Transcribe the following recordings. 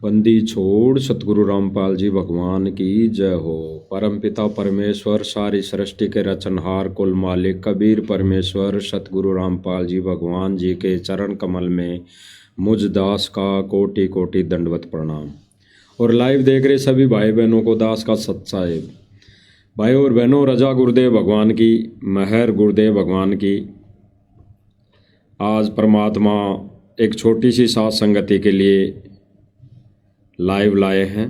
बंदी छोड़ सतगुरु रामपाल जी भगवान की जय हो। परमपिता परमेश्वर सारी सृष्टि के रचनहार कुल मालिक कबीर परमेश्वर सतगुरु रामपाल जी भगवान जी के चरण कमल में मुझ दास का कोटि कोटि दंडवत प्रणाम। और लाइव देख रहे सभी भाई बहनों को दास का सत्साहेब। भाई और बहनों, रजा गुरुदेव भगवान की, महर गुरुदेव भगवान की। आज परमात्मा एक छोटी सी साथ संगति के लिए लाइव लाए हैं।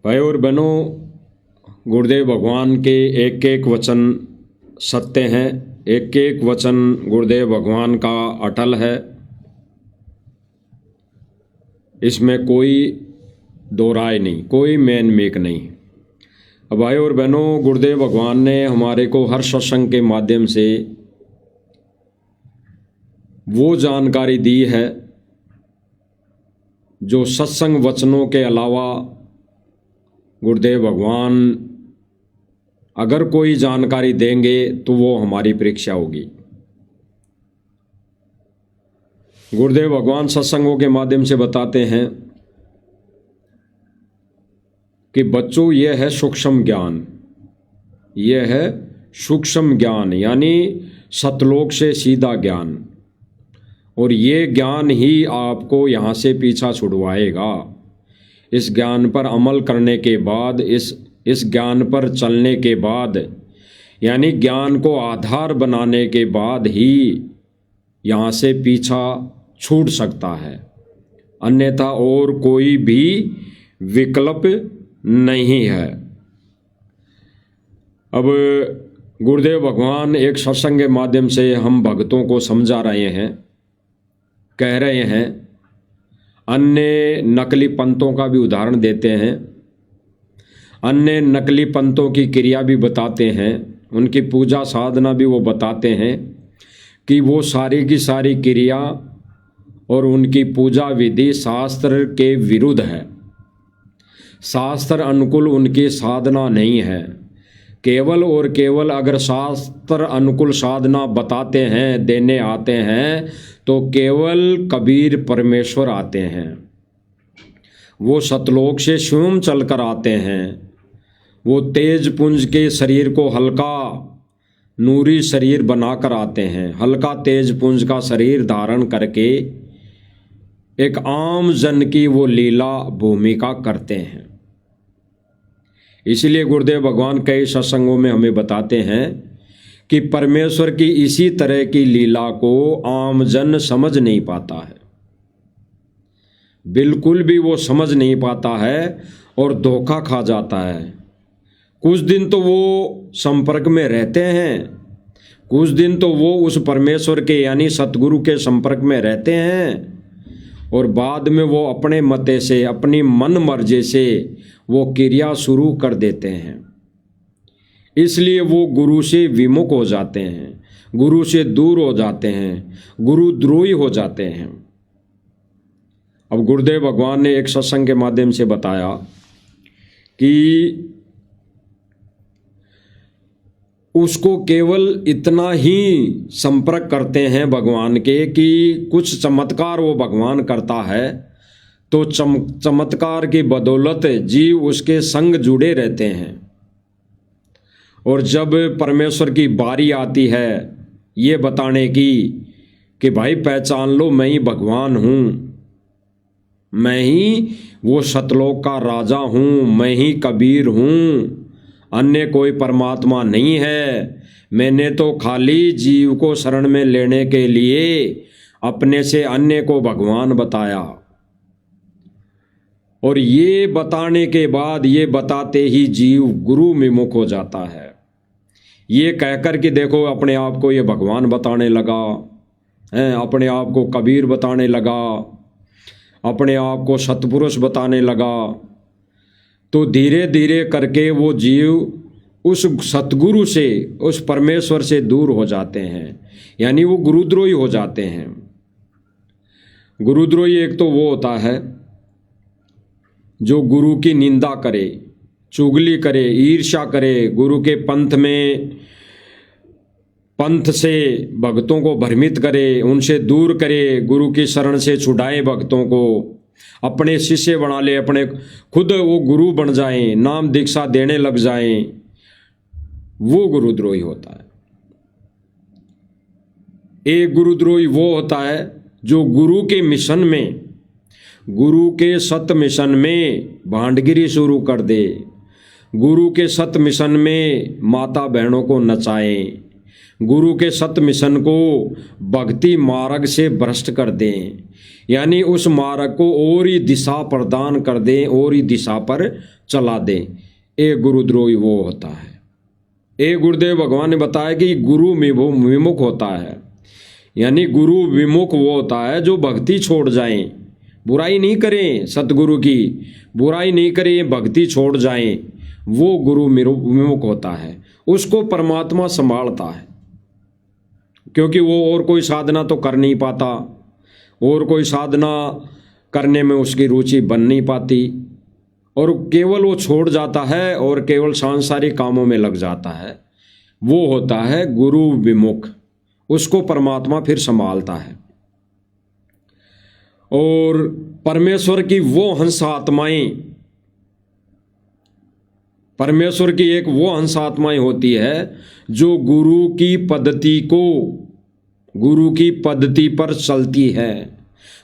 भाई और बहनों, गुरुदेव भगवान के एक एक वचन सत्य हैं, एक एक वचन गुरुदेव भगवान का अटल है, इसमें कोई दो राय नहीं, कोई मैन मेक नहीं। अब भाई और बहनों, गुरुदेव भगवान ने हमारे को हर सत्संग के माध्यम से वो जानकारी दी है जो सत्संग वचनों के अलावा गुरुदेव भगवान अगर कोई जानकारी देंगे तो वो हमारी परीक्षा होगी। गुरुदेव भगवान सत्संगों के माध्यम से बताते हैं कि बच्चों, यह है सूक्ष्म ज्ञान, यह है सूक्ष्म ज्ञान, यानी सतलोक से सीधा ज्ञान। और ये ज्ञान ही आपको यहाँ से पीछा छुड़वाएगा। इस ज्ञान पर अमल करने के बाद, इस ज्ञान पर चलने के बाद, यानी ज्ञान को आधार बनाने के बाद ही यहाँ से पीछा छूट सकता है, अन्यथा और कोई भी विकल्प नहीं है। अब गुरुदेव भगवान एक सत्संग के माध्यम से हम भक्तों को समझा रहे हैं, कह रहे हैं, अन्य नकली पंथों का भी उदाहरण देते हैं, अन्य नकली पंथों की क्रिया भी बताते हैं, उनकी पूजा साधना भी वो बताते हैं कि वो सारी की सारी क्रिया और उनकी पूजा विधि शास्त्र के विरुद्ध है, शास्त्र अनुकूल उनकी साधना नहीं है। केवल और केवल अगर शास्त्र अनुकूल साधना बताते हैं, देने आते हैं, तो केवल कबीर परमेश्वर आते हैं। वो सतलोक से स्वयं चलकर आते हैं। वो तेज पुंज के शरीर को हल्का नूरी शरीर बनाकर आते हैं, हल्का तेज पुंज का शरीर धारण करके एक आम जन की वो लीला भूमिका करते हैं। इसलिए गुरुदेव भगवान कई सत्संगों में हमें बताते हैं कि परमेश्वर की इसी तरह की लीला को आम जन समझ नहीं पाता है, बिल्कुल भी वो समझ नहीं पाता है और धोखा खा जाता है। कुछ दिन तो वो संपर्क में रहते हैं, कुछ दिन तो वो उस परमेश्वर के यानी सतगुरु के संपर्क में रहते हैं, और बाद में वो अपने मते से, अपनी मन मर्जी से वो क्रिया शुरू कर देते हैं। इसलिए वो गुरु से विमुख हो जाते हैं, गुरु से दूर हो जाते हैं, गुरुद्रोही हो जाते हैं। अब गुरुदेव भगवान ने एक सत्संग के माध्यम से बताया कि उसको केवल इतना ही संपर्क करते हैं भगवान के कि कुछ चमत्कार वो भगवान करता है, तो चमत्कार की बदौलत जीव उसके संग जुड़े रहते हैं। और जब परमेश्वर की बारी आती है ये बताने की कि भाई पहचान लो, मैं ही भगवान हूँ, मैं ही वो सतलोक का राजा हूँ, मैं ही कबीर हूँ, अन्य कोई परमात्मा नहीं है, मैंने तो खाली जीव को शरण में लेने के लिए अपने से अन्य को भगवान बताया। और ये बताने के बाद, ये बताते ही जीव गुरु विमुख हो जाता है। ये कहकर कि देखो अपने आप को ये भगवान बताने लगा है, अपने आप को कबीर बताने लगा, अपने आप को सतपुरुष बताने लगा, तो धीरे धीरे करके वो जीव उस सतगुरु से, उस परमेश्वर से दूर हो जाते हैं, यानी वो गुरुद्रोही हो जाते हैं। गुरुद्रोही एक तो वो होता है जो गुरु की निंदा करे, चुगली करे, ईर्ष्या करे, गुरु के पंथ में पंथ से भक्तों को भ्रमित करे, उनसे दूर करे, गुरु की शरण से छुड़ाए भक्तों को, अपने शिष्य बना ले, अपने खुद वो गुरु बन जाएं, नाम दीक्षा देने लग जाएं, वो गुरुद्रोही होता है। एक गुरुद्रोही वो होता है जो गुरु के मिशन में, गुरु के सत मिशन में भांडगिरी शुरू कर दे, गुरु के सत मिशन में माता बहनों को नचाए, गुरु के सत मिशन को भक्ति मार्ग से भ्रष्ट कर दें, यानी उस मार्ग को और ही दिशा प्रदान कर दें, और ही दिशा पर चला दें। एक गुरुद्रोही वो होता है। एक गुरुदेव भगवान ने बताया कि गुरु विमुख होता है, यानी गुरु विमुख वो होता है जो भक्ति छोड़ जाएं, बुराई नहीं करें, सतगुरु की बुराई नहीं करें, भक्ति छोड़ जाएं, वो गुरु विमुख होता है। उसको परमात्मा संभालता है, क्योंकि वो और कोई साधना तो कर नहीं पाता, और कोई साधना करने में उसकी रुचि बन नहीं पाती, और केवल वो छोड़ जाता है और केवल सांसारिक कामों में लग जाता है। वो होता है गुरु विमुख, उसको परमात्मा फिर संभालता है। और परमेश्वर की वो हंस आत्माएं, परमेश्वर की एक वो हंस आत्माएं होती है जो गुरु की पद्धति को, गुरु की पद्धति पर चलती है,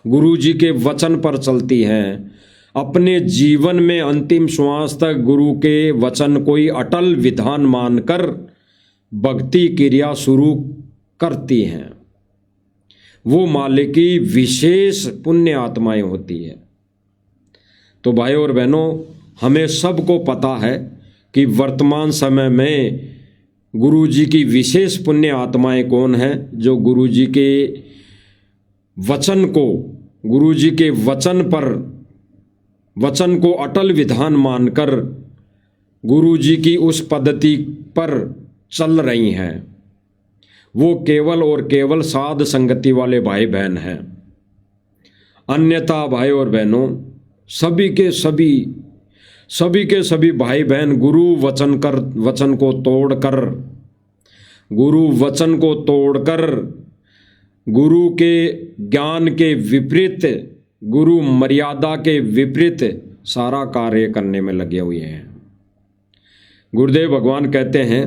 गुरु जी के वचन पर चलती है, अपने जीवन में अंतिम श्वास तक गुरु के वचन को ही अटल विधान मानकर भक्ति क्रिया शुरू करती हैं। वो मालिक की विशेष पुण्य आत्माएं होती है। तो भाई और बहनों, हमें सबको पता है कि वर्तमान समय में गुरु जी की विशेष पुण्य आत्माएं कौन हैं, जो गुरु जी के वचन को, गुरु जी के वचन को अटल विधान मानकर गुरु जी की उस पद्धति पर चल रही हैं। वो केवल और केवल साध संगति वाले भाई बहन हैं। अन्यथा भाई और बहनों, सभी के सभी भाई बहन गुरु वचन को तोड़कर, गुरु वचन को तोड़कर, गुरु के ज्ञान के विपरीत, गुरु मर्यादा के विपरीत सारा कार्य करने में लगे हुए हैं। गुरुदेव भगवान कहते हैं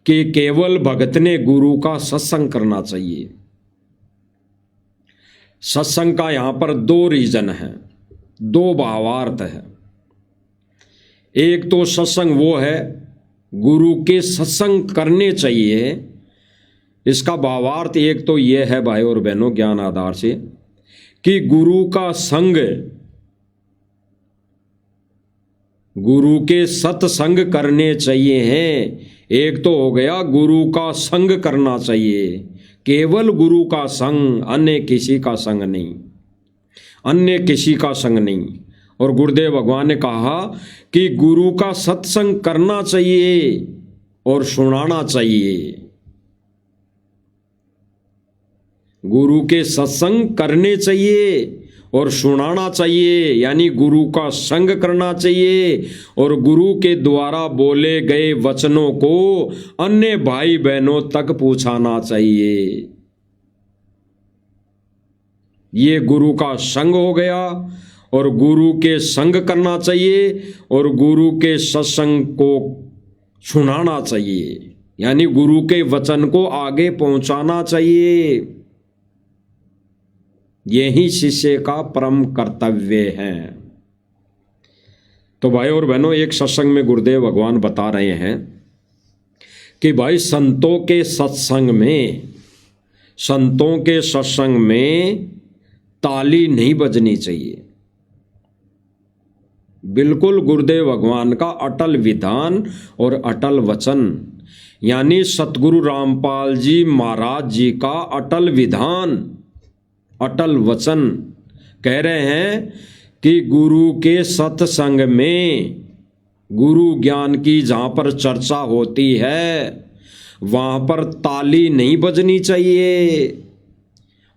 कि केवल भगत ने गुरु का सत्संग करना चाहिए। सत्संग का यहां पर दो रीजन है, दो भावार्थ है। एक तो सत्संग वो है गुरु के सत्संग करने चाहिए, इसका भावार्थ एक तो ये है भाई और बहनों ज्ञान आधार से कि गुरु का संग, गुरु के सत्संग करने चाहिए हैं। एक तो हो गया गुरु का संग करना चाहिए, केवल गुरु का संग, अन्य किसी का संग नहीं, अन्य किसी का संग नहीं। और गुरुदेव भगवान ने कहा कि गुरु का सत्संग करना चाहिए और सुनाना चाहिए। गुरु के सत्संग करने चाहिए और सुनाना चाहिए, यानी गुरु का संग करना चाहिए और गुरु के द्वारा बोले गए वचनों को अन्य भाई बहनों तक पहुंचाना चाहिए। ये गुरु का संग हो गया। और गुरु के संग करना चाहिए और गुरु के सत्संग को सुनाना चाहिए, यानी गुरु के वचन को आगे पहुंचाना चाहिए। यही शिष्य का परम कर्तव्य है। तो भाई और बहनों, एक सत्संग में गुरुदेव भगवान बता रहे हैं कि भाई संतों के सत्संग में ताली नहीं बजनी चाहिए। बिल्कुल गुरुदेव भगवान का अटल विधान और अटल वचन, यानी सतगुरु रामपाल जी महाराज जी का अटल विधान, अटल वचन कह रहे हैं कि गुरु के सत्संग में, गुरु ज्ञान की जहाँ पर चर्चा होती है वहाँ पर ताली नहीं बजनी चाहिए।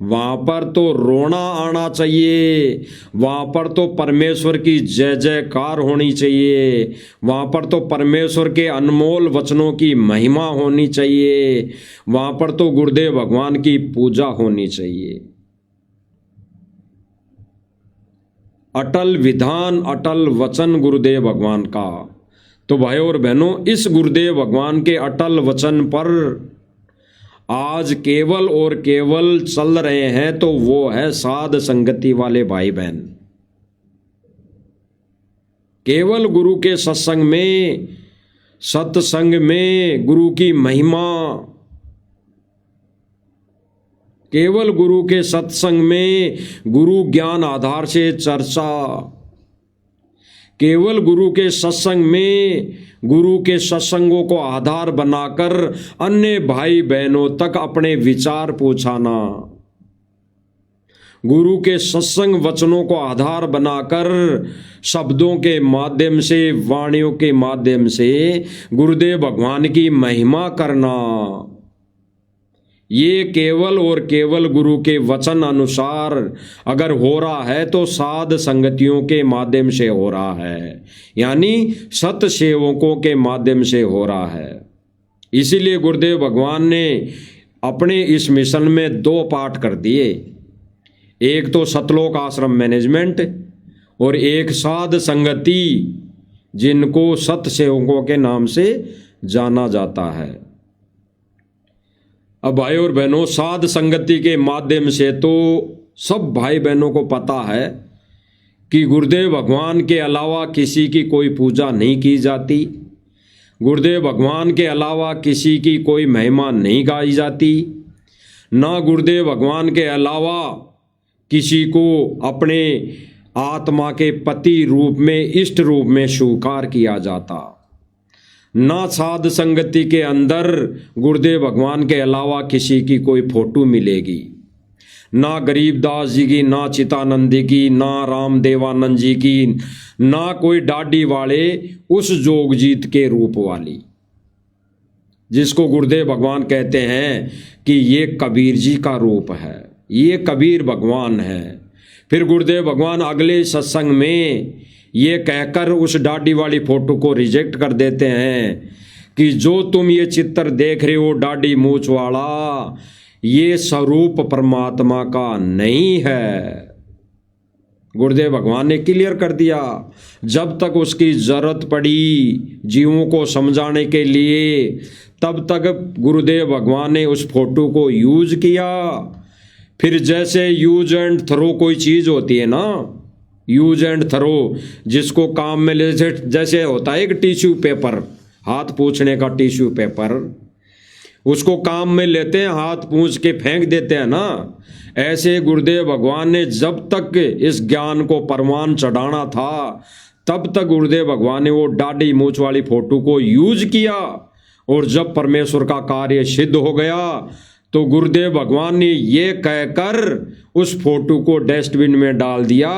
वहां पर तो रोना आना चाहिए, वहां पर तो परमेश्वर की जय जयकार होनी चाहिए, वहां पर तो परमेश्वर के अनमोल वचनों की महिमा होनी चाहिए, वहां पर तो गुरुदेव भगवान की पूजा होनी चाहिए। अटल विधान, अटल वचन गुरुदेव भगवान का। तो भाइयों और बहनों, इस गुरुदेव भगवान के अटल वचन पर आज केवल और केवल चल रहे हैं तो वो है साध संगति वाले भाई बहन। केवल गुरु के सत्संग में, सत्संग में गुरु की महिमा, केवल गुरु के सत्संग में गुरु ज्ञान आधार से चर्चा, केवल गुरु के सत्संग में गुरु के सत्संगों को आधार बनाकर अन्य भाई बहनों तक अपने विचार पहुंचाना, गुरु के सत्संग वचनों को आधार बनाकर शब्दों के माध्यम से, वाणियों के माध्यम से गुरुदेव भगवान की महिमा करना, ये केवल और केवल गुरु के वचन अनुसार अगर हो रहा है तो साध संगतियों के माध्यम से हो रहा है, यानी सत सेवकों के माध्यम से हो रहा है। इसीलिए गुरुदेव भगवान ने अपने इस मिशन में 2 पाठ कर दिए, एक तो सतलोक आश्रम मैनेजमेंट और एक साध संगति, जिनको सत सेवकों के नाम से जाना जाता है। अब भाई और बहनों, साध संगति के माध्यम से तो सब भाई बहनों को पता है कि गुरुदेव भगवान के अलावा किसी की कोई पूजा नहीं की जाती, गुरुदेव भगवान के अलावा किसी की कोई महिमा नहीं गाई जाती, ना गुरुदेव भगवान के अलावा किसी को अपने आत्मा के पति रूप में, इष्ट रूप में स्वीकार किया जाता। ना साध संगति के अंदर गुरुदेव भगवान के अलावा किसी की कोई फोटो मिलेगी, ना गरीबदास जी की, ना चितानंदी की, ना रामदेवानंद जी की, ना कोई डाडी वाले उस जोगजीत के रूप वाली, जिसको गुरुदेव भगवान कहते हैं कि ये कबीर जी का रूप है, ये कबीर भगवान है। फिर गुरुदेव भगवान अगले सत्संग में ये कहकर उस डाडी वाली फोटो को रिजेक्ट कर देते हैं कि जो तुम ये चित्र देख रहे हो डाडी मूछ वाला, ये स्वरूप परमात्मा का नहीं है। गुरुदेव भगवान ने क्लियर कर दिया। जब तक उसकी जरूरत पड़ी जीवों को समझाने के लिए, तब तक गुरुदेव भगवान ने उस फोटो को यूज किया। फिर जैसे यूज एंड थ्रो कोई चीज होती है ना, यूज एंड थ्रो, जिसको काम में ले, जैसे होता है एक टिश्यू पेपर, हाथ पोंछने का टिश्यू पेपर, उसको काम में लेते हैं, हाथ पोंछ के फेंक देते हैं ना, ऐसे गुरुदेव भगवान ने जब तक इस ज्ञान को परवान चढ़ाना था, तब तक गुरुदेव भगवान ने वो डाडी मूछ वाली फोटो को यूज किया। और जब परमेश्वर का कार्य सिद्ध हो गया तो गुरुदेव भगवान ने ये कहकर उस फोटो को डस्टबिन में डाल दिया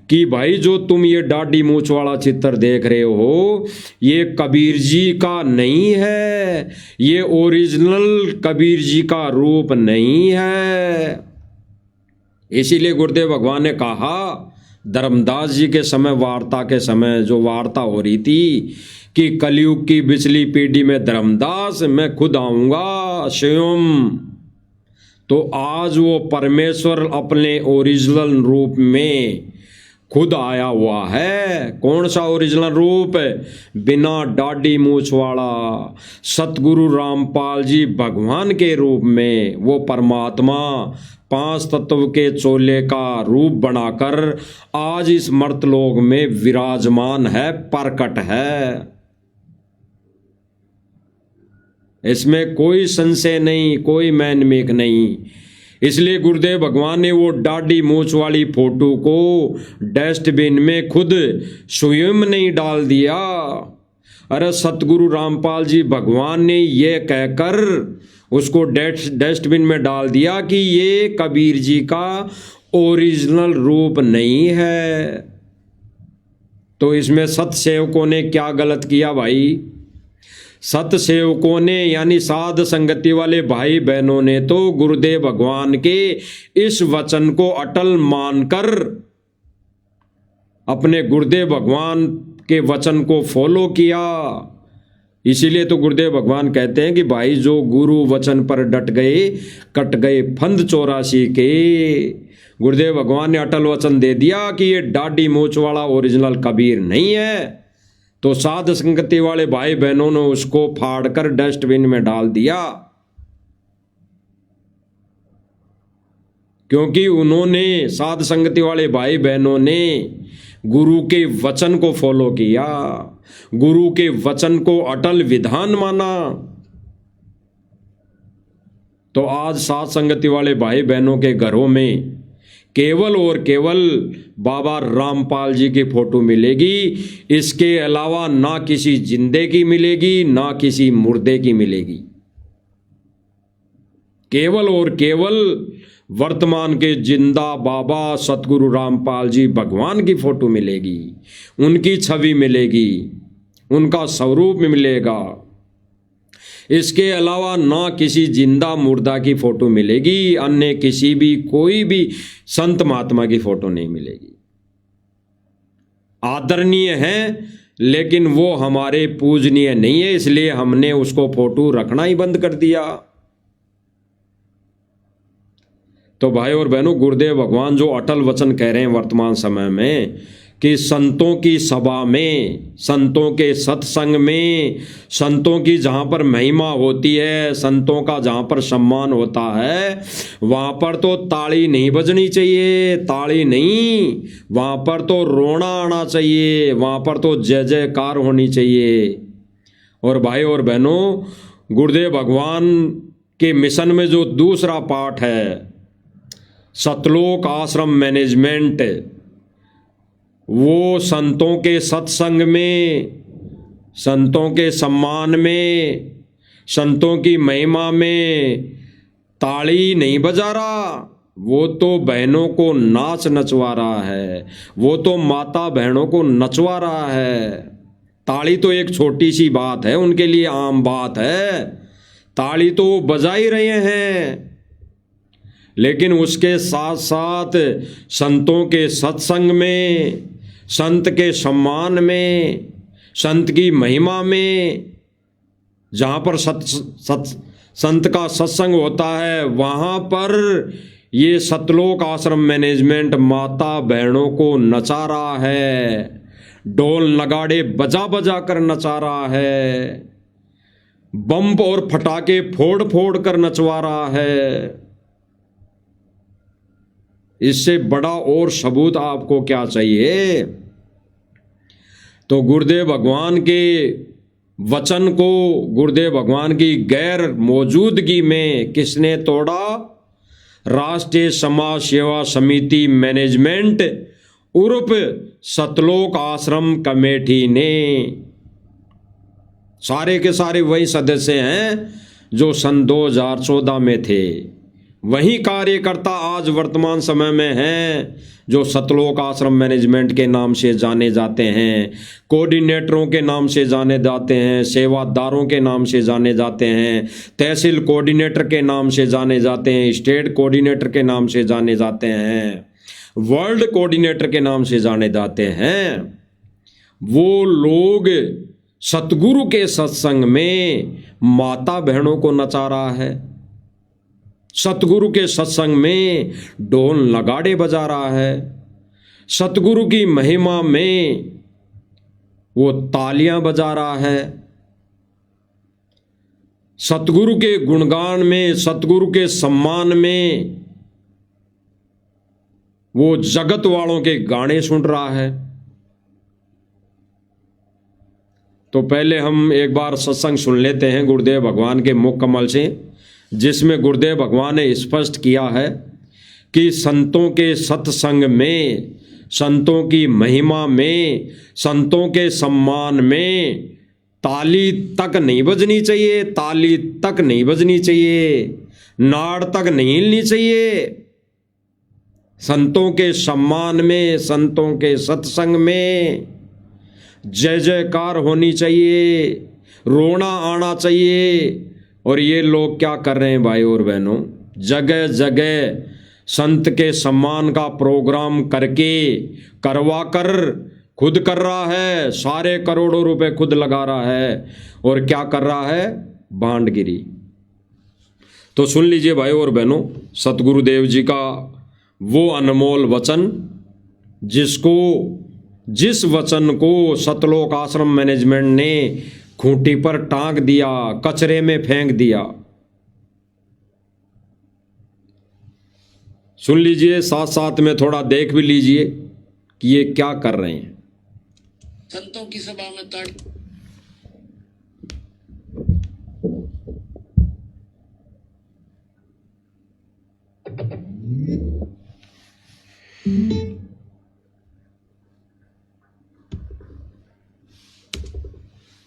कि भाई जो तुम ये डाडी मूछ वाला चित्र देख रहे हो, ये कबीर जी का नहीं है, ये ओरिजिनल कबीर जी का रूप नहीं है। इसीलिए गुरुदेव भगवान ने कहा, धर्मदास जी के समय, वार्ता के समय जो वार्ता हो रही थी कि कलयुग की बिचली पीढ़ी में धर्मदास, मैं खुद आऊंगा स्वयं। तो आज वो परमेश्वर अपने ओरिजिनल रूप में खुद आया हुआ है। कौन सा ओरिजिनल रूप? बिना डाडी मूछ वाला सतगुरु रामपाल जी भगवान के रूप में वो परमात्मा 5 तत्व के चोले का रूप बनाकर आज इस मर्तलोक में विराजमान है, प्रकट है। इसमें कोई संशय नहीं, कोई मैनमेक नहीं। इसलिए गुरुदेव भगवान ने वो डाडी मूछ वाली फोटो को डस्टबिन में खुद स्वयं नहीं डाल दिया। अरे सतगुरु रामपाल जी भगवान ने ये कहकर उसको डस्टबिन में डाल दिया कि ये कबीर जी का ओरिजिनल रूप नहीं है। तो इसमें सत सेवकों ने क्या गलत किया भाई? सत सेवकों ने यानी साध संगति वाले भाई बहनों ने तो गुरुदेव भगवान के इस वचन को अटल मानकर अपने गुरुदेव भगवान के वचन को फॉलो किया। इसीलिए तो गुरुदेव भगवान कहते हैं कि भाई जो गुरु वचन पर डट गए कट गए फंद 84 के। गुरुदेव भगवान ने अटल वचन दे दिया कि ये दाढ़ी मूंछ वाला ओरिजिनल कबीर नहीं है, तो साध संगति वाले भाई बहनों ने उसको फाड़कर डस्टबिन में डाल दिया, क्योंकि उन्होंने साध संगति वाले भाई बहनों ने गुरु के वचन को फॉलो किया, गुरु के वचन को अटल विधान माना। तो आज साध संगति वाले भाई बहनों के घरों में केवल और केवल बाबा रामपाल जी की फोटो मिलेगी, इसके अलावा ना किसी जिंदे की मिलेगी ना किसी मुर्दे की मिलेगी। केवल और केवल वर्तमान के जिंदा बाबा सतगुरु रामपाल जी भगवान की फोटो मिलेगी, उनकी छवि मिलेगी, उनका स्वरूप मिलेगा। इसके अलावा ना किसी जिंदा मुर्दा की फोटो मिलेगी, अन्य किसी भी कोई भी संत महात्मा की फोटो नहीं मिलेगी। आदरणीय है लेकिन वो हमारे पूजनीय नहीं है, इसलिए हमने उसको फोटो रखना ही बंद कर दिया। तो भाई और बहनों, गुरुदेव भगवान जो अटल वचन कह रहे हैं वर्तमान समय में कि संतों की सभा में, संतों के सत्संग में, संतों की जहाँ पर महिमा होती है, संतों का जहाँ पर सम्मान होता है, वहाँ पर तो ताली नहीं बजनी चाहिए, ताली नहीं, वहाँ पर तो रोना आना चाहिए, वहाँ पर तो जय जयकार होनी चाहिए। और भाई और बहनों, गुरुदेव भगवान के मिशन में जो दूसरा पार्ट है सतलोक आश्रम मैनेजमेंट, वो संतों के सत्संग में, संतों के सम्मान में, संतों की महिमा में ताली नहीं बजा रहा, वो तो बहनों को नाच नचवा रहा है, वो तो माता बहनों को नचवा रहा है। ताली तो एक छोटी सी बात है, उनके लिए आम बात है, ताली तो वो बजा ही रहे हैं, लेकिन उसके साथ साथ संतों के सत्संग में, संत के सम्मान में, संत की महिमा में, जहाँ पर संत का सत्संग होता है वहाँ पर ये सतलोक आश्रम मैनेजमेंट माता बहनों को नचा रहा है, ढोल नगाड़े बजा बजा कर नचा रहा है, बम और फटाके फोड़ फोड़ कर नचवा रहा है। इससे बड़ा और सबूत आपको क्या चाहिए? तो गुरुदेव भगवान के वचन को गुरुदेव भगवान की गैर मौजूदगी में किसने तोड़ा? राष्ट्रीय समाज सेवा समिति मैनेजमेंट उर्फ सतलोक आश्रम कमेटी ने। सारे के सारे वही सदस्य हैं जो सन 2014 में थे, वही कार्यकर्ता आज वर्तमान समय में हैं जो सतलोक आश्रम मैनेजमेंट के नाम से जाने जाते हैं, कोऑर्डिनेटरों के नाम से जाने जाते हैं, सेवादारों के नाम से जाने जाते हैं, तहसील कोऑर्डिनेटर के नाम से जाने जाते हैं, स्टेट कोऑर्डिनेटर के नाम से जाने जाते हैं, वर्ल्ड कोऑर्डिनेटर के नाम से जाने जाते हैं। वो लोग सतगुरु के सत्संग में माता बहनों को नचा रहा है, सतगुरु के सत्संग में ढोल नगाड़े बजा रहा है, सतगुरु की महिमा में वो तालियां बजा रहा है, सतगुरु के गुणगान में, सतगुरु के सम्मान में वो जगत वालों के गाने सुन रहा है। तो पहले हम एक बार सत्संग सुन लेते हैं गुरुदेव भगवान के मुख कमल से, जिसमें गुरुदेव भगवान ने स्पष्ट किया है कि संतों के सत्संग में, संतों की महिमा में, संतों के सम्मान में ताली तक नहीं बजनी चाहिए, ताली तक नहीं बजनी चाहिए, नाड़ तक नहीं हिलनी चाहिए। संतों के सम्मान में, संतों के सत्संग में जय जयकार होनी चाहिए, रोना आना चाहिए। और ये लोग क्या कर रहे हैं भाई और बहनों, जगह जगह संत के सम्मान का प्रोग्राम करके करवा कर खुद कर रहा है, सारे करोड़ों रुपए खुद लगा रहा है। और क्या कर रहा है? भांडगिरी। तो सुन लीजिए भाई और बहनों, सतगुरुदेव जी का वो अनमोल वचन, जिस वचन को सतलोक आश्रम मैनेजमेंट ने खूंटी पर टांग दिया, कचरे में फेंक दिया। सुन लीजिए, साथ साथ में थोड़ा देख भी लीजिए कि ये क्या कर रहे हैं। संतों की सभा में ताड़ी।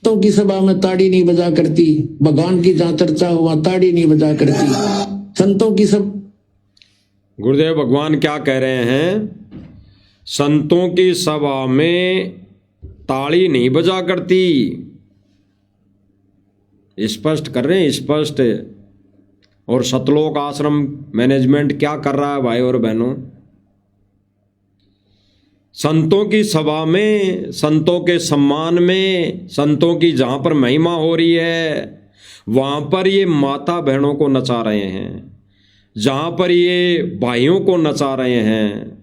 संतों की सभा में ताड़ी नहीं बजा करती, भगवान की जहां चर्चा हुआ ताड़ी नहीं बजा करती। संतों की सब गुरुदेव भगवान क्या कह रहे हैं? संतों की सभा में ताली नहीं बजा करती। स्पष्ट कर रहे हैं, स्पष्ट। और सतलोक आश्रम मैनेजमेंट क्या कर रहा है भाई और बहनों? संतों की सभा में, संतों के सम्मान में, संतों की जहां पर महिमा हो रही है वहां पर ये माता बहनों को नचा रहे हैं, जहां पर ये भाइयों को नचा रहे हैं,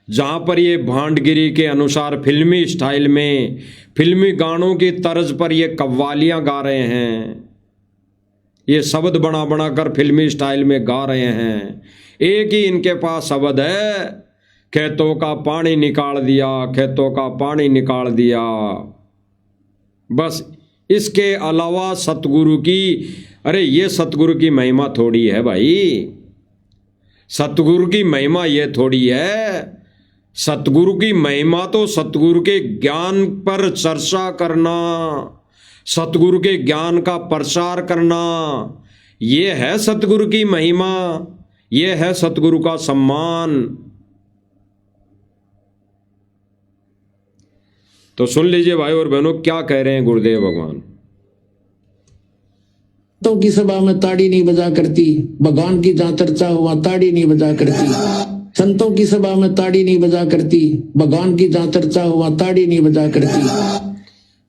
जहां पर ये भांडगिरी के अनुसार फिल्मी स्टाइल में, फिल्मी गानों की तर्ज पर ये कव्वालियां गा रहे हैं, ये शब्द बना बना कर फिल्मी स्टाइल में गा रहे हैं। एक ही इनके पास शब्द है, खेतों का पानी निकाल दिया, खेतों का पानी निकाल दिया। बस इसके अलावा सतगुरु की, अरे ये सतगुरु की महिमा थोड़ी है भाई, सतगुरु की महिमा ये थोड़ी है। सतगुरु की महिमा तो सतगुरु के ज्ञान पर चर्चा करना, सतगुरु के ज्ञान का प्रचार करना, ये है सतगुरु की महिमा, ये है सतगुरु का सम्मान। तो सुन लीजिए भाई और बहनों क्या कह रहे हैं गुरुदेव भगवान। संतों की सभा में ताड़ी नहीं बजा करती, भगवान की जहां चर्चा हुआ ताड़ी नहीं बजा करती। संतों की सभा में ताड़ी नहीं बजा करती, भगवान की जहां चर्चा हुआ ताड़ी नहीं बजा करती।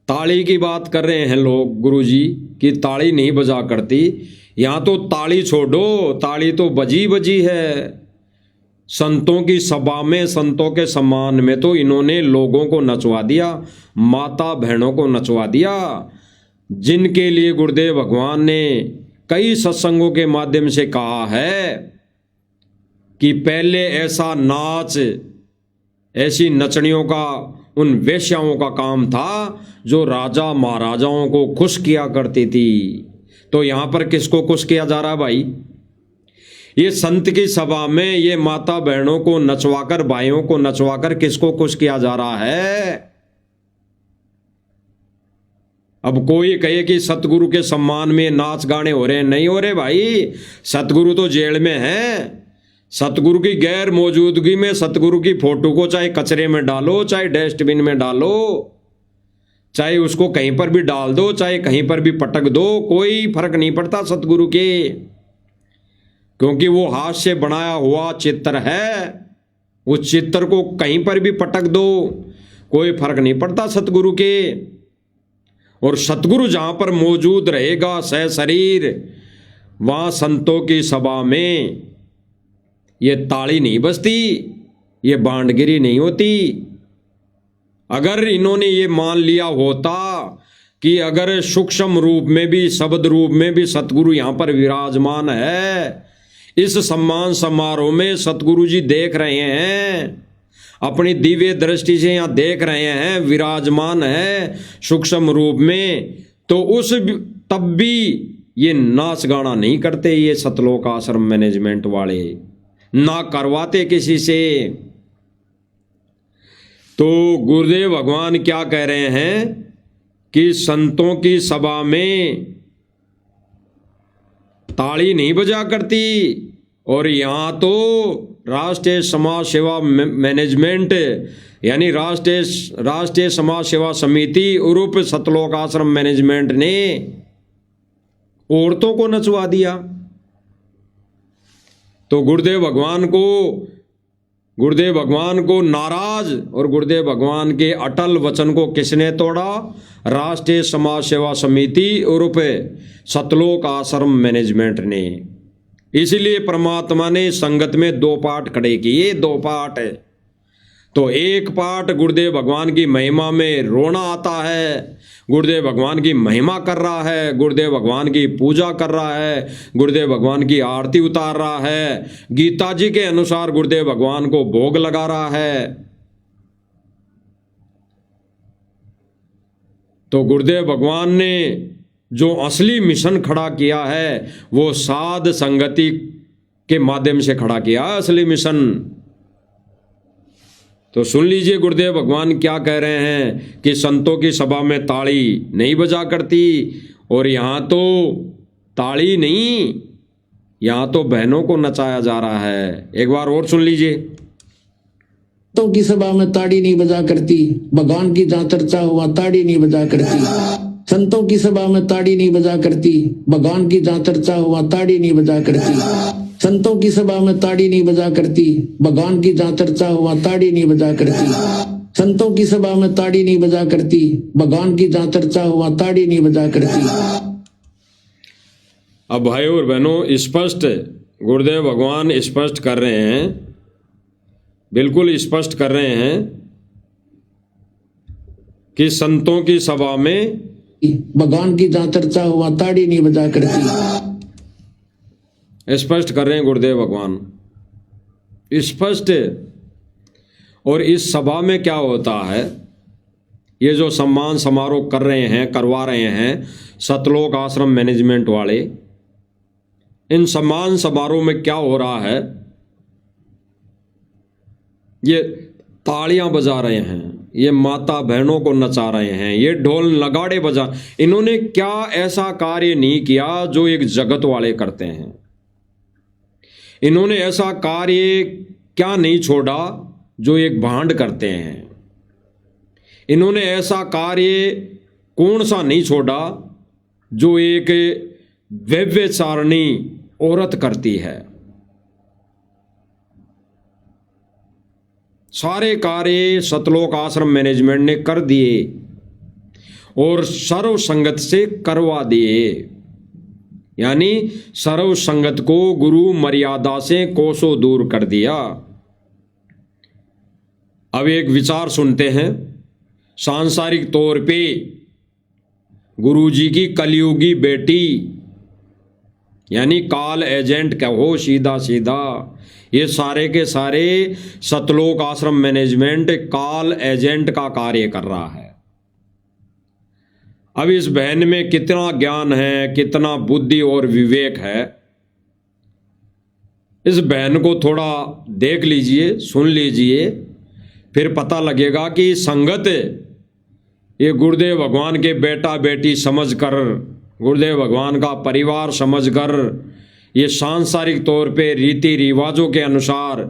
ताली की बात कर रहे हैं लोग गुरुजी कि ताली नहीं बजा करती। यहां तो ताली छोड़ो, ताली तो बजी बजी है। संतों की सभा में, संतों के सम्मान में तो इन्होंने लोगों को नचवा दिया, माता बहनों को नचवा दिया, जिनके लिए गुरुदेव भगवान ने कई सत्संगों के माध्यम से कहा है कि पहले ऐसा नाच, ऐसी नचनियों का, उन वेश्याओं का काम था जो राजा महाराजाओं को खुश किया करती थी। तो यहां पर किसको खुश किया जा रहा है भाई? ये संत की सभा में ये माता बहनों को नचवाकर, भाइयों को नचवाकर किसको खुश किया जा रहा है? अब कोई कहे कि सतगुरु के सम्मान में नाच गाने हो रहे हैं, नहीं हो रहे भाई। सतगुरु तो जेल में है। सतगुरु की गैर मौजूदगी में सतगुरु की फोटो को चाहे कचरे में डालो, चाहे डस्टबिन में डालो, चाहे उसको कहीं पर भी डाल दो, चाहे कहीं पर भी पटक दो, कोई फर्क नहीं पड़ता सतगुरु के, क्योंकि वो हाथ से बनाया हुआ चित्र है। उस चित्र को कहीं पर भी पटक दो, कोई फर्क नहीं पड़ता सतगुरु के। और सतगुरु जहां पर मौजूद रहेगा सह शरीर, वहां संतों की सभा में ये ताली नहीं बजती, ये भांडगिरी नहीं होती। अगर इन्होंने ये मान लिया होता कि अगर सूक्ष्म रूप में भी, शब्द रूप में भी सतगुरु यहां पर विराजमान है, इस सम्मान समारोह में सतगुरु जी देख रहे हैं, अपनी दिव्य दृष्टि से यहां देख रहे हैं, विराजमान है सूक्ष्म रूप में, तो उस तब भी ये नाच गाना नहीं करते ये सतलोक आश्रम मैनेजमेंट वाले, ना करवाते किसी से। तो गुरुदेव भगवान क्या कह रहे हैं कि संतों की सभा में ताली नहीं बजा करती, और यहां तो राष्ट्रीय समाज सेवा मैनेजमेंट यानी राष्ट्रीय समाज सेवा समिति उर्फ सतलोक आश्रम मैनेजमेंट ने औरतों को नचवा दिया। तो गुरुदेव भगवान को नाराज और गुरुदेव भगवान के अटल वचन को किसने तोड़ा? राष्ट्रीय समाज सेवा समिति उर्फ सतलोक आश्रम मैनेजमेंट ने। इसलिए परमात्मा ने संगत में दो पाठ खड़े किए, दो पाठ। तो एक पाठ गुरुदेव भगवान की महिमा में रोना आता है, गुरुदेव भगवान की महिमा कर रहा है, गुरुदेव भगवान की पूजा कर रहा है, गुरुदेव भगवान की आरती उतार रहा है, गीता जी के अनुसार गुरुदेव भगवान को भोग लगा रहा है। तो गुरुदेव भगवान ने जो असली मिशन खड़ा किया है वो साध संगति के माध्यम से खड़ा किया, असली मिशन। तो सुन लीजिए गुरुदेव भगवान क्या कह रहे हैं कि संतों की सभा में ताली नहीं बजा करती, और यहाँ तो ताली नहीं, यहाँ तो बहनों को नचाया जा रहा है। एक बार और सुन लीजिए। संतों की सभा में ताड़ी नहीं बजा करती, भगवान की जहाँ चर्चा हुआ ताड़ी नहीं बजा करती। संतों की सभा में ताड़ी नहीं बजा करती, भगवान की जहाँ चर्चा हुआ ताड़ी नहीं बजा करती। संतों की सभा में ताड़ी नहीं बजा करती, भगवान की जहाँ चर्चा हुआ ताड़ी नहीं बजा करती। संतों की सभा में ताड़ी नहीं बजा करती, भगवान की जहाँ चर्चा हुआ ताड़ी नहीं बजा करती। अब भाई और बहनों, स्पष्ट गुरुदेव भगवान स्पष्ट कर रहे हैं, बिल्कुल स्पष्ट कर रहे हैं कि संतों की सभा में भगवान की जहाँ चर्चा हुआ ताड़ी नहीं बजा करती। स्पष्ट कर रहे हैं गुरुदेव भगवान, स्पष्ट। और इस सभा में क्या होता है, ये जो सम्मान समारोह कर रहे हैं, करवा रहे हैं सतलोक आश्रम मैनेजमेंट वाले, इन सम्मान समारोह में क्या हो रहा है? ये तालियां बजा रहे हैं, ये माता बहनों को नचा रहे हैं, ये ढोल नगाड़े बजा। इन्होंने क्या ऐसा कार्य नहीं किया जो एक जगत वाले करते हैं? इन्होंने ऐसा कार्य क्या नहीं छोड़ा जो एक भांड करते हैं? इन्होंने ऐसा कार्य कौन सा नहीं छोड़ा जो एक व्यभिचारिणी औरत करती है? सारे कार्य सतलोक आश्रम मैनेजमेंट ने कर दिए और सर्व संगत से करवा दिए, यानी सर्व संगत को गुरु मर्यादा से कोसों दूर कर दिया। अब एक विचार सुनते हैं। सांसारिक तौर पे गुरु जी की कलयुगी बेटी, यानी काल एजेंट कहो सीधा सीधा, ये सारे के सारे सतलोक आश्रम मैनेजमेंट काल एजेंट का कार्य कर रहा है। अब इस बहन में कितना ज्ञान है, कितना बुद्धि और विवेक है, इस बहन को थोड़ा देख लीजिए, सुन लीजिए, फिर पता लगेगा कि संगत ये गुरुदेव भगवान के बेटा बेटी समझकर, गुरुदेव भगवान का परिवार समझकर, ये सांसारिक तौर पे रीति रिवाजों के अनुसार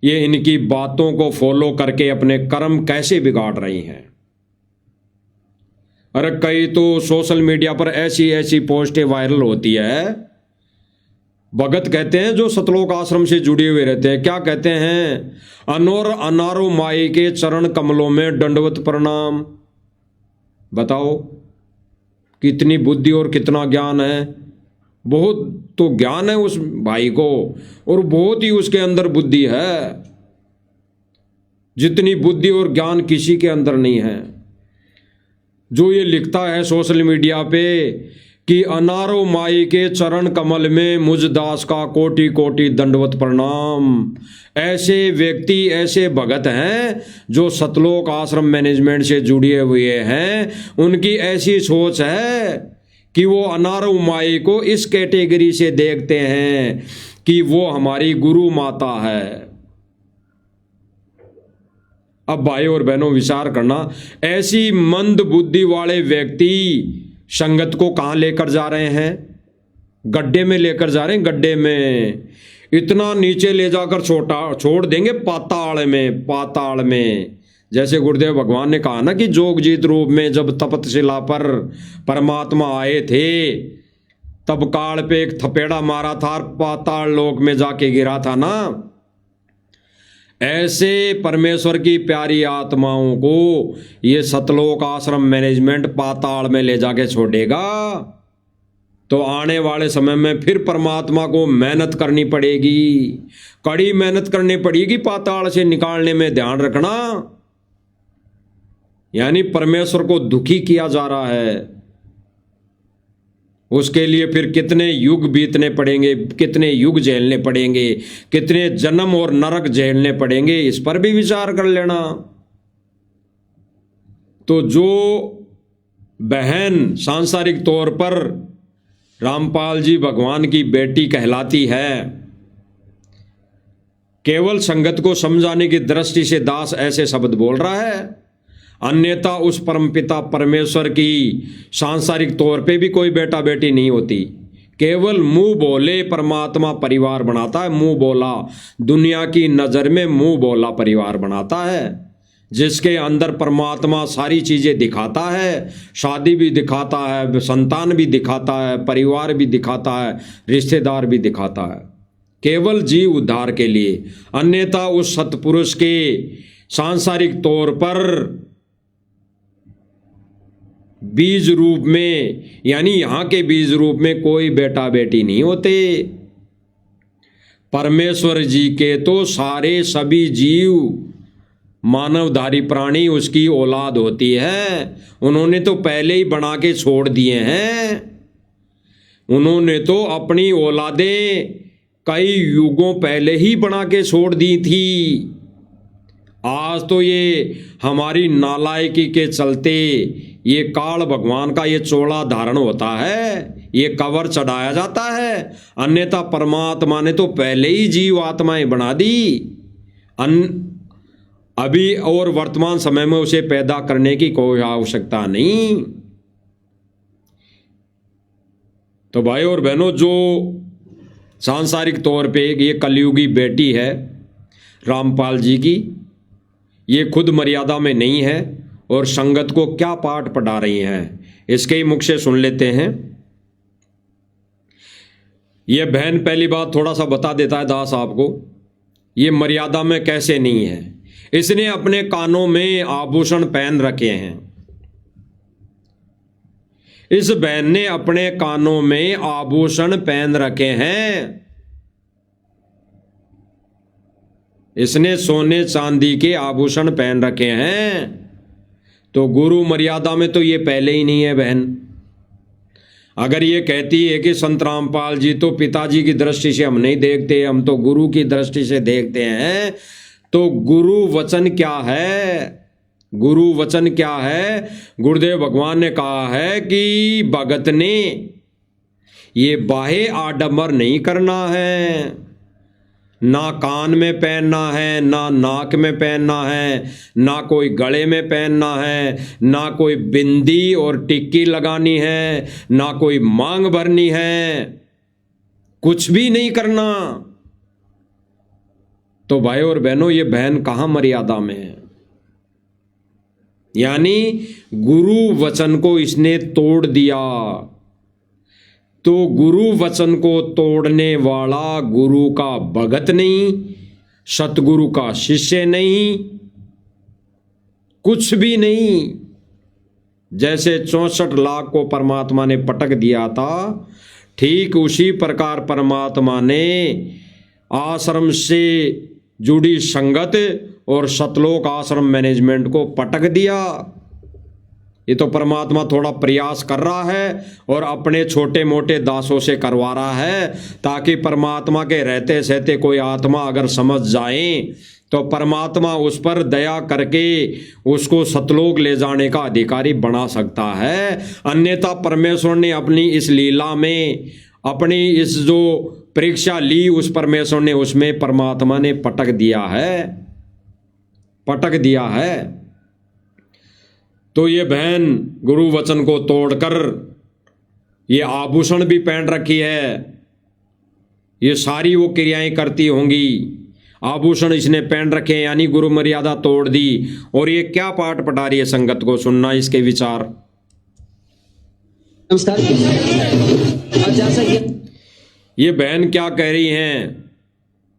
ये इनकी बातों को फॉलो करके अपने कर्म कैसे बिगाड़ रही हैं। अरे कई तो सोशल मीडिया पर ऐसी ऐसी पोस्टें वायरल होती है, भगत कहते हैं जो सतलोक आश्रम से जुड़े हुए रहते हैं, क्या कहते हैं? अनारो माई के चरण कमलों में दंडवत प्रणाम। बताओ कितनी बुद्धि और कितना ज्ञान है। बहुत तो ज्ञान है उस भाई को और बहुत ही उसके अंदर बुद्धि है, जितनी बुद्धि और ज्ञान किसी के अंदर नहीं है। जो ये लिखता है सोशल मीडिया पे कि अनारो माई के चरण कमल में मुझ दास का कोटि कोटि दंडवत प्रणाम, ऐसे व्यक्ति, ऐसे भगत हैं जो सतलोक आश्रम मैनेजमेंट से जुड़े हुए हैं। उनकी ऐसी सोच है कि वो अनारो माई को इस कैटेगरी से देखते हैं कि वो हमारी गुरु माता है। अब भाई और बहनों विचार करना, ऐसी मंद बुद्धि वाले व्यक्ति संगत को कहाँ लेकर जा रहे हैं? गड्ढे में लेकर जा रहे हैं, गड्ढे में। इतना नीचे ले जाकर छोड़ देंगे पाताल में, पाताल में। जैसे गुरुदेव भगवान ने कहा ना कि जोगजीत रूप में जब तपतशिला पर परमात्मा आए थे तब काल पे एक थपेड़ा मारा था और पाताल लोक में जाके गिरा था ना। ऐसे परमेश्वर की प्यारी आत्माओं को ये सतलोक आश्रम मैनेजमेंट पाताल में ले जाके छोड़ेगा। तो आने वाले समय में फिर परमात्मा को मेहनत करनी पड़ेगी, कड़ी मेहनत करनी पड़ेगी पाताल से निकालने में। ध्यान रखना, यानी परमेश्वर को दुखी किया जा रहा है। उसके लिए फिर कितने युग बीतने पड़ेंगे, कितने युग झेलने पड़ेंगे, कितने जन्म और नरक झेलने पड़ेंगे, इस पर भी विचार कर लेना। तो जो बहन सांसारिक तौर पर रामपाल जी भगवान की बेटी कहलाती है, केवल संगत को समझाने की दृष्टि से दास ऐसे शब्द बोल रहा है, अन्यथा उस परमपिता परमेश्वर की सांसारिक तौर पे भी कोई बेटा बेटी नहीं होती। केवल मुंह बोले परमात्मा परिवार बनाता है। मुंह बोला, दुनिया की नज़र में मुंह बोला परिवार बनाता है, जिसके अंदर परमात्मा सारी चीज़ें दिखाता है। शादी भी दिखाता है, संतान भी दिखाता है, परिवार भी दिखाता है, रिश्तेदार भी दिखाता है, केवल जीव उद्धार के लिए। अन्यथा उस सतपुरुष के सांसारिक तौर पर बीज रूप में, यानी यहां के बीज रूप में कोई बेटा बेटी नहीं होते। परमेश्वर जी के तो सारे सभी जीव मानवधारी प्राणी उसकी औलाद होती है। उन्होंने तो पहले ही बना के छोड़ दिए हैं। उन्होंने तो अपनी औलादें कई युगों पहले ही बना के छोड़ दी थी। आज तो ये हमारी नालायकी के चलते ये काल भगवान का ये चोला धारण होता है, ये कवर चढ़ाया जाता है। अन्यथा परमात्मा ने तो पहले ही जीव आत्माएं बना दी। अभी और वर्तमान समय में उसे पैदा करने की कोई आवश्यकता नहीं। तो भाई और बहनों, जो सांसारिक तौर पे ये कलयुगी बेटी है रामपाल जी की, ये खुद मर्यादा में नहीं है और संगत को क्या पाठ पढ़ा रही हैं, इसके ही मुख से सुन लेते हैं। ये बहन पहली बात थोड़ा सा बता देता है दास आपको, ये मर्यादा में कैसे नहीं है। इसने अपने कानों में आभूषण पहन रखे हैं। इस बहन ने अपने कानों में आभूषण पहन रखे हैं। इसने सोने चांदी के आभूषण पहन रखे हैं। तो गुरु मर्यादा में तो ये पहले ही नहीं है बहन। अगर ये कहती है कि संत रामपाल जी तो पिताजी की दृष्टि से हम नहीं देखते, हम तो गुरु की दृष्टि से देखते हैं, तो गुरु वचन क्या है? गुरु वचन क्या है? गुरुदेव भगवान ने कहा है कि भगत ने ये बाहे आडंबर नहीं करना है, ना कान में पहनना है, ना नाक में पहनना है, ना कोई गले में पहनना है, ना कोई बिंदी और टिक्की लगानी है, ना कोई मांग भरनी है, कुछ भी नहीं करना। तो भाई और बहनों, ये बहन कहाँ मर्यादा में है? यानी गुरु वचन को इसने तोड़ दिया। तो गुरु वचन को तोड़ने वाला गुरु का भगत नहीं, सतगुरु का शिष्य नहीं, कुछ भी नहीं। जैसे 64 लाख को परमात्मा ने पटक दिया था, ठीक उसी प्रकार परमात्मा ने आश्रम से जुड़ी संगत और सतलोक आश्रम मैनेजमेंट को पटक दिया। ये तो परमात्मा थोड़ा प्रयास कर रहा है और अपने छोटे मोटे दासों से करवा रहा है, ताकि परमात्मा के रहते सहते कोई आत्मा अगर समझ जाए तो परमात्मा उस पर दया करके उसको सतलोक ले जाने का अधिकारी बना सकता है। अन्यथा परमेश्वर ने अपनी इस लीला में अपनी इस जो परीक्षा ली, उस परमेश्वर ने उसमें परमात्मा ने पटक दिया है, पटक दिया है। तो ये बहन गुरु वचन को तोड़कर ये आभूषण भी पहन रखी है, ये सारी वो क्रियाएं करती होंगी। आभूषण इसने पहन रखे यानी गुरु मर्यादा तोड़ दी। और ये क्या पाठ पढ़ा रही है संगत को, सुनना इसके विचार। नमस्कार। और जैसा ये बहन क्या कह रही हैं,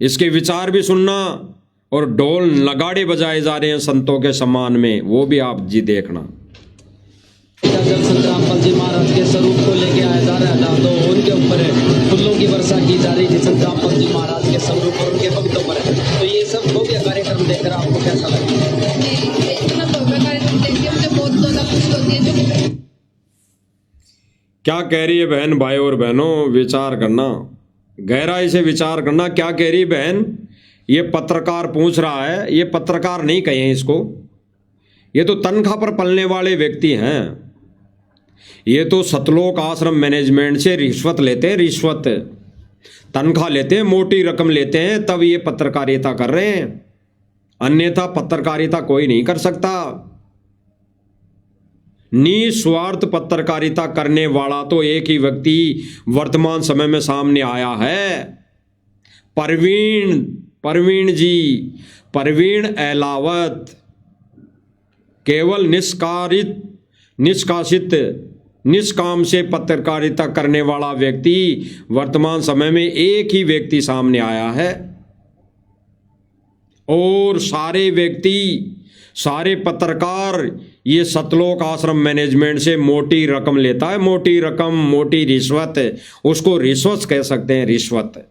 इसके विचार भी सुनना। और ढोल नगाड़े बजाए जा रहे हैं संतों के सम्मान में, वो भी आप जी देखना। जब संत रामपाल जी महाराज के स्वरूप को लेके आया जा रहा था तो उनके ऊपर फूलों की वर्षा की जा रही थी संत रामपाल जी महाराज के स्वरूप और उनके भक्तों पर। तो ये सब भव्य कार्यक्रम देखकर आपको कैसा लगा? इतना भव्य कार्यक्रम देख के मुझे बहुत ज्यादा खुशी होती है। क्या कह रही है बहन? भाई और बहनों विचार करना, गहराई से विचार करना। क्या कह रही बहन? ये पत्रकार पूछ रहा है, ये पत्रकार नहीं कहें इसको, ये तो तनख्वाह पर पलने वाले व्यक्ति हैं। ये तो सतलोक आश्रम मैनेजमेंट से रिश्वत लेते हैं, रिश्वत तनख्वाह लेते हैं, मोटी रकम लेते हैं, तब ये पत्रकारिता कर रहे हैं। अन्यथा पत्रकारिता कोई नहीं कर सकता। निस्वार्थ पत्रकारिता करने वाला तो एक ही व्यक्ति वर्तमान समय में सामने आया है, परवीन जी, परवीन एलावत। केवल निष्काम से पत्रकारिता करने वाला व्यक्ति वर्तमान समय में एक ही व्यक्ति सामने आया है। और सारे व्यक्ति, सारे पत्रकार ये सतलोक आश्रम मैनेजमेंट से मोटी रकम लेता है, मोटी रकम, मोटी रिश्वत। उसको रिश्वत कह सकते हैं, रिश्वत,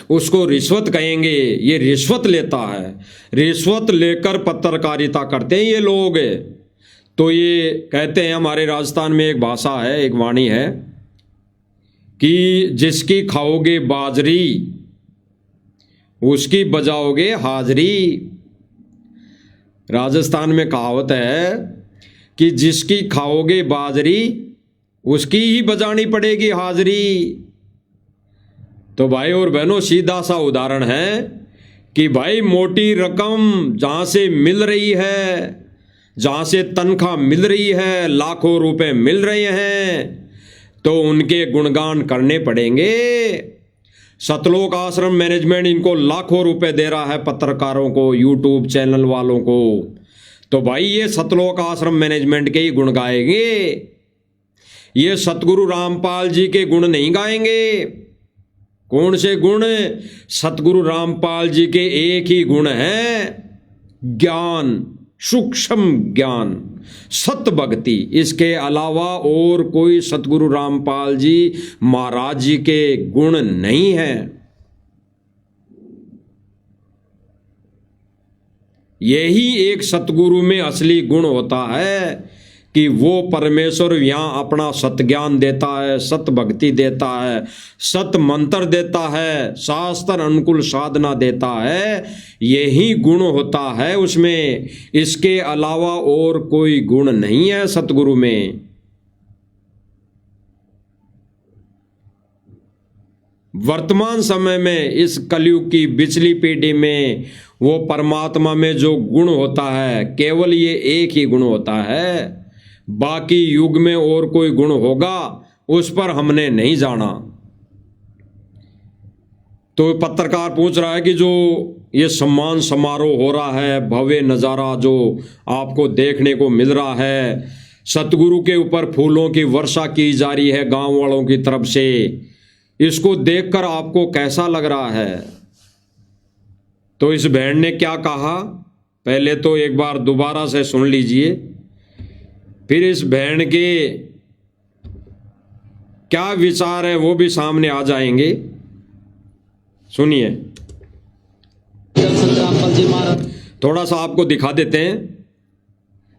उसको रिश्वत कहेंगे। ये रिश्वत लेता है, रिश्वत लेकर पत्रकारिता करते हैं ये लोग। तो ये कहते हैं, हमारे राजस्थान में एक भाषा है, एक वाणी है कि जिसकी खाओगे बाजरी उसकी बजाओगे हाजरी। राजस्थान में कहावत है कि जिसकी खाओगे बाजरी उसकी ही बजानी पड़ेगी हाजरी। तो भाई और बहनों सीधा सा उदाहरण है कि भाई मोटी रकम जहां से मिल रही है, जहां से तनख्वाह मिल रही है, लाखों रुपए मिल रहे हैं, तो उनके गुणगान करने पड़ेंगे। सतलोक आश्रम मैनेजमेंट इनको लाखों रुपए दे रहा है, पत्रकारों को, यूट्यूब चैनल वालों को। तो भाई ये सतलोक आश्रम मैनेजमेंट के ही गुण गाएंगे, ये सतगुरु रामपाल जी के गुण नहीं गाएंगे। कौन से गुण? सतगुरु रामपाल जी के एक ही गुण है, ज्ञान, सूक्ष्म ज्ञान, सत भक्ति। इसके अलावा और कोई सतगुरु रामपाल जी महाराज जी के गुण नहीं है। यही एक सतगुरु में असली गुण होता है कि वो परमेश्वर यहाँ अपना सत ज्ञान देता है, सत भक्ति देता है, सत मंत्र देता है, शास्त्र अनुकूल साधना देता है। यही गुण होता है उसमें, इसके अलावा और कोई गुण नहीं है सतगुरु में। वर्तमान समय में इस कलयुग की बिचली पीढ़ी में वो परमात्मा में जो गुण होता है केवल ये एक ही गुण होता है। बाकी युग में और कोई गुण होगा उस पर हमने नहीं जाना। तो पत्रकार पूछ रहा है कि जो ये सम्मान समारोह हो रहा है, भव्य नज़ारा जो आपको देखने को मिल रहा है, सतगुरु के ऊपर फूलों की वर्षा की जा रही है गांव वालों की तरफ से, इसको देखकर आपको कैसा लग रहा है? तो इस बहन ने क्या कहा, पहले तो एक बार दोबारा से सुन लीजिए, फिर इस बहन के क्या विचार है वो भी सामने आ जाएंगे। सुनिए। थोड़ा सा आपको दिखा देते हैं,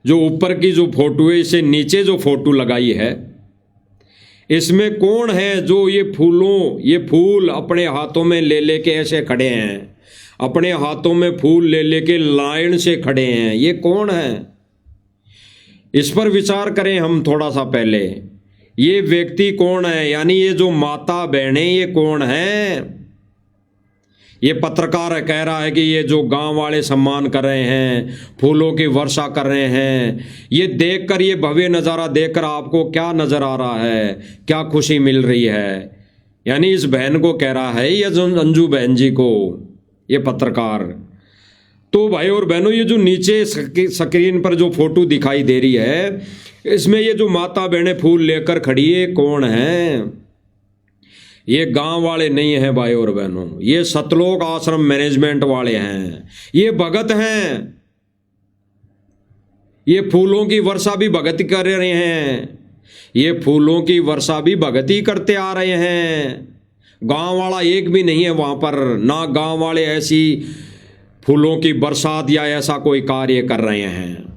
जो ऊपर की जो फोटो है इससे नीचे जो फोटो लगाई है, इसमें कौन है जो ये फूल अपने हाथों में ले लेके ऐसे खड़े हैं, अपने हाथों में फूल ले लेके लाइन से खड़े हैं, ये कौन है? इस पर विचार करें हम थोड़ा सा पहले। ये व्यक्ति कौन है, यानी ये जो माता बहनें ये कौन है? ये पत्रकार कह रहा है कि ये जो गांव वाले सम्मान कर रहे हैं, फूलों की वर्षा कर रहे हैं, ये देखकर, ये भव्य नज़ारा देखकर आपको क्या नज़र आ रहा है, क्या खुशी मिल रही है? यानी इस बहन को कह रहा है, ये जो अंजू बहन जी को, ये पत्रकार। तो भाई और बहनों, ये जो नीचे स्क्रीन पर जो फोटो दिखाई दे रही है, इसमें ये जो माता बहनें फूल लेकर खड़ी है, कौन है? ये गांव वाले नहीं हैं भाई और बहनों, ये सतलोक आश्रम मैनेजमेंट वाले हैं, ये भगत हैं। ये फूलों की वर्षा भी भगत कर रहे हैं, ये फूलों की वर्षा भी भगत ही करते आ रहे हैं। गांव वाला एक भी नहीं है वहां पर, ना गांव वाले ऐसी फूलों की बरसात या ऐसा कोई कार्य कर रहे हैं।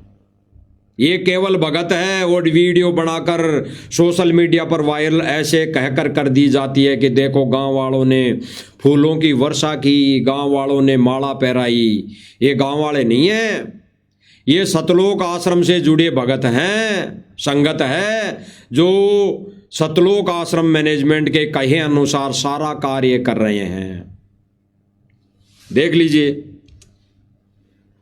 ये केवल भगत है और वीडियो बनाकर सोशल मीडिया पर वायरल ऐसे कहकर कर दी जाती है कि देखो गांव वालों ने फूलों की वर्षा की, गांव वालों ने माला पहराई। ये गांव वाले नहीं है, ये सतलोक आश्रम से जुड़े भगत हैं, संगत है, जो सतलोक आश्रम मैनेजमेंट के कहे अनुसार सारा कार्य कर रहे हैं। देख लीजिए।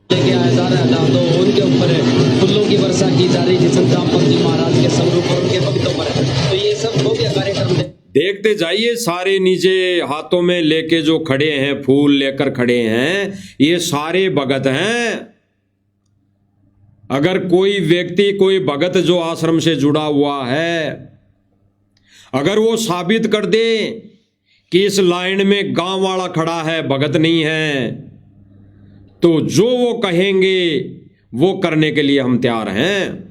लेके आया जा रहा है दादो, उनके ऊपर फूलों की वर्षा की जा रही थी संतराम पंत जी महाराज के स्वरूप और उनके भक्तों पर। तो ये सब हो गया कार्यक्रम। देखते जाइए, सारे नीचे हाथों में लेके जो खड़े हैं, फूल लेकर खड़े हैं, ये सारे भगत हैं। अगर कोई व्यक्ति, कोई भगत जो आश्रम से जुड़ा हुआ है, अगर वो साबित कर दे कि इस लाइन में गांव वाला खड़ा है, भगत नहीं है, तो जो वो कहेंगे वो करने के लिए हम तैयार हैं।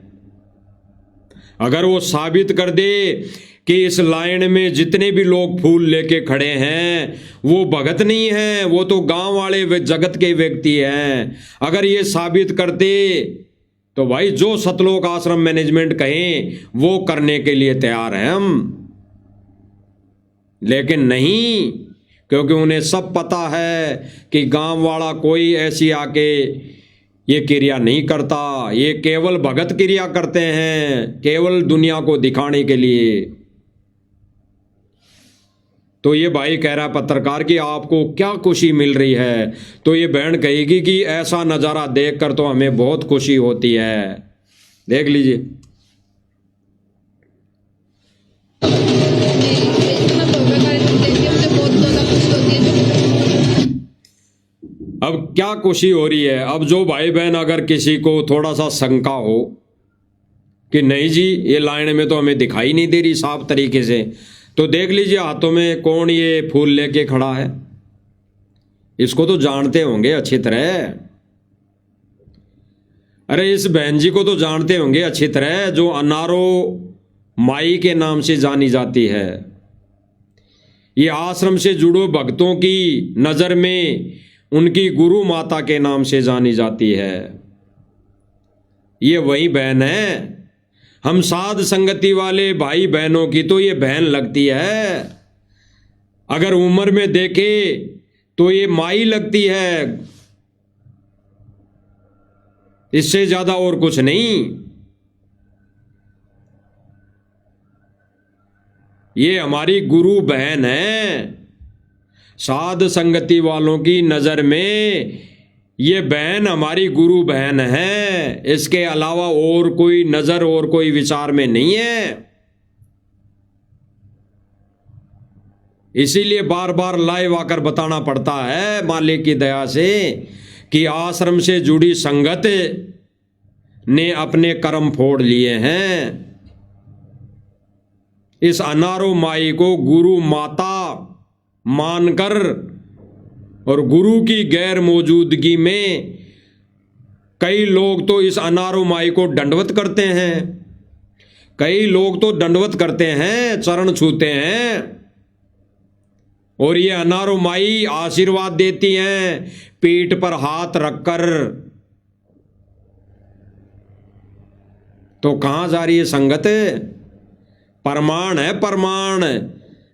अगर वो साबित कर दे कि इस लाइन में जितने भी लोग फूल लेके खड़े हैं वो भगत नहीं है, वो तो गांव वाले जगत के व्यक्ति हैं, अगर ये साबित करते तो भाई जो सतलोक आश्रम मैनेजमेंट कहें वो करने के लिए तैयार हैं हम। लेकिन नहीं, क्योंकि उन्हें सब पता है कि गांव वाला कोई ऐसी आके ये क्रिया नहीं करता, ये केवल भगत क्रिया करते हैं, केवल दुनिया को दिखाने के लिए। तो ये भाई कह रहा है पत्रकार कि आपको क्या खुशी मिल रही है, तो ये बहन कहेगी कि ऐसा नज़ारा देखकर तो हमें बहुत खुशी होती है। देख लीजिए। इतना भव्य कार्यक्रम देख के मुझे बहुत ज्यादा खुशी होती है। अब क्या खुशी हो रही है? अब जो भाई बहन अगर किसी को थोड़ा सा शंका हो कि नहीं जी ये लाइन में तो हमें दिखाई नहीं दे रही साफ तरीके से, तो देख लीजिए हाथों में कौन ये फूल लेके खड़ा है। इसको तो जानते होंगे अच्छी तरह। अरे इस बहन जी को तो जानते होंगे अच्छी तरह, जो अनारो माई के नाम से जानी जाती है। ये आश्रम से जुड़े भक्तों की नज़र में उनकी गुरु माता के नाम से जानी जाती है। ये वही बहन है। हम साध संगति वाले भाई बहनों की तो ये बहन लगती है। अगर उम्र में देखे तो ये माई लगती है, इससे ज्यादा और कुछ नहीं। ये हमारी गुरु बहन है। साध संगति वालों की नजर में ये बहन हमारी गुरु बहन है, इसके अलावा और कोई नजर और कोई विचार में नहीं है। इसीलिए बार बार लाइव आकर बताना पड़ता है मालिक की दया से कि आश्रम से जुड़ी संगत ने अपने कर्म फोड़ लिए हैं। इस अनारो माई को गुरु माता मानकर और गुरु की गैर मौजूदगी में कई लोग तो इस अनारो माई को दंडवत करते हैं, कई लोग तो दंडवत करते हैं, चरण छूते हैं। और ये अनारो माई आशीर्वाद देती हैं पीठ पर हाथ रखकर। तो कहां जा रही है संगत? प्रमाण है, प्रमाण।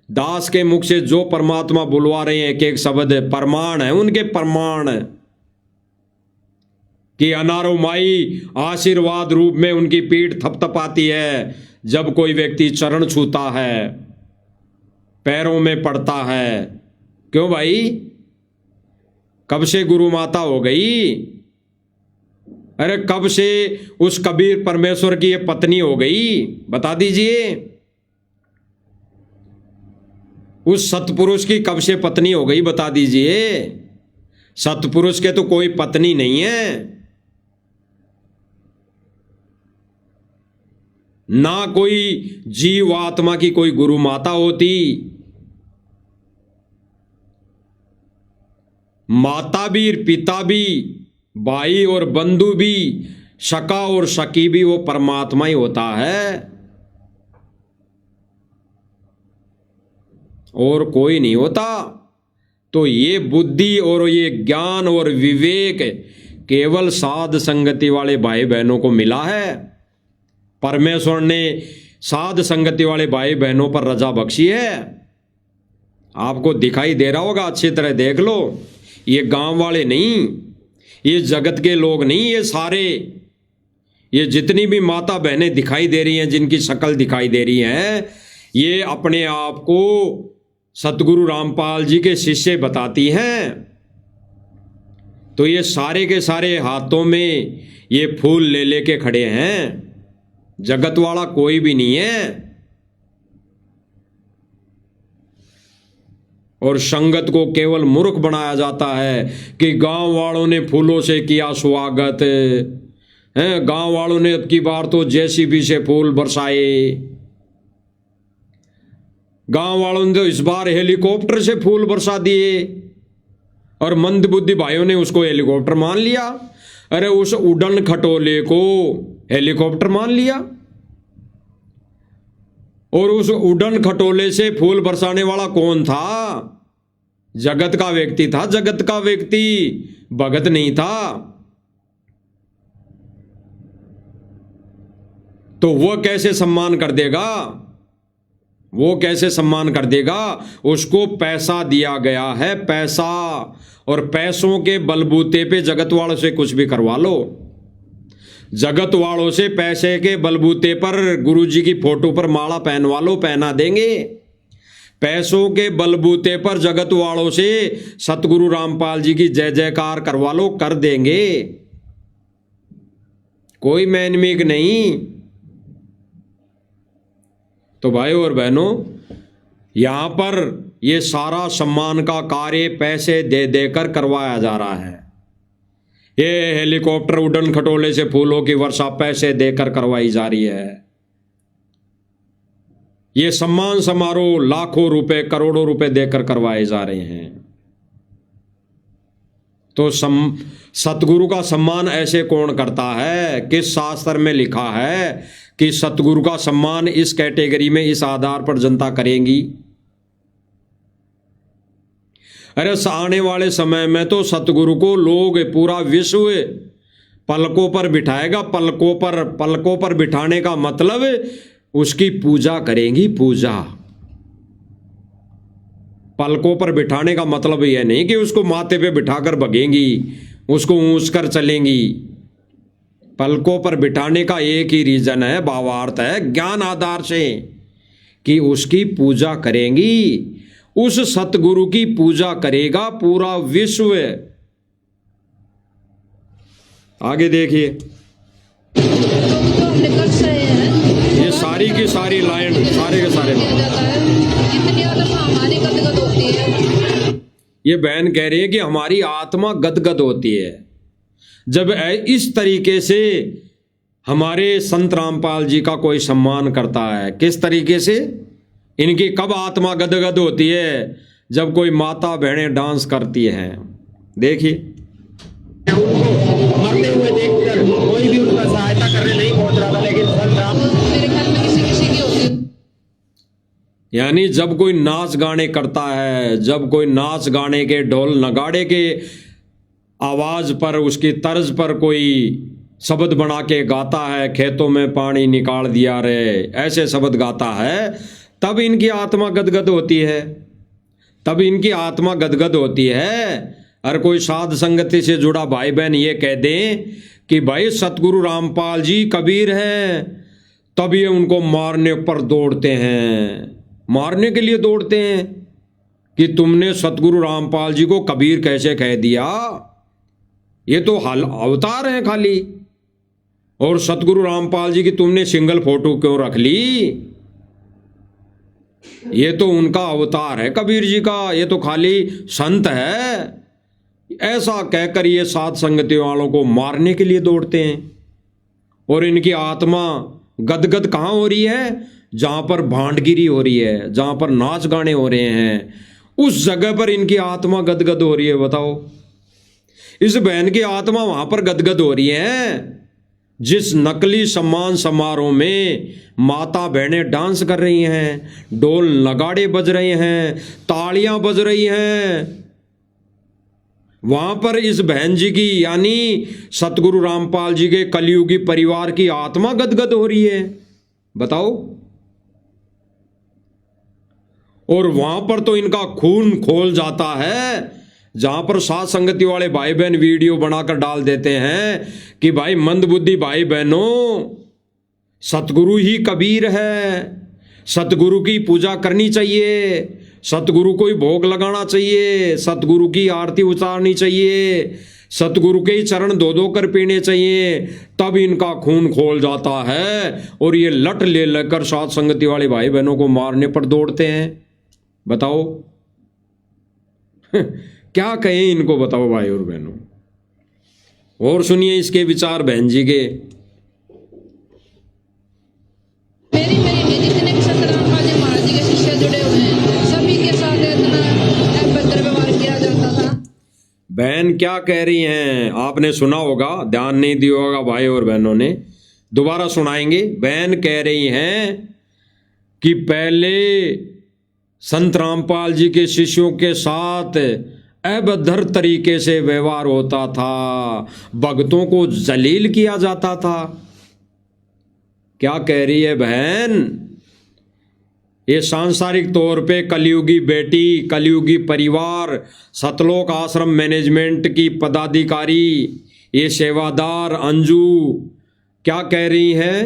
दास के मुख से जो परमात्मा बुलवा रहे हैं एक एक शब्द प्रमाण है, उनके प्रमाण कि अनारो माई आशीर्वाद रूप में उनकी पीठ थपथपाती है जब कोई व्यक्ति चरण छूता है, पैरों में पड़ता है। क्यों भाई? कब से गुरु माता हो गई? अरे कब से उस कबीर परमेश्वर की ये पत्नी हो गई? बता दीजिए। उस सतपुरुष की कब से पत्नी हो गई बता दीजिए? सतपुरुष के तो कोई पत्नी नहीं है, ना कोई जीव आत्मा की कोई गुरु माता होती। माता भी, पिता भी, भाई और बंधु भी, सका और सकी भी वो परमात्मा ही होता है, और कोई नहीं होता। तो ये बुद्धि और ये ज्ञान और विवेक केवल साध संगति वाले भाई बहनों को मिला है। परमेश्वर ने साध संगति वाले भाई बहनों पर रजा बख्शी है। आपको दिखाई दे रहा होगा, अच्छी तरह देख लो। ये गांव वाले नहीं, ये जगत के लोग नहीं, ये सारे, ये जितनी भी माता बहनें दिखाई दे रही हैं, जिनकी शक्ल दिखाई दे रही हैं, ये अपने आप को सतगुरु रामपाल जी के शिष्य बताती हैं। तो ये सारे के सारे हाथों में ये फूल ले लेके खड़े हैं। जगत वाला कोई भी नहीं है। और संगत को केवल मूर्ख बनाया जाता है कि गांव वालों ने फूलों से किया स्वागत है, गांव वालों ने अब की बार तो जेसीबी से फूल बरसाए, गांव वालों ने तो इस बार हेलीकॉप्टर से फूल बरसा दिए, और मंदबुद्धि भाइयों ने उसको हेलीकॉप्टर मान लिया। अरे उस उड़न खटोले को हेलीकॉप्टर मान लिया, और उस उड़न खटोले से फूल बरसाने वाला कौन था? जगत का व्यक्ति था, जगत का व्यक्ति, भगत नहीं था। तो वो कैसे सम्मान कर देगा? वो कैसे सम्मान कर देगा? उसको पैसा दिया गया है, पैसा, और पैसों के बलबूते पे जगत वालों से कुछ भी करवा लो। जगत वालों से पैसे के बलबूते पर गुरुजी की फोटो पर माला पहनवा लो, पहना देंगे। पैसों के बलबूते पर जगत वालों से सतगुरु रामपाल जी की जय जयकार करवा लो, कर देंगे। कोई मैनमेक नहीं। तो भाइयों और बहनों, यहां पर ये सारा सम्मान का कार्य पैसे दे देकर करवाया जा रहा है। ये हेलीकॉप्टर उड़न खटोले से फूलों की वर्षा पैसे देकर करवाई जा रही है। ये सम्मान समारोह लाखों रुपए, करोड़ों रुपए देकर करवाए जा रहे हैं। तो सतगुरु का सम्मान ऐसे कौन करता है? किस शास्त्र में लिखा है कि सतगुरु का सम्मान इस कैटेगरी में, इस आधार पर जनता करेंगी? अरे आने वाले समय में तो सतगुरु को लोग, पूरा विश्व पलकों पर बिठाएगा। पलकों पर बिठाने का मतलब उसकी पूजा करेंगी, पूजा। पलकों पर बिठाने का मतलब यह नहीं कि उसको माथे पे बिठाकर भगेंगी, उसको ऊंच कर चलेंगी। पलकों पर बिठाने का एक ही रीजन है, भावार्थ है, ज्ञान आधार से, कि उसकी पूजा करेंगी। उस सतगुरु की पूजा करेगा पूरा विश्व। आगे देखिए, तो हमने कर रहे हैं। ये सारी की सारी लाइन, सारे के सारे कितनी ज्यादा हमारी गदगद होती है। ये बहन कह रही है कि हमारी आत्मा गदगद होती है जब इस तरीके से हमारे संत रामपाल जी का कोई सम्मान करता है। किस तरीके से? इनकी कब आत्मा गदगद होती है? जब कोई माता बहनें डांस करती हैं। देखिए, मरते हुए देखकर कोई भी उनका सहायता करने नहीं पहुंच रहा था, लेकिन संत राम, मेरे ख्याल में किसी की होती है। यानी जब कोई नाच गाने करता है, जब कोई नाच गाने के ढोल नगाड़े के आवाज पर, उसकी तर्ज पर कोई शब्द बना के गाता है, खेतों में पानी निकाल दिया रे, ऐसे शब्द गाता है, तब इनकी आत्मा गदगद होती है। तब इनकी आत्मा गदगद होती है। और कोई साध संगति से जुड़ा भाई बहन ये कह दें कि भाई सतगुरु रामपाल जी कबीर हैं, तब ये उनको मारने पर दौड़ते हैं, मारने के लिए दौड़ते हैं कि तुमने सतगुरु रामपाल जी को कबीर कैसे कह दिया, ये तो हल अवतार हैं खाली, और सतगुरु रामपाल जी की तुमने सिंगल फोटो क्यों रख ली? ये तो उनका अवतार है कबीर जी का, ये तो खाली संत है, ऐसा कहकर ये साध संगति वालों को मारने के लिए दौड़ते हैं। और इनकी आत्मा गदगद कहाँ हो रही है? जहां पर भांडगिरी हो रही है, जहां पर नाच गाने हो रहे हैं, उस जगह पर इनकी आत्मा गदगद हो रही है। बताओ, इस बहन की आत्मा वहां पर गदगद हो रही है जिस नकली सम्मान समारोह में माता बहनें डांस कर रही हैं, ढोल नगाड़े बज रहे हैं, तालियां बज रही हैं। वहां पर इस बहन जी की यानी सतगुरु रामपाल जी के कलयुगी परिवार की आत्मा गदगद हो रही है। बताओ, और वहां पर तो इनका खून खोल जाता है, जहां पर साथ संगति वाले भाई बहन वीडियो बनाकर डाल देते हैं कि भाई मंदबुद्धि भाई बहनों, सतगुरु ही कबीर है, सतगुरु की पूजा करनी चाहिए, सतगुरु को ही भोग लगाना चाहिए, सतगुरु की आरती उतारनी चाहिए, सतगुरु के ही चरण धो धो कर पीने चाहिए, तब इनका खून खोल जाता है और ये लट ले लेकर साथ संगति वाले भाई बहनों को मारने पर दौड़ते हैं। बताओ क्या कहें इनको, बताओ भाई और बहनों। और सुनिए इसके विचार बहन जी के। मेरी में जितने भी संत रामपाल जी महाराज जी के शिष्य जुड़े हुए हैं, सभी के साथ इतना अभद्र व्यवहार किया जाता था। बहन क्या कह रही हैं आपने सुना होगा, ध्यान नहीं दिया होगा भाई और बहनों ने, दोबारा सुनाएंगे। बहन कह रही हैं कि पहले संत रामपाल जी के शिष्यों के साथ अभद्र तरीके से व्यवहार होता था, भक्तों को जलील किया जाता था। क्या कह रही है बहन? ये सांसारिक तौर पे कलयुगी बेटी, कलयुगी परिवार, सतलोक आश्रम मैनेजमेंट की पदाधिकारी, ये सेवादार अंजू क्या कह रही है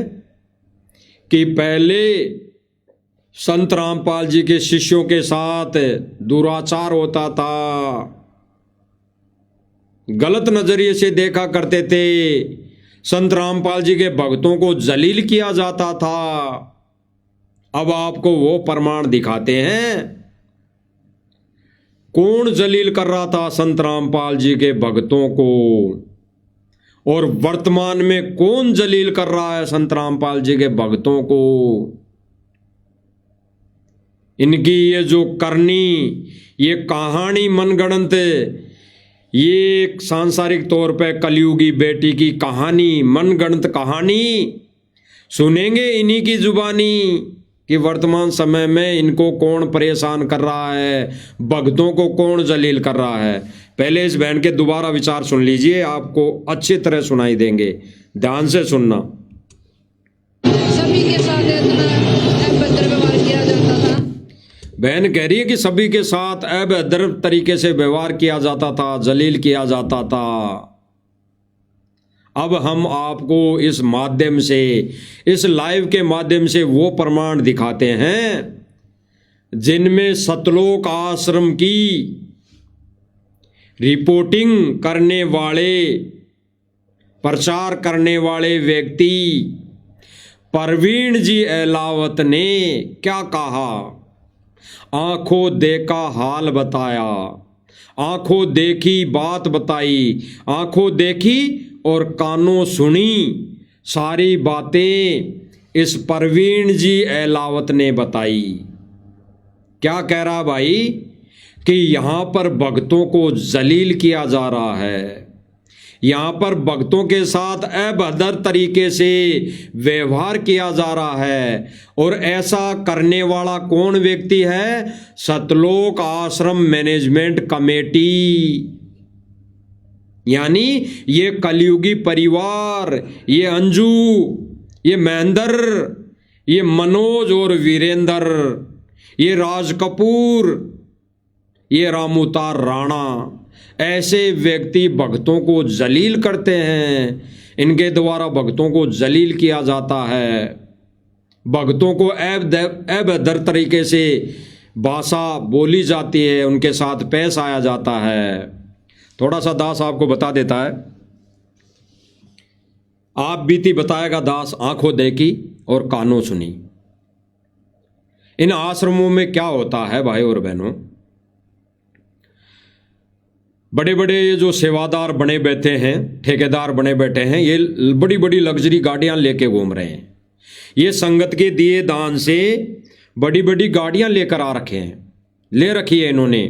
कि पहले संत रामपाल जी के शिष्यों के साथ दुराचार होता था, गलत नजरिए से देखा करते थे, संत रामपाल जी के भक्तों को जलील किया जाता था। अब आपको वो प्रमाण दिखाते हैं। कौन जलील कर रहा था संत रामपाल जी के भक्तों को, और वर्तमान में कौन जलील कर रहा है संत रामपाल जी के भक्तों को? इनकी ये जो करनी, ये कहानी मनगढ़ंत, ये सांसारिक तौर पे कलयुगी बेटी की कहानी, मनगढ़ंत कहानी सुनेंगे इन्हीं की जुबानी कि वर्तमान समय में इनको कौन परेशान कर रहा है, भक्तों को कौन जलील कर रहा है। पहले इस बहन के दोबारा विचार सुन लीजिए, आपको अच्छी तरह सुनाई देंगे, ध्यान से सुनना। सभी के साथ इतना अभद्र व्यवहार किया जाता था। बहन कह रही है कि सभी के साथ अभद्र तरीके से व्यवहार किया जाता था, जलील किया जाता था। अब हम आपको इस माध्यम से, इस लाइव के माध्यम से वो प्रमाण दिखाते हैं जिनमें सतलोक आश्रम की रिपोर्टिंग करने वाले, प्रचार करने वाले व्यक्ति परवीन जी अहलावत ने क्या कहा। आंखों देखा हाल बताया, आंखों देखी बात बताई, आंखों देखी और कानों सुनी सारी बातें इस परवीन जी अहलावत ने बताई। क्या कह रहा भाई कि यहां पर भक्तों को जलील किया जा रहा है, यहां पर भक्तों के साथ अभद्र तरीके से व्यवहार किया जा रहा है। और ऐसा करने वाला कौन व्यक्ति है? सतलोक आश्रम मैनेजमेंट कमेटी, यानी ये कलयुगी परिवार, ये अंजू, ये महेंद्र, ये मनोज और वीरेंद्र, ये राज कपूर, ये रामूतार राणा, ऐसे व्यक्ति भक्तों को जलील करते हैं। इनके द्वारा भक्तों को जलील किया जाता है, भक्तों को अभद्र तरीके से भाषा बोली जाती है, उनके साथ पेश आया जाता है। थोड़ा सा दास आपको बता देता है, आप बीती बताएगा दास, आंखों देखी और कानों सुनी। इन आश्रमों में क्या होता है भाई और बहनों, बड़े बड़े ये जो सेवादार बने बैठे हैं, ठेकेदार बने बैठे हैं, ये बड़ी बड़ी लग्जरी गाड़ियां लेके घूम रहे हैं। ये संगत के दिए दान से बड़ी बड़ी गाड़ियां लेकर आ रखे हैं, ले रखी है इन्होंने।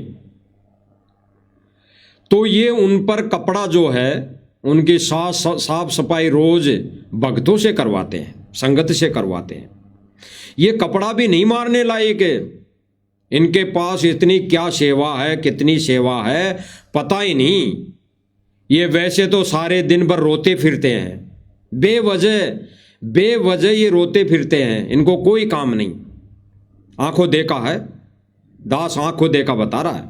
तो ये उन पर कपड़ा जो है उनकी साफ सफाई रोज भक्तों से करवाते हैं, संगत से करवाते हैं। ये कपड़ा भी नहीं मारने लायक है, इनके पास इतनी क्या सेवा है, कितनी सेवा है पता ही नहीं। ये वैसे तो सारे दिन भर रोते फिरते हैं, बेवजह ये रोते फिरते हैं, इनको कोई काम नहीं। आंखों देखा है, दास आंखों देखा बता रहा है,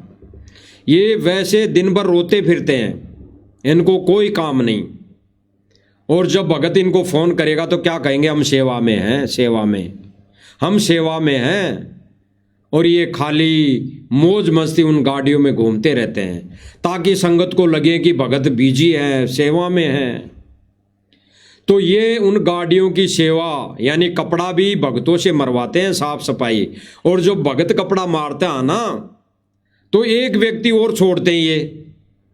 ये वैसे दिन भर रोते फिरते हैं, इनको कोई काम नहीं। और जब भगत इनको फोन करेगा तो क्या कहेंगे, हम सेवा में हैं, सेवा में, हम सेवा में हैं। और ये खाली मौज मस्ती उन गाड़ियों में घूमते रहते हैं ताकि संगत को लगे कि भगत बिजी है, सेवा में है। तो ये उन गाड़ियों की सेवा यानी कपड़ा भी भगतों से मरवाते हैं, साफ सफाई। और जो भगत कपड़ा मारते हैं ना, तो एक व्यक्ति और छोड़ते हैं ये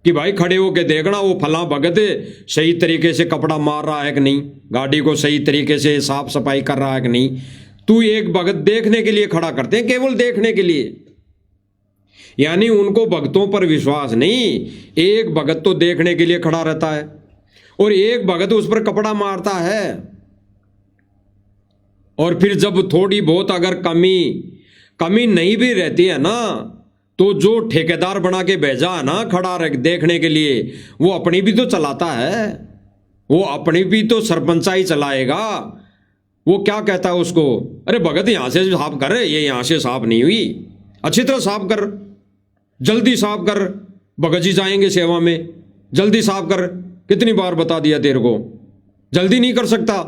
कि भाई खड़े होके देखना वो फला भगत सही तरीके से कपड़ा मार रहा है कि नहीं, गाड़ी को सही तरीके से साफ सफाई कर रहा है कि नहीं। तू एक भगत देखने के लिए खड़ा करते हैं, केवल देखने के लिए, यानी उनको भक्तों पर विश्वास नहीं। एक भगत तो देखने के लिए खड़ा रहता है और एक भगत उस पर कपड़ा मारता है। और फिर जब थोड़ी बहुत अगर कमी नहीं भी रहती है ना, तो जो ठेकेदार बना के भेजा है ना खड़ा देखने के लिए, वो अपनी भी तो चलाता है, वो अपनी भी तो सरपंचाई चलाएगा। वो क्या कहता है उसको, अरे भगत यहां से साफ कर, ये यहां से साफ नहीं हुई, अच्छी तरह साफ कर, जल्दी साफ कर, भगत जी जाएंगे सेवा में, जल्दी साफ कर, कितनी बार बता दिया तेरे को, जल्दी नहीं कर सकता।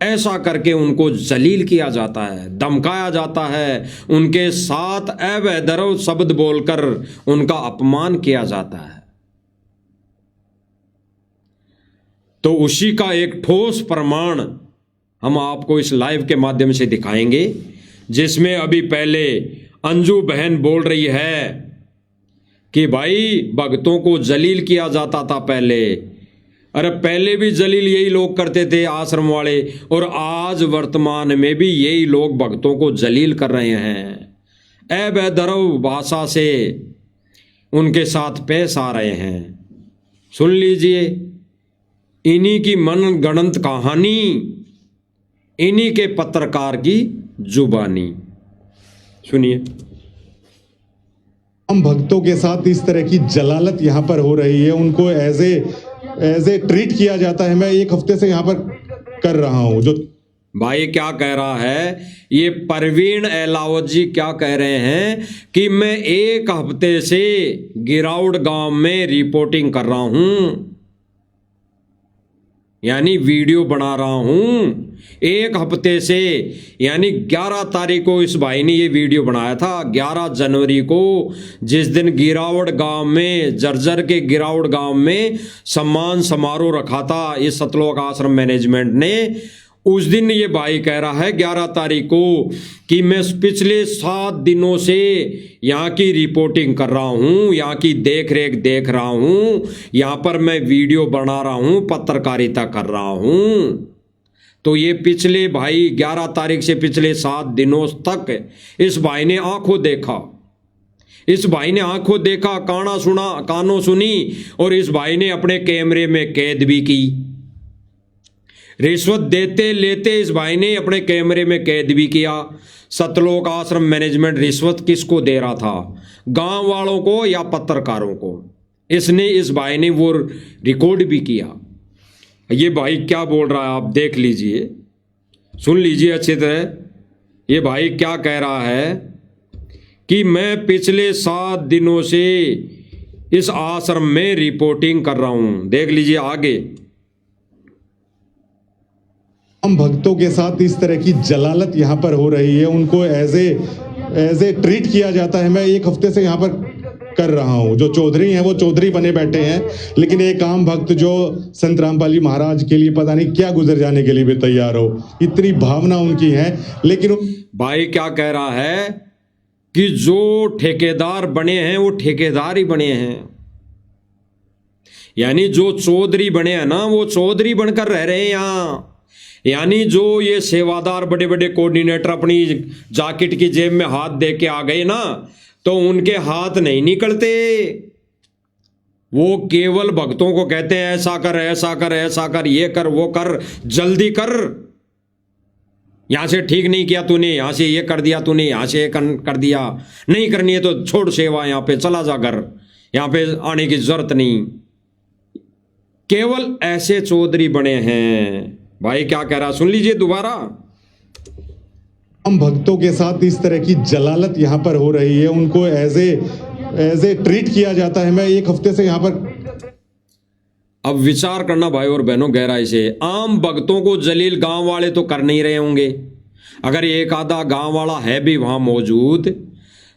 ऐसा करके उनको जलील किया जाता है, धमकाया जाता है, उनके साथ अवैधर्व शब्द बोलकर उनका अपमान किया जाता है। तो उसी का एक ठोस प्रमाण हम आपको इस लाइव के माध्यम से दिखाएंगे, जिसमें अभी पहले अंजू बहन बोल रही है कि भाई भक्तों को जलील किया जाता था पहले। अरे पहले भी जलील यही लोग करते थे आश्रम वाले, और आज वर्तमान में भी यही लोग भक्तों को जलील कर रहे हैं, अवैधर्व भाषा से उनके साथ पेश आ रहे हैं। सुन लीजिए इन्हीं की मन गणंत कहानी, इन्हीं के पत्रकार की जुबानी, सुनिए। हम भक्तों के साथ इस तरह की जलालत यहाँ पर हो रही है, उनको एज ए ट्रीट किया जाता है। मैं एक हफ्ते से यहाँ पर कर रहा हूँ। जो भाई क्या कह रहा है, ये परवीन एलावत जी क्या कह रहे हैं कि मैं एक हफ्ते से गिराउड गांव में रिपोर्टिंग कर रहा हूं, यानी वीडियो बना रहा हूं एक हफ्ते से। यानी 11 तारीख को इस भाई ने ये वीडियो बनाया था, 11 जनवरी को, जिस दिन गिरावड़ गांव में, जर्जर के गिरावड़ गांव में सम्मान समारोह रखा था इस सतलोक आश्रम मैनेजमेंट ने। उस दिन ये भाई कह रहा है 11 तारीख को कि मैं पिछले 7 दिनों से यहाँ की रिपोर्टिंग कर रहा हूँ, यहाँ की देख रेख देख रहा हूँ, यहाँ पर मैं वीडियो बना रहा हूँ, पत्रकारिता कर रहा हूँ। तो ये पिछले भाई 11 तारीख से पिछले 7 दिनों तक इस भाई ने आंखों देखा, इस भाई ने आंखों देखा, काना सुना, कानों सुनी, और इस भाई ने अपने कैमरे में कैद भी की। रिश्वत देते लेते इस भाई ने अपने कैमरे में कैद भी किया। सतलोक आश्रम मैनेजमेंट रिश्वत किसको दे रहा था, गांव वालों को या पत्रकारों को? इसने, इस भाई ने वो रिकॉर्ड भी किया। ये भाई क्या बोल रहा है आप देख लीजिए, सुन लीजिए अच्छी तरह। ये भाई क्या कह रहा है कि मैं पिछले 7 दिनों से इस आश्रम में रिपोर्टिंग कर रहा हूं। देख लीजिए आगे। हम भक्तों के साथ इस तरह की जलालत यहाँ पर हो रही है, उनको एज ए ट्रीट किया जाता है। मैं एक हफ्ते से यहाँ पर कर रहा हूँ। जो चौधरी हैं वो चौधरी बने बैठे हैं, लेकिन एक आम भक्त जो संत रामपाल जी महाराज के लिए पता नहीं क्या गुजर जाने के लिए भी तैयार हो, इतनी भावना उनकी है। लेकिन भाई क्या कह रहा है कि जो ठेकेदार बने हैं वो ठेकेदार ही बने हैं, यानी जो चौधरी बने हैं ना वो चौधरी बनकर रह रहे हैं यहाँ। यानी जो ये सेवादार बड़े बड़े कोऑर्डिनेटर अपनी जैकेट की जेब में हाथ दे के आ गए ना, तो उनके हाथ नहीं निकलते। वो केवल भक्तों को कहते हैं ऐसा कर ऐसा कर ऐसा कर, ये कर वो कर, जल्दी कर, यहां से ठीक नहीं किया तूने, यहां से ये कर दिया तूने, यहां से ये कर दिया, नहीं करनी है तो छोड़ सेवा, यहां पे चला जा घर, यहां पे आने की जरूरत नहीं। केवल ऐसे चौधरी बने हैं। भाई क्या कह रहा सुन लीजिए दोबारा। हम भक्तों के साथ इस तरह की जलालत यहाँ पर हो रही है, उनको एज ए ट्रीट किया जाता है। मैं एक हफ्ते से यहाँ पर अब विचार करना भाई और बहनों गहराई से। आम भक्तों को जलील गांव वाले तो कर नहीं रहे होंगे, अगर एक आधा गांव वाला है भी वहां मौजूद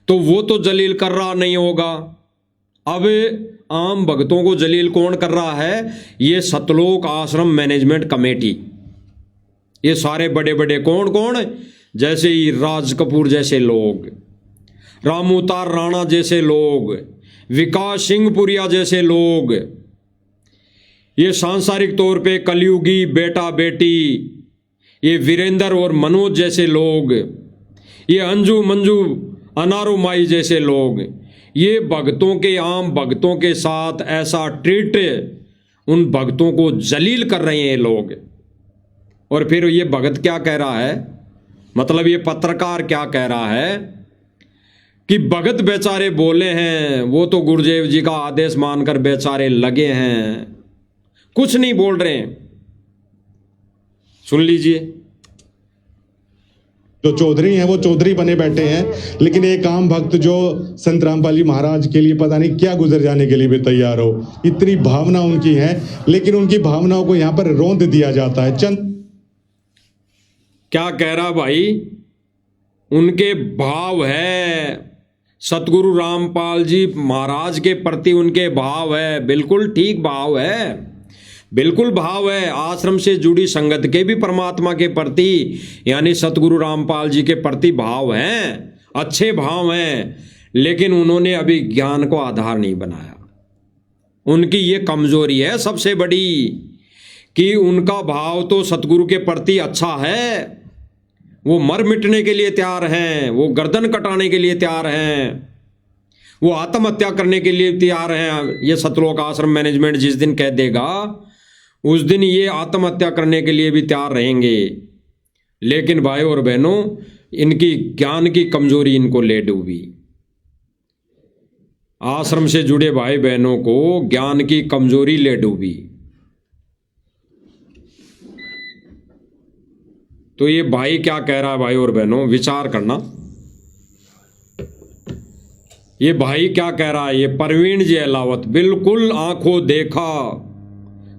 तो वो तो जलील कर रहा नहीं होगा। अब आम भक्तों को जलील कौन कर रहा है? ये सतलोक आश्रम मैनेजमेंट कमेटी, ये सारे बड़े बड़े कौन कौन, जैसे ही राज कपूर जैसे लोग, रामूतार राणा जैसे लोग, विकास सिंहपुरिया जैसे लोग, ये सांसारिक तौर पे कलयुगी बेटा बेटी, ये वीरेंद्र और मनोज जैसे लोग, ये अंजू मंजू अनारो माई जैसे लोग, ये भक्तों के आम भक्तों के साथ ऐसा ट्रीट, उन भक्तों को जलील कर रहे हैं लोग। और फिर ये भगत क्या कह रहा है, मतलब ये पत्रकार क्या कह रहा है कि भगत बेचारे बोले हैं, वो तो गुरुदेव जी का आदेश मानकर बेचारे लगे हैं, कुछ नहीं बोल रहे हैं। सुन लीजिए। जो चौधरी हैं वो चौधरी बने बैठे हैं, लेकिन एक आम भक्त जो संत रामपाल जी महाराज के लिए पता नहीं क्या गुजर जाने के लिए भी तैयार हो, इतनी भावना उनकी है। लेकिन उनकी भावनाओं को यहाँ पर रौंद दिया जाता है। चंद क्या कह रहा भाई, उनके भाव है सतगुरु रामपाल जी महाराज के प्रति, उनके भाव है, बिल्कुल ठीक भाव है, बिल्कुल भाव है। आश्रम से जुड़ी संगत के भी परमात्मा के प्रति यानी सतगुरु रामपाल जी के प्रति भाव हैं, अच्छे भाव हैं, लेकिन उन्होंने अभी ज्ञान को आधार नहीं बनाया। उनकी ये कमजोरी है सबसे बड़ी कि उनका भाव तो सतगुरु के प्रति अच्छा है, वो मर मिटने के लिए तैयार हैं, वो गर्दन कटाने के लिए तैयार हैं, वो आत्महत्या करने के लिए तैयार हैं। ये सतलोक आश्रम मैनेजमेंट जिस दिन कह देगा उस दिन ये आत्महत्या करने के लिए भी तैयार रहेंगे। लेकिन भाई और बहनों, इनकी ज्ञान की कमजोरी इनको ले डूबी। आश्रम से जुड़े भाई बहनों को ज्ञान की कमजोरी ले डूबी। तो ये भाई क्या कह रहा है भाई और बहनों, विचार करना। ये भाई क्या कह रहा है, ये परवीन जी अहलावत बिल्कुल आंखों देखा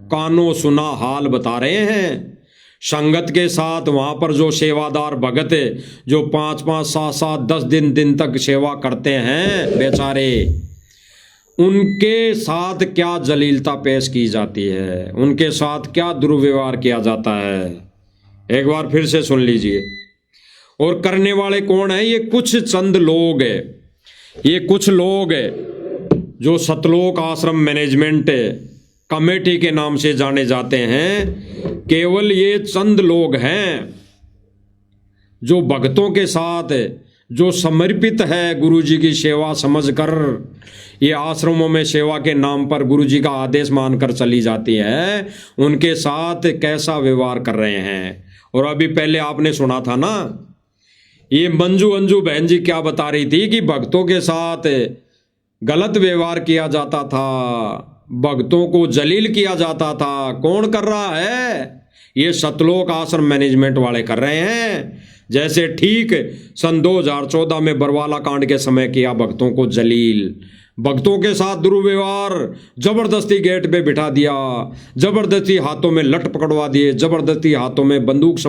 कानों सुना हाल बता रहे हैं। संगत के साथ वहां पर जो सेवादार भगत जो 5-5, 7-7, 10 दिन तक सेवा करते हैं बेचारे, उनके साथ क्या जलीलता पेश की जाती है, उनके साथ क्या दुर्व्यवहार किया जाता है। एक बार फिर से सुन लीजिए। और करने वाले कौन है? ये कुछ चंद लोग है, ये कुछ लोग है जो सतलोक आश्रम मैनेजमेंट कमेटी के नाम से जाने जाते हैं। केवल ये चंद लोग हैं जो भक्तों के साथ जो समर्पित है गुरुजी की सेवा समझकर, ये आश्रमों में सेवा के नाम पर गुरुजी का आदेश मानकर चली जाती है, उनके साथ कैसा व्यवहार कर रहे हैं। और अभी पहले आपने सुना था ना, ये मंजू अंजू बहन जी क्या बता रही थी कि भक्तों के साथ गलत व्यवहार किया जाता था, भक्तों को जलील किया जाता था। कौन कर रहा है? ये सतलोक आश्रम मैनेजमेंट वाले कर रहे हैं। जैसे ठीक सन 2014 में बरवाला कांड के समय किया भक्तों को जलील, भक्तों के साथ दुर्व्यवहार, जबरदस्ती गेट पे बिठा दिया, जबरदस्ती हाथों में लठ पकड़वा दिए, जबरदस्ती हाथों में बंदूक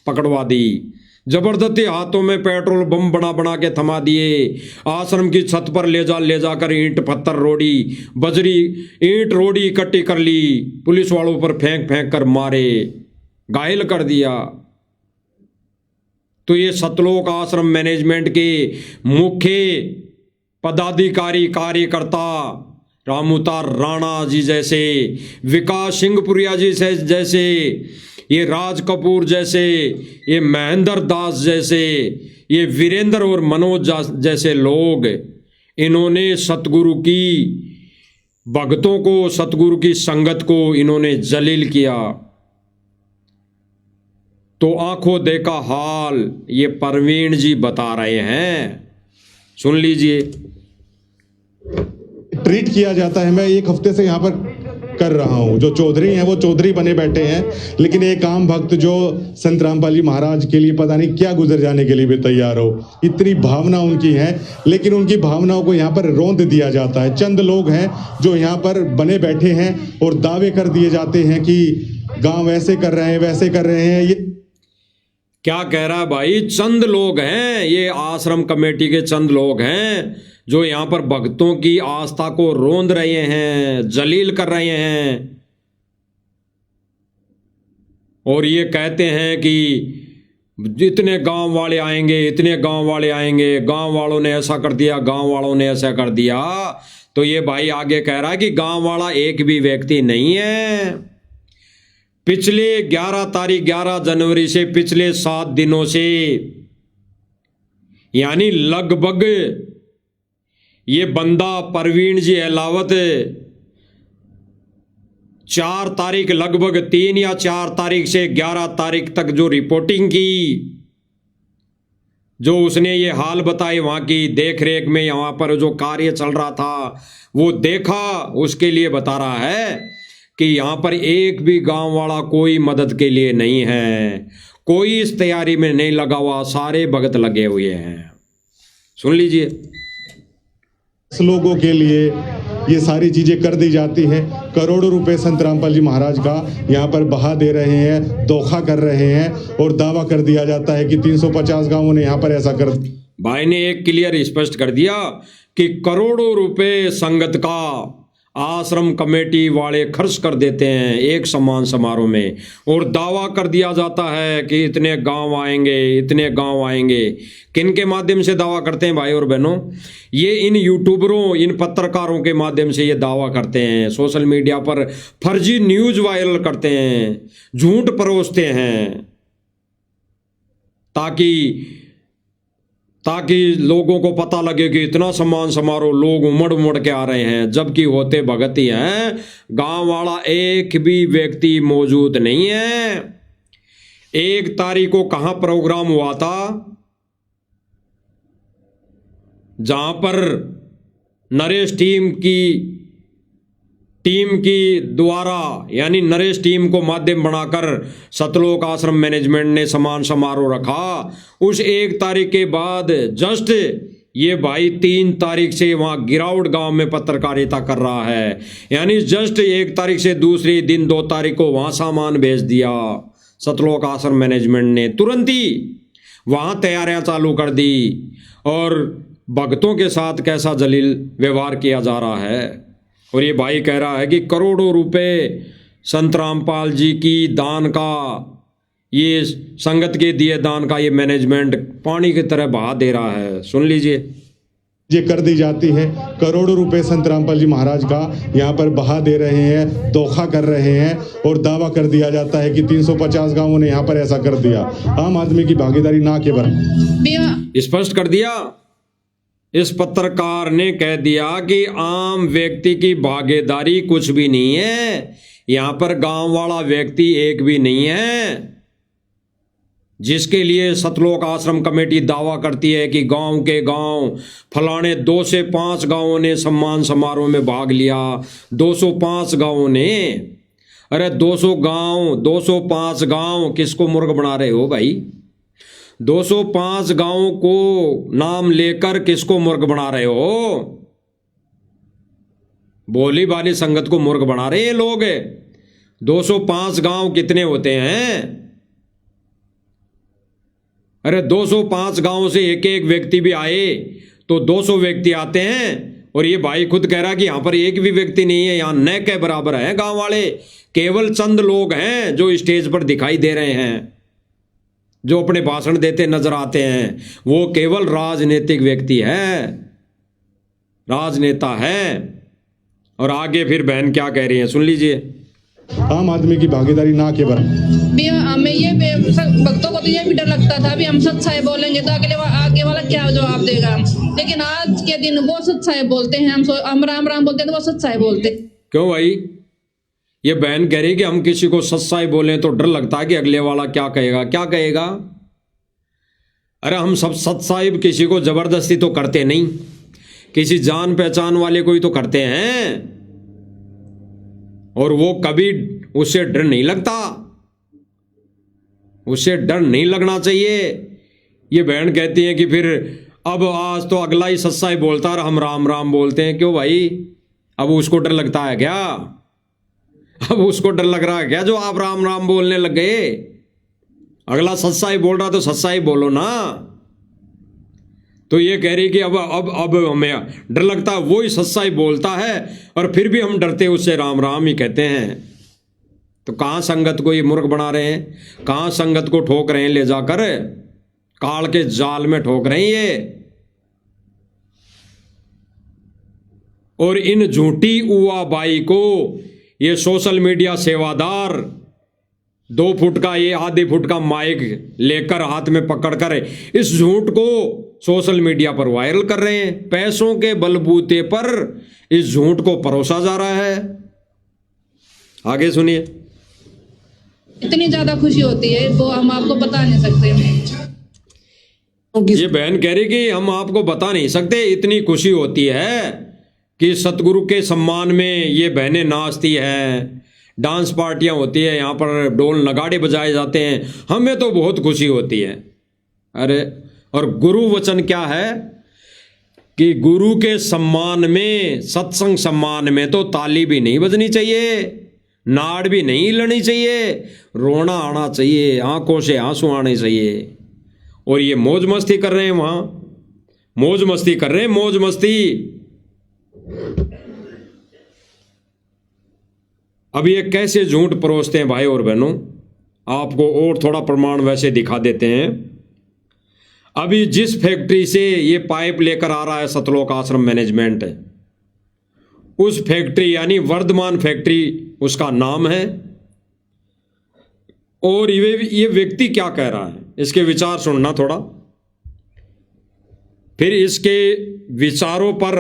पकड़वा दी, जबरदस्ती हाथों में पेट्रोल बम बना बना के थमा दिए। आश्रम की छत पर ले जाकर ईंट पत्थर रोड़ी बजरी ईंट रोड़ी इकट्ठी कर ली, पुलिस वालों पर फेंक फेंक कर मारे, घायल कर दिया। तो ये सतलोक आश्रम मैनेजमेंट के मुख्य पदाधिकारी कार्यकर्ता रामूतार राणा जी जैसे, विकास सिंहपुरिया जी से जैसे, ये राज कपूर जैसे, ये महेंद्र दास जैसे, ये वीरेंद्र और मनोज जैसे लोग, इन्होंने सतगुरु की भक्तों को, सतगुरु की संगत को इन्होंने जलील किया। तो आंखों देखा हाल ये परवीन जी बता रहे हैं, सुन लीजिए। ट्रीट किया जाता है। मैं एक हफ्ते से यहाँ पर कर रहा हूँ। जो चौधरी हैं वो चौधरी बने बैठे हैं, लेकिन एक आम भक्त जो संत रामपाल जी महाराज के लिए पता नहीं क्या गुजर जाने के लिए भी तैयार हो, इतनी भावना उनकी है, लेकिन उनकी भावनाओं को यहाँ पर रौंद दिया जाता है। चंद लोग हैं जो यहाँ पर बने बैठे हैं और दावे कर दिए जाते हैं कि गांव ऐसे कर रहे हैं वैसे कर रहे हैं। ये क्या कह रहा है भाई? चंद लोग हैं, ये आश्रम कमेटी के चंद लोग हैं जो यहाँ पर भक्तों की आस्था को रोंद रहे हैं, जलील कर रहे हैं, और ये कहते हैं कि इतने गांव वाले आएंगे, इतने गांव वाले आएंगे, गांव वालों ने ऐसा कर दिया, गांव वालों ने ऐसा कर दिया। तो ये भाई आगे कह रहा है कि गांव वाला एक भी व्यक्ति नहीं है। पिछले 11 जनवरी से पिछले 7 दिनों से, यानी लगभग ये बंदा परवीन जी अहलावत 4 तारीख, लगभग 3 या 4 तारीख से 11 तारीख तक जो रिपोर्टिंग की, जो उसने ये हाल बताए वहां की देख रेख में, यहाँ पर जो कार्य चल रहा था वो देखा, उसके लिए बता रहा है कि यहाँ पर एक भी गांव वाला कोई मदद के लिए नहीं है, कोई इस तैयारी में नहीं लगा हुआ, सारे भगत लगे हुए हैं। सुन लीजिए। लोगों के लिए ये सारी चीजें कर दी जाती हैं। करोड़ों रुपए संत रामपाल जी महाराज का यहाँ पर बहा दे रहे हैं, धोखा कर रहे हैं, और दावा कर दिया जाता है कि 350 गांवों ने यहाँ पर ऐसा कर। भाई ने एक क्लियर स्पष्ट कर दिया कि करोड़ों रुपए संगत का आश्रम कमेटी वाले खर्च कर देते हैं एक सम्मान समारोह में, और दावा कर दिया जाता है कि इतने गांव आएंगे, इतने गांव आएंगे। किन के माध्यम से दावा करते हैं भाई और बहनों? ये इन यूट्यूबरों, इन पत्रकारों के माध्यम से ये दावा करते हैं, सोशल मीडिया पर फर्जी न्यूज वायरल करते हैं, झूठ परोसते हैं, ताकि लोगों को पता लगे कि इतना सम्मान समारोह, लोग उमड़ उमड़ के आ रहे हैं, जबकि होते भगत ही हैं। गांव वाला एक भी व्यक्ति मौजूद नहीं है। 1 तारीख को कहां प्रोग्राम हुआ था, जहां पर नरेश टीम की द्वारा, यानी नरेश टीम को माध्यम बनाकर सतलोक आश्रम मैनेजमेंट ने सम्मान समारोह रखा। उस 1 तारीख के बाद जस्ट ये भाई 3 तारीख से वहां गिरावट गांव में पत्रकारिता कर रहा है, यानी जस्ट 1 तारीख से दूसरे दिन 2 तारीख को वहां सामान भेज दिया सतलोक आश्रम मैनेजमेंट ने, तुरंत ही वहां तैयारियां चालू कर दी, और भक्तों के साथ कैसा जलील व्यवहार किया जा रहा है। और ये भाई कह रहा है कि करोड़ों रुपए संत रामपाल जी की दान का, ये संगत के दिए दान का ये मैनेजमेंट पानी की तरह बहा दे रहा है। सुन लीजिए। ये कर दी जाती है। करोड़ों रुपए संत रामपाल जी महाराज का यहाँ पर बहा दे रहे हैं, धोखा कर रहे हैं, और दावा कर दिया जाता है कि 350 गांवों ने यहाँ पर ऐसा कर दिया। आम आदमी की भागीदारी ना के बराबर। स्पष्ट कर दिया। इस पत्रकार ने कह दिया कि आम व्यक्ति की भागीदारी कुछ भी नहीं है, यहां पर गांव वाला व्यक्ति एक भी नहीं है, जिसके लिए सतलोक आश्रम कमेटी दावा करती है कि गांव के गांव फलाने 2 से 5 गांवों ने सम्मान समारोह में भाग लिया। 205 गांवों ने, अरे 205 गांव किसको मूर्ख बना रहे हो भाई? 205 गांवों को नाम लेकर किसको मूर्ख बना रहे हो? बोली वाली संगत को मूर्ख बना रहे हैं लोग। 205 गांव कितने होते हैं? अरे 205 गांव से एक एक व्यक्ति भी आए तो 200 व्यक्ति आते हैं, और ये भाई खुद कह रहा कि यहाँ पर एक भी व्यक्ति नहीं है, यहाँ न के बराबर है गांव वाले, केवल चंद लोग हैं जो स्टेज पर दिखाई दे रहे हैं, जो अपने भाषण देते नजर आते हैं, वो केवल राजनीतिक व्यक्ति है, राजनेता है। और आगे फिर बहन क्या कह रही है सुन लीजिए। आम आदमी की भागीदारी ना के बराबर। भी हमें ये भक्तों को तो ये भी डर लगता था भी हम सच्चाई बोलेंगे तो आगे वाला क्या जवाब देगा, लेकिन आज के दिन वो सच्चाई बोलते हैं, हम राम राम बोलते हैं तो वो सच्चाई बोलते। क्यों भाई? ये बहन कह रही कि हम किसी को सच्चाई बोलें तो डर लगता है कि अगले वाला क्या कहेगा, क्या कहेगा। अरे हम सब सच्चाई किसी को जबरदस्ती तो करते नहीं, किसी जान पहचान वाले को ही तो करते हैं, और वो कभी उससे डर नहीं लगता, उससे डर नहीं लगना चाहिए। ये बहन कहती है कि फिर अब आज तो अगला ही सच्चाई बोलता और हम राम राम बोलते हैं। क्यों भाई? अब उसको डर लगता है क्या? अब उसको डर लग रहा है क्या जो आप राम राम बोलने लग गए? अगला सच्चाई बोल रहा तो सच्चाई बोलो ना। तो ये कह रही कि अब हमें डर लगता है, वो ही सच्चाई बोलता है और फिर भी हम डरते उससे राम राम ही कहते हैं। तो कहाँ संगत को ये मूर्ख बना रहे हैं, कहाँ संगत को ठोक रहे हैं, ले जाकर काल के जाल में ठोक रहे हैं ये। और इन झूठी उवा बाई को ये सोशल मीडिया सेवादार 2 फुट का ये आधे फुट का माइक लेकर हाथ में पकड़कर इस झूठ को सोशल मीडिया पर वायरल कर रहे हैं। पैसों के बलबूते पर इस झूठ को परोसा जा रहा है। आगे सुनिए। इतनी ज्यादा खुशी होती है वो हम आपको बता नहीं सकते। ये बहन कह रही कि हम आपको बता नहीं सकते, इतनी खुशी होती है कि सतगुरु के सम्मान में ये बहनें नाचती हैं, डांस पार्टियां होती है, यहाँ पर ढोल नगाड़े बजाए जाते हैं, हमें तो बहुत खुशी होती है। अरे और गुरु वचन क्या है कि गुरु के सम्मान में, सत्संग सम्मान में तो ताली भी नहीं बजनी चाहिए, नाड़ भी नहीं हिलनी चाहिए, रोना आना चाहिए, आंखों से आंसू आने चाहिए। और ये मौज मस्ती कर रहे हैं, वहां मौज मस्ती कर रहे हैं, मौज मस्ती। अब ये कैसे झूठ परोसते हैं भाई और बहनों, आपको और थोड़ा प्रमाण वैसे दिखा देते हैं। अभी जिस फैक्ट्री से ये पाइप लेकर आ रहा है सतलोक आश्रम मैनेजमेंट, उस फैक्ट्री यानी वर्धमान फैक्ट्री उसका नाम है। और ये व्यक्ति क्या कह रहा है, इसके विचार सुनना थोड़ा, फिर इसके विचारों पर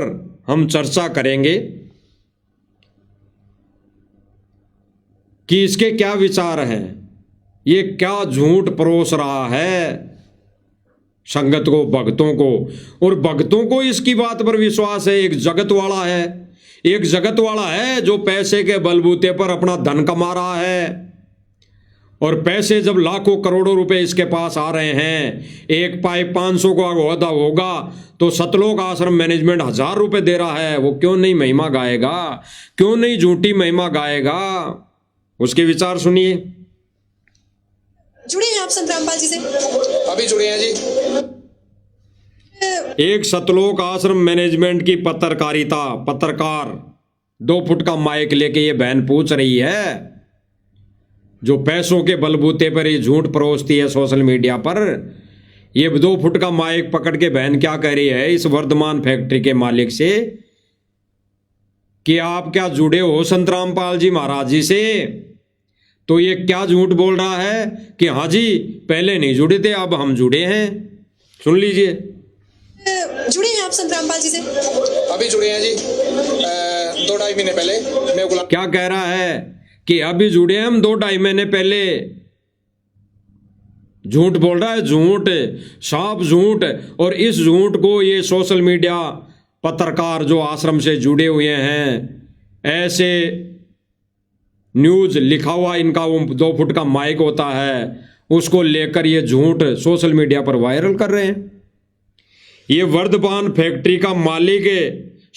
हम चर्चा करेंगे कि इसके क्या विचार हैं, ये क्या झूठ परोस रहा है संगत को, भक्तों को। और भक्तों को इसकी बात पर विश्वास है। एक जगत वाला है, एक जगत वाला है जो पैसे के बलबूते पर अपना धन कमा रहा है। और पैसे जब लाखों करोड़ों रुपए इसके पास आ रहे हैं, एक पाइप 500 का होता होगा तो सतलोक आश्रम मैनेजमेंट 1000 रुपए दे रहा है, वो क्यों नहीं महिमा गाएगा, क्यों नहीं झूठी महिमा गाएगा? उसके विचार सुनिए। जुड़े हैं आप संत रामपाल जी से? अभी जुड़े हैं जी। एक सतलोक आश्रम मैनेजमेंट की पत्रकार 2 फुट का माइक लेके ये बहन पूछ रही है, जो पैसों के बलबूते पर ये झूठ परोसती है सोशल मीडिया पर। ये 2 फुट का माइक पकड़ के बहन क्या कह रही है इस वर्धमान फैक्ट्री के मालिक से कि आप क्या जुड़े हो संत रामपाल जी महाराज जी से? तो ये क्या झूठ बोल रहा है कि हाँ जी पहले नहीं जुड़े थे, अब हम जुड़े हैं। सुन लीजिए। जुड़े हैं आप संत रामपाल जी से? अभी जुड़े हैं जी, 2-2.5 महीने पहले। मैं क्या कह रहा है कि अभी जुड़े हम 2-2.5 महीने पहले। झूठ बोल रहा है, झूठ, साफ झूठ। और इस झूठ को ये सोशल मीडिया पत्रकार जो आश्रम से जुड़े हुए हैं, ऐसे न्यूज लिखा हुआ इनका वो 2 फुट का माइक होता है, उसको लेकर ये झूठ सोशल मीडिया पर वायरल कर रहे हैं। ये वर्धमान फैक्ट्री का मालिक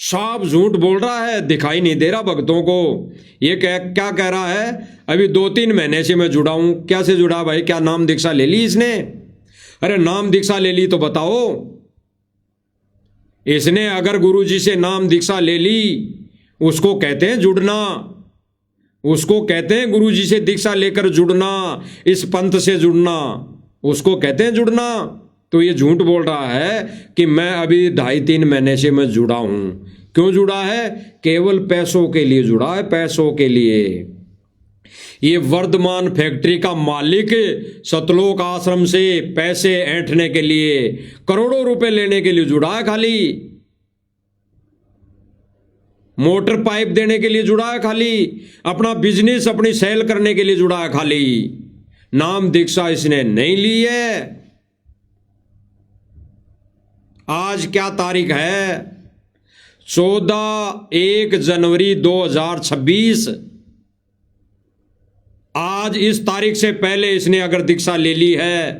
साफ झूठ बोल रहा है, दिखाई नहीं दे रहा भक्तों को। ये क्या कह रहा है, अभी 2-3 महीने से मैं जुड़ा हूं। क्या से जुड़ा भाई, क्या नाम दीक्षा ले ली इसने? अरे नाम दीक्षा ले ली तो बताओ। इसने अगर गुरुजी से नाम दीक्षा ले ली, उसको कहते हैं जुड़ना, उसको कहते हैं गुरुजी से दीक्षा लेकर जुड़ना, इस पंथ से जुड़ना, उसको कहते हैं जुड़ना। तो ये झूठ बोल रहा है कि मैं अभी 2.5-3 महीने से मैं जुड़ा हूं। क्यों जुड़ा है? केवल पैसों के लिए जुड़ा है, पैसों के लिए। ये वर्धमान फैक्ट्री का मालिक सतलोक आश्रम से पैसे ऐंठने के लिए, करोड़ों रुपए लेने के लिए जुड़ा है, खाली मोटर पाइप देने के लिए जुड़ा है, खाली अपना बिजनेस अपनी सेल करने के लिए जुड़ा है, खाली नाम दीक्षा इसने नहीं ली है। आज क्या तारीख है? 1 जनवरी 2026। आज इस तारीख से पहले इसने अगर दीक्षा ले ली है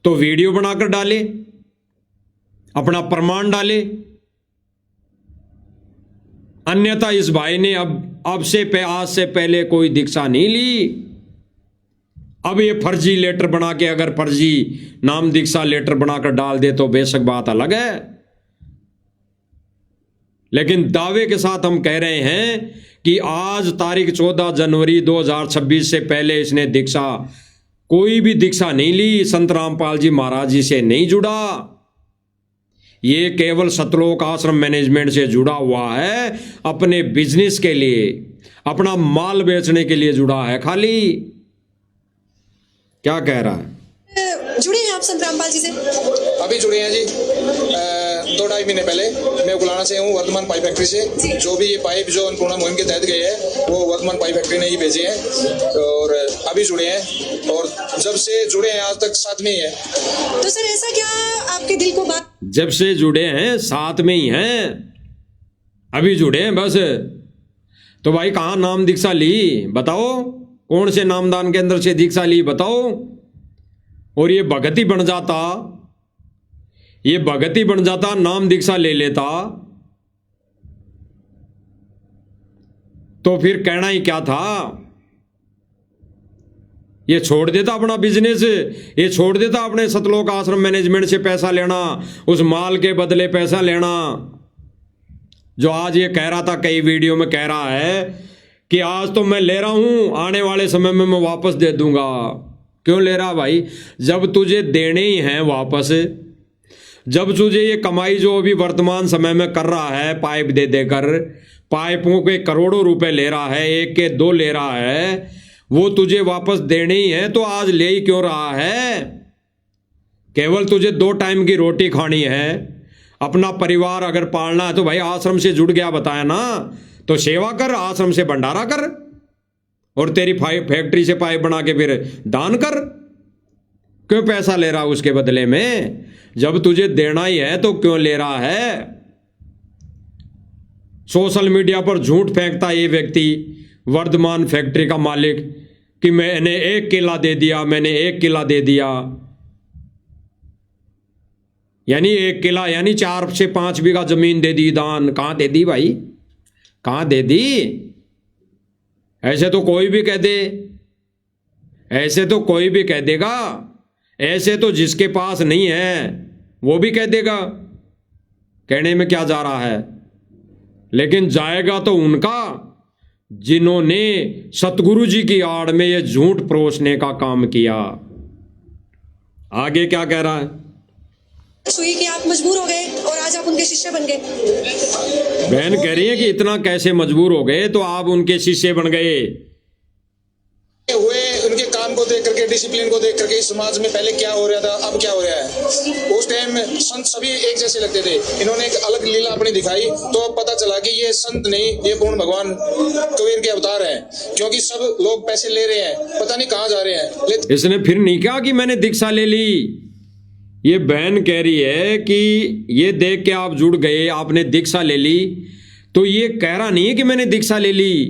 तो वीडियो बनाकर डाले, अपना प्रमाण डाले। अन्यथा इस भाई ने अब से आज से पहले कोई दीक्षा नहीं ली। अब ये फर्जी लेटर बना के, अगर फर्जी नाम दीक्षा लेटर बनाकर डाल दे तो बेशक बात अलग है, लेकिन दावे के साथ हम कह रहे हैं कि आज तारीख 14 जनवरी 2026 से पहले इसने दीक्षा, कोई भी दीक्षा नहीं ली, संत रामपाल जी महाराज जी से नहीं जुड़ा। ये केवल सतलोक आश्रम मैनेजमेंट से जुड़ा हुआ है, अपने बिजनेस के लिए, अपना माल बेचने के लिए जुड़ा है खाली। क्या कह रहा है? जुड़े हैं आप संत रामपाल जी से? अभी जुड़े हैं जी, 2-2.5 महीने पहले। मैं उगलाना से हूँ, वर्धमान पाइप फैक्ट्री से। जो भी ये पाइप जो अन्नपूर्णा मुहिम के तहत गए हैं वो वर्धमान पाइप फैक्ट्री ने ही भेजे हैं, और अभी जुड़े हैं, और जब से जुड़े हैं आज तक साथ में ही है। तो सर ऐसा क्या आपके दिल को बात? जब से जुड़े हैं साथ में ही हैं, अभी जुड़े हैं बस। तो भाई कहाँ नाम दीक्षा ली बताओ? कौन से नामदान के अंदर से दीक्षा ली बताओ? और ये भगत ही बन जाता, ये भगत ही बन जाता, नाम दीक्षा ले लेता, तो फिर कहना ही क्या था? ये छोड़ देता अपना बिजनेस, ये छोड़ देता अपने सतलोक आश्रम मैनेजमेंट से पैसा लेना, उस माल के बदले पैसा लेना। जो आज ये कह रहा था, कई वीडियो में कह रहा है कि आज तो मैं ले रहा हूं, आने वाले समय में मैं वापस दे दूंगा। क्यों ले रहा भाई? जब तुझे देने ही हैं वापस, जब तुझे ये कमाई जो अभी वर्तमान समय में कर रहा है, पाइप दे देकर पाइपों के करोड़ों रुपए ले रहा है, 1 के 2 ले रहा है, वो तुझे वापस देने ही है, तो आज ले ही क्यों रहा है? केवल तुझे 2 टाइम की रोटी खानी है, अपना परिवार अगर पालना है तो भाई आश्रम से जुड़ गया बताया ना, तो सेवा कर, आश्रम से भंडारा कर, और तेरी फैक्ट्री से पाइप बना के फिर दान कर। क्यों पैसा ले रहा उसके बदले में? जब तुझे देना ही है तो क्यों ले रहा है? सोशल मीडिया पर झूठ फेंकता ये व्यक्ति, वर्धमान फैक्ट्री का मालिक, कि मैंने 1 किला दे दिया, मैंने 1 किला दे दिया। यानी 1 किला यानी 4 से 5 बीघा जमीन दे दी दान। कहां दे दी भाई? कहां दे दी? ऐसे तो कोई भी कह दे, ऐसे तो कोई भी कह देगा, ऐसे तो जिसके पास नहीं है वो भी कह देगा। कहने में क्या जा रहा है? लेकिन जाएगा तो उनका जिन्होंने सतगुरु जी की आड़ में ये झूठ परोसने का काम किया। आगे क्या कह रहा है? हुई कि आप मजबूर हो गए और आज आप उनके शिष्य बन गए। बहन कह रही है कि इतना कैसे मजबूर हो गए तो आप उनके शिष्य बन गए? हुए उनके काम को देख करके, डिसिप्लिन को देख करके, समाज में पहले क्या हो रहा था, अब क्या हो रहा है। उस टाइम में संत सभी एक जैसे लगते थे, इन्होंने एक अलग लीला अपनी दिखाई, तो अब पता चला कि ये संत नहीं, ये पूर्ण भगवान कबीर के अवतार हैं। क्योंकि सब लोग पैसे ले रहे हैं, पता नहीं कहाँ जा रहे हैं। इसने फिर नहीं कहा कि मैंने दीक्षा ले ली। ये बहन कह रही है कि ये देख के आप जुड़ गए, आपने दीक्षा ले ली, तो ये कह रहा नहीं है कि मैंने दीक्षा ले ली,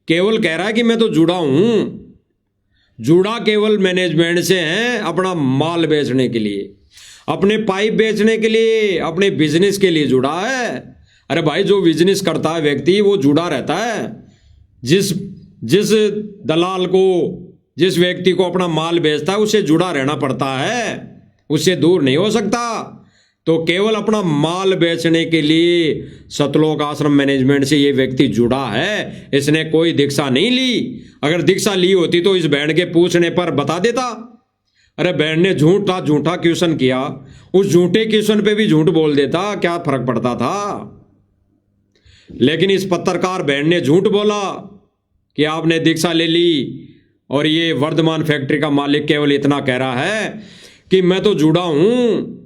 केवल कह रहा है कि मैं तो जुड़ा हूं। जुड़ा केवल मैनेजमेंट से है, अपना माल बेचने के लिए, अपने पाइप बेचने के लिए, अपने बिजनेस के लिए जुड़ा है। अरे भाई, जो बिजनेस करता है व्यक्ति वो जुड़ा रहता है। जिस दलाल को, जिस व्यक्ति को अपना माल बेचता है उससे जुड़ा रहना पड़ता है, उससे दूर नहीं हो सकता। तो केवल अपना माल बेचने के लिए सतलोक आश्रम मैनेजमेंट से ये व्यक्ति जुड़ा है, इसने कोई दीक्षा नहीं ली। अगर दीक्षा ली होती तो इस बहन के पूछने पर बता देता। अरे बहन ने झूठा क्वेश्चन किया, उस झूठे क्वेश्चन पे भी झूठ बोल देता, क्या फर्क पड़ता था। लेकिन इस पत्रकार बहन ने झूठ बोला कि आपने दीक्षा ले ली, और ये वर्धमान फैक्ट्री का मालिक केवल इतना कह रहा है कि मैं तो जुड़ा हूं,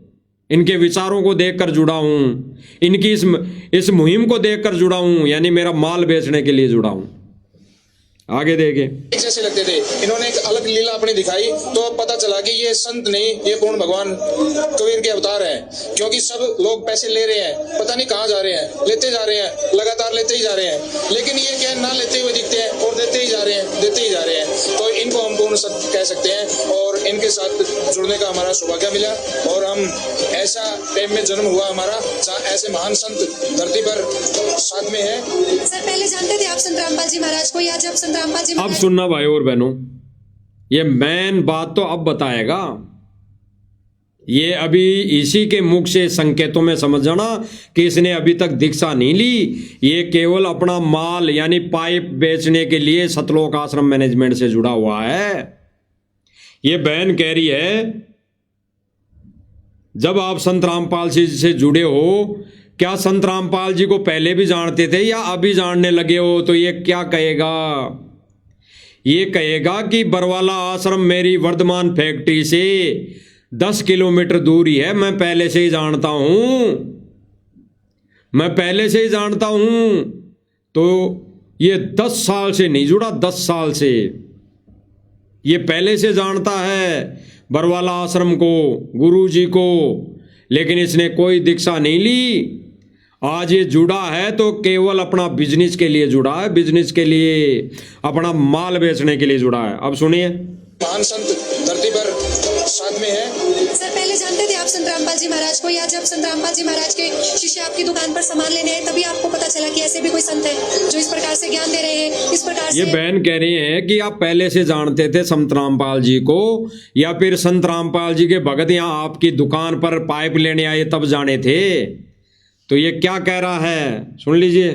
इनके विचारों को देखकर जुड़ा हूं, इनकी इस मुहिम को देखकर जुड़ा हूं, यानी मेरा माल बेचने के लिए जुड़ा हूं। आगे देखें। एक जैसे लगते थे, इन्होंने एक अलग लीला अपनी दिखाई तो अब पता चला कि ये संत नहीं, ये पूर्ण भगवान कबीर के अवतार हैं। क्योंकि सब लोग पैसे ले रहे हैं, पता नहीं कहाँ जा रहे हैं, लेते जा रहे हैं, लगातार लेते ही जा रहे हैं। लेकिन ये क्या ना लेते हुए दिखते हैं और देते ही जा रहे हैं, देते ही जा रहे हैं। तो इनको हम पूर्ण सत्य कह सकते हैं और इनके साथ जुड़ने का हमारा सौभाग्य मिला। और हम ऐसा टाइम में जन्म हुआ हमारा जहाँ ऐसे महान संत धरती पर साथ में है। सर पहले जानते थे आप संत रामपाल जी महाराज को, या जब संत रामपाल जी अब सुनना भाई और बहनों, ये मेन बात तो अब बताएगा। ये अभी इसी के मुख से संकेतों में समझ जाना कि इसने अभी तक दीक्षा नहीं ली, ये केवल अपना माल यानी पाइप बेचने के लिए सतलोक आश्रम मैनेजमेंट से जुड़ा हुआ है। ये बहन कह रही है जब आप संत रामपाल जी से जुड़े हो, क्या संत रामपाल जी को पहले भी जानते थे या अभी जानने लगे हो? तो ये क्या कहेगा? ये कहेगा कि बरवाला आश्रम मेरी वर्धमान फैक्ट्री से 10 किलोमीटर दूरी है, मैं पहले से ही जानता हूं, मैं पहले से ही जानता हूं। तो ये 10 साल से नहीं जुड़ा, 10 साल से ये पहले से जानता है बरवाला आश्रम को, गुरु जी को, लेकिन इसने कोई दीक्षा नहीं ली। आज ये जुड़ा है तो केवल अपना बिजनेस के लिए जुड़ा है, बिजनेस के लिए, अपना माल बेचने के लिए जुड़ा है। अब सुनिए। महान संत धरती पर साथ में है। सर पहले जानते थे आप संत रामपाल जी महाराज को, या जब संत रामपाल जी महाराज के शिष्य आपकी दुकान पर सामान लेने आए तभी आपको पता चला कि ऐसे भी कोई संत है जो इस प्रकार से ज्ञान दे रहे हैं, इस प्रकार से? ये बहन कह रही है कि आप पहले से जानते थे संत रामपाल जी को, या फिर संत रामपाल जी के भगत यहाँ आपकी दुकान पर पाइप लेने आए तब जाने थे? तो ये क्या कह रहा है सुन लीजिए।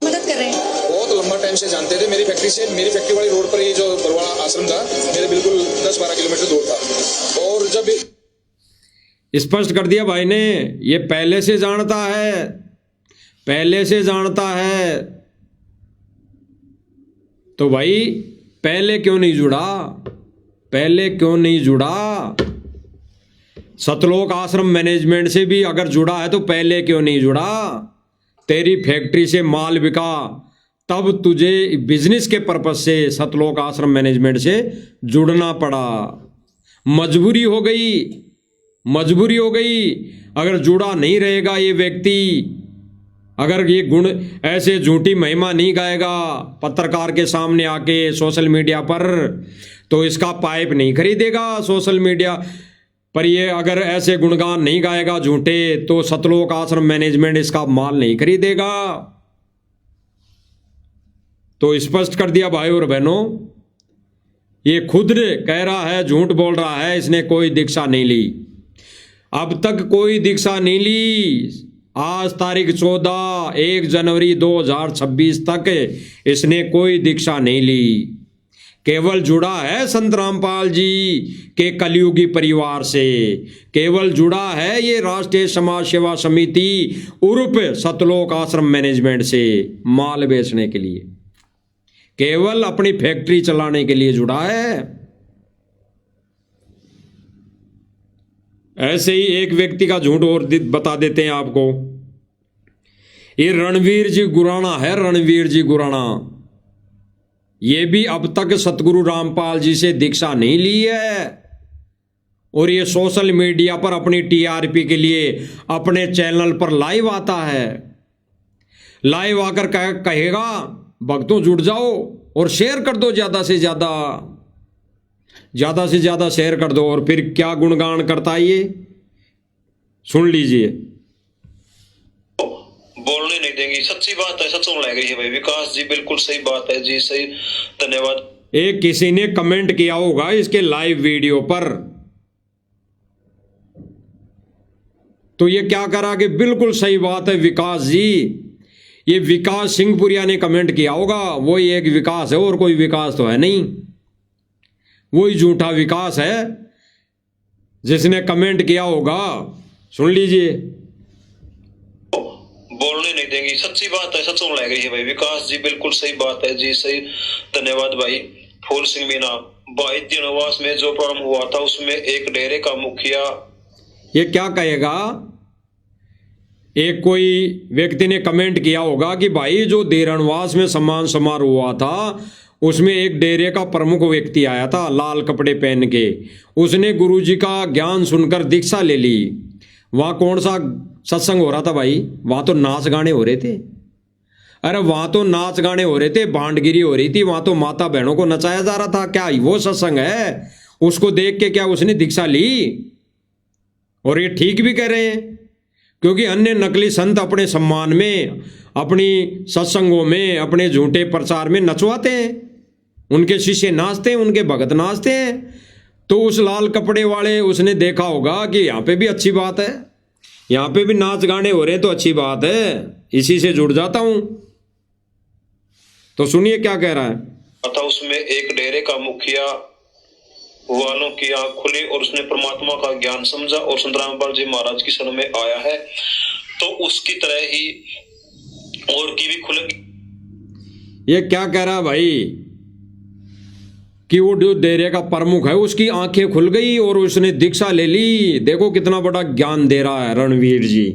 मदद कर रहे हैं। बहुत लंबा टाइम से जानते थे। मेरी फैक्ट्री वाली रोड पर ये जो बरवाला आश्रम था मेरे बिल्कुल 10-12 किलोमीटर दूर था। और जब स्पष्ट कर दिया भाई ने, ये पहले से जानता है, पहले से जानता है। तो भाई पहले क्यों नहीं जुड़ा, पहले क्यों नहीं जुड़ा? सतलोक आश्रम मैनेजमेंट से भी अगर जुड़ा है तो पहले क्यों नहीं जुड़ा? तेरी फैक्ट्री से माल बिका तब तुझे बिजनेस के पर्पज से सतलोक आश्रम मैनेजमेंट से जुड़ना पड़ा, मजबूरी हो गई, मजबूरी हो गई। अगर जुड़ा नहीं रहेगा ये व्यक्ति, अगर ये गुण ऐसे झूठी महिमा नहीं गाएगा पत्रकार के सामने आके सोशल मीडिया पर, तो इसका पाइप नहीं खरीदेगा सोशल मीडिया पर। ये अगर ऐसे गुणगान नहीं गाएगा झूठे, तो सतलोक आश्रम मैनेजमेंट इसका माल नहीं खरीदेगा। तो स्पष्ट कर दिया भाई और बहनों, ये खुद कह रहा है, झूठ बोल रहा है, इसने कोई दीक्षा नहीं ली, अब तक कोई दीक्षा नहीं ली। आज तारीख 1 जनवरी 2026 तक इसने कोई दीक्षा नहीं ली, केवल जुड़ा है संत रामपाल जी के कलयुगी परिवार से, केवल जुड़ा है ये राष्ट्रीय समाज सेवा समिति उर्फ सतलोक आश्रम मैनेजमेंट से माल बेचने के लिए, केवल अपनी फैक्ट्री चलाने के लिए जुड़ा है। ऐसे ही एक व्यक्ति का झूठ और बता देते हैं आपको। ये रणवीर जी गुराना है, रणवीर जी गुराना, ये भी अब तक सतगुरु रामपाल जी से दीक्षा नहीं ली है, और ये सोशल मीडिया पर अपनी टीआरपी के लिए अपने चैनल पर लाइव आता है, लाइव आकर कहेगा भक्तों जुड़ जाओ और शेयर कर दो, ज्यादा से ज्यादा शेयर कर दो। और फिर क्या गुणगान करता है ये, सुन लीजिए। बोलने नहीं देंगी, सच्ची बात है, सच लग रही है भाई। विकास जी बिल्कुल सही बात है जी, सही, धन्यवाद। एक किसी ने कमेंट किया होगा इसके लाइव वीडियो पर, तो ये क्या करा कि बिल्कुल सही बात है विकास जी, ये विकास सिंहपुरिया ने कमेंट किया होगा, वही एक विकास है और कोई विकास तो है नहीं, वही झूठा विकास है जिसने कमेंट किया होगा। सुन लीजिए। बोलने नहीं देंगी, सच्ची बात है, सच लग रही है भाई। विकास जी बिल्कुल सही बात है जी, सही, धन्यवाद भाई। फूल सिंह मीना भाई, दिनवास में जो प्रारंभ हुआ था उसमें एक डेरे का मुखिया, ये क्या कहेगा, एक कोई व्यक्ति ने कमेंट किया होगा कि भाई जो देरणवास में सम्मान समारोह हुआ था उसमें एक डेरे का प्रमुख व्यक्ति आया था लाल कपड़े पहन के, उसने गुरुजी का ज्ञान सुनकर दीक्षा ले ली। वहां कौन सा सत्संग हो रहा था भाई? वहां तो नाच गाने हो रहे थे। अरे वहां तो नाच गाने हो रहे थे, भांडगिरी हो रही थी, वहां तो माता बहनों को नचाया जा रहा था। क्या वो सत्संग है? उसको देख के क्या उसने दीक्षा ली? और ये ठीक भी कह रहे हैं, क्योंकि अन्य नकली संत अपने सम्मान में, अपनी सत्संगों में, अपने झूठे प्रचार में नचवाते हैं, उनके शिष्य नाचते हैं, उनके भगत नाचते हैं। तो उस लाल कपड़े वाले उसने देखा होगा कि यहाँ पे भी अच्छी बात है, यहाँ पे भी नाच गाने हो रहे हैं तो अच्छी बात है, इसी से जुड़ जाता हूं। तो सुनिए क्या कह रहा है। था उसमें एक डेरे का मुखिया वालों की आंख खुली और उसने परमात्मा का ज्ञान समझा और संत रामपाल जी महाराज की शरण में आया है, तो उसकी तरह ही और की भी खुलेगी। ये क्या कह रहा है भाई कि वो जो डेरे का प्रमुख है उसकी आंखें खुल गई और उसने दीक्षा ले ली। देखो कितना बड़ा ज्ञान दे रहा है रणवीर जी,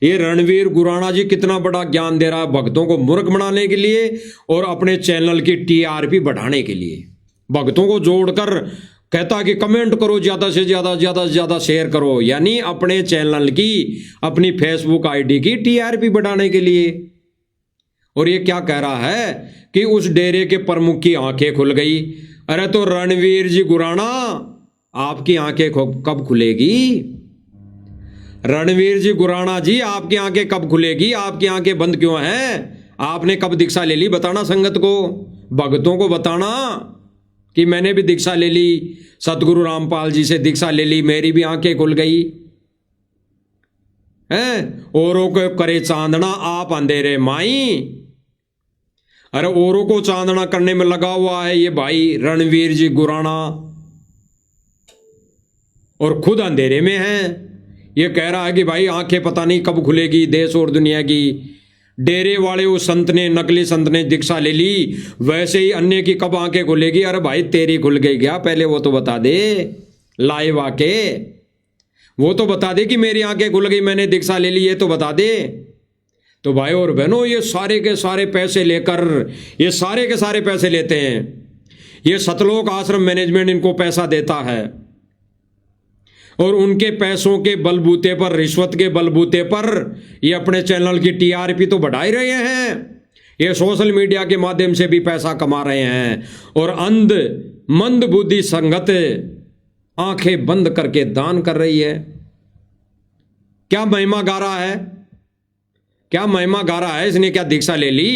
ये रणवीर गुराना जी कितना बड़ा ज्ञान दे रहा है भक्तों को मूर्ख बनाने के लिए और अपने चैनल की टीआरपी बढ़ाने के लिए। भक्तों को जोड़कर कहता कि कमेंट करो, ज्यादा से ज्यादा शेयर करो, यानी अपने चैनल की, अपनी फेसबुक आईडी की टीआरपी बढ़ाने के लिए। और ये क्या कह रहा है कि उस डेरे के प्रमुख की आंखें खुल गई। अरे तो रणवीर जी गुराना, आपकी आंखें कब खुलेगी? रणवीर जी गुराना जी, आपकी आंखें कब खुलेगी? आपकी आंखें बंद क्यों हैं? आपने कब दीक्षा ले ली? बताना संगत को, भक्तों को बताना कि मैंने भी दीक्षा ले ली, सतगुरु रामपाल जी से दीक्षा ले ली, मेरी भी आंखें खुल गई हैं। औरों को करे चांदना, आप अंधेरे माई। अरे औरों को चांदना करने में लगा हुआ है ये भाई रणवीर जी गुराना, और खुद अंधेरे में है। ये कह रहा है कि भाई आंखें पता नहीं कब खुलेगी देश और दुनिया की। डेरे वाले उस संत ने, नकली संत ने दीक्षा ले ली, वैसे ही अन्य की कब आंखें खुलेगी? अरे भाई तेरी खुल गई क्या? पहले वो तो बता दे, लाइव आके वो तो बता दे कि मेरी आंखें खुल गई, मैंने दीक्षा ले ली, ये तो बता दे। तो भाई और बहनों, ये सारे के सारे पैसे लेकर, ये सारे के सारे पैसे लेते हैं, ये सतलोक आश्रम मैनेजमेंट इनको पैसा देता है, और उनके पैसों के बलबूते पर, रिश्वत के बलबूते पर ये अपने चैनल की टीआरपी तो बढ़ा ही रहे हैं। ये सोशल मीडिया के माध्यम से भी पैसा कमा रहे हैं, और मंद बुद्धि संगत आंखें बंद करके दान कर रही है। क्या महिमा गा रहा है? क्या महिमा गा रहा है इसने? क्या दीक्षा ले ली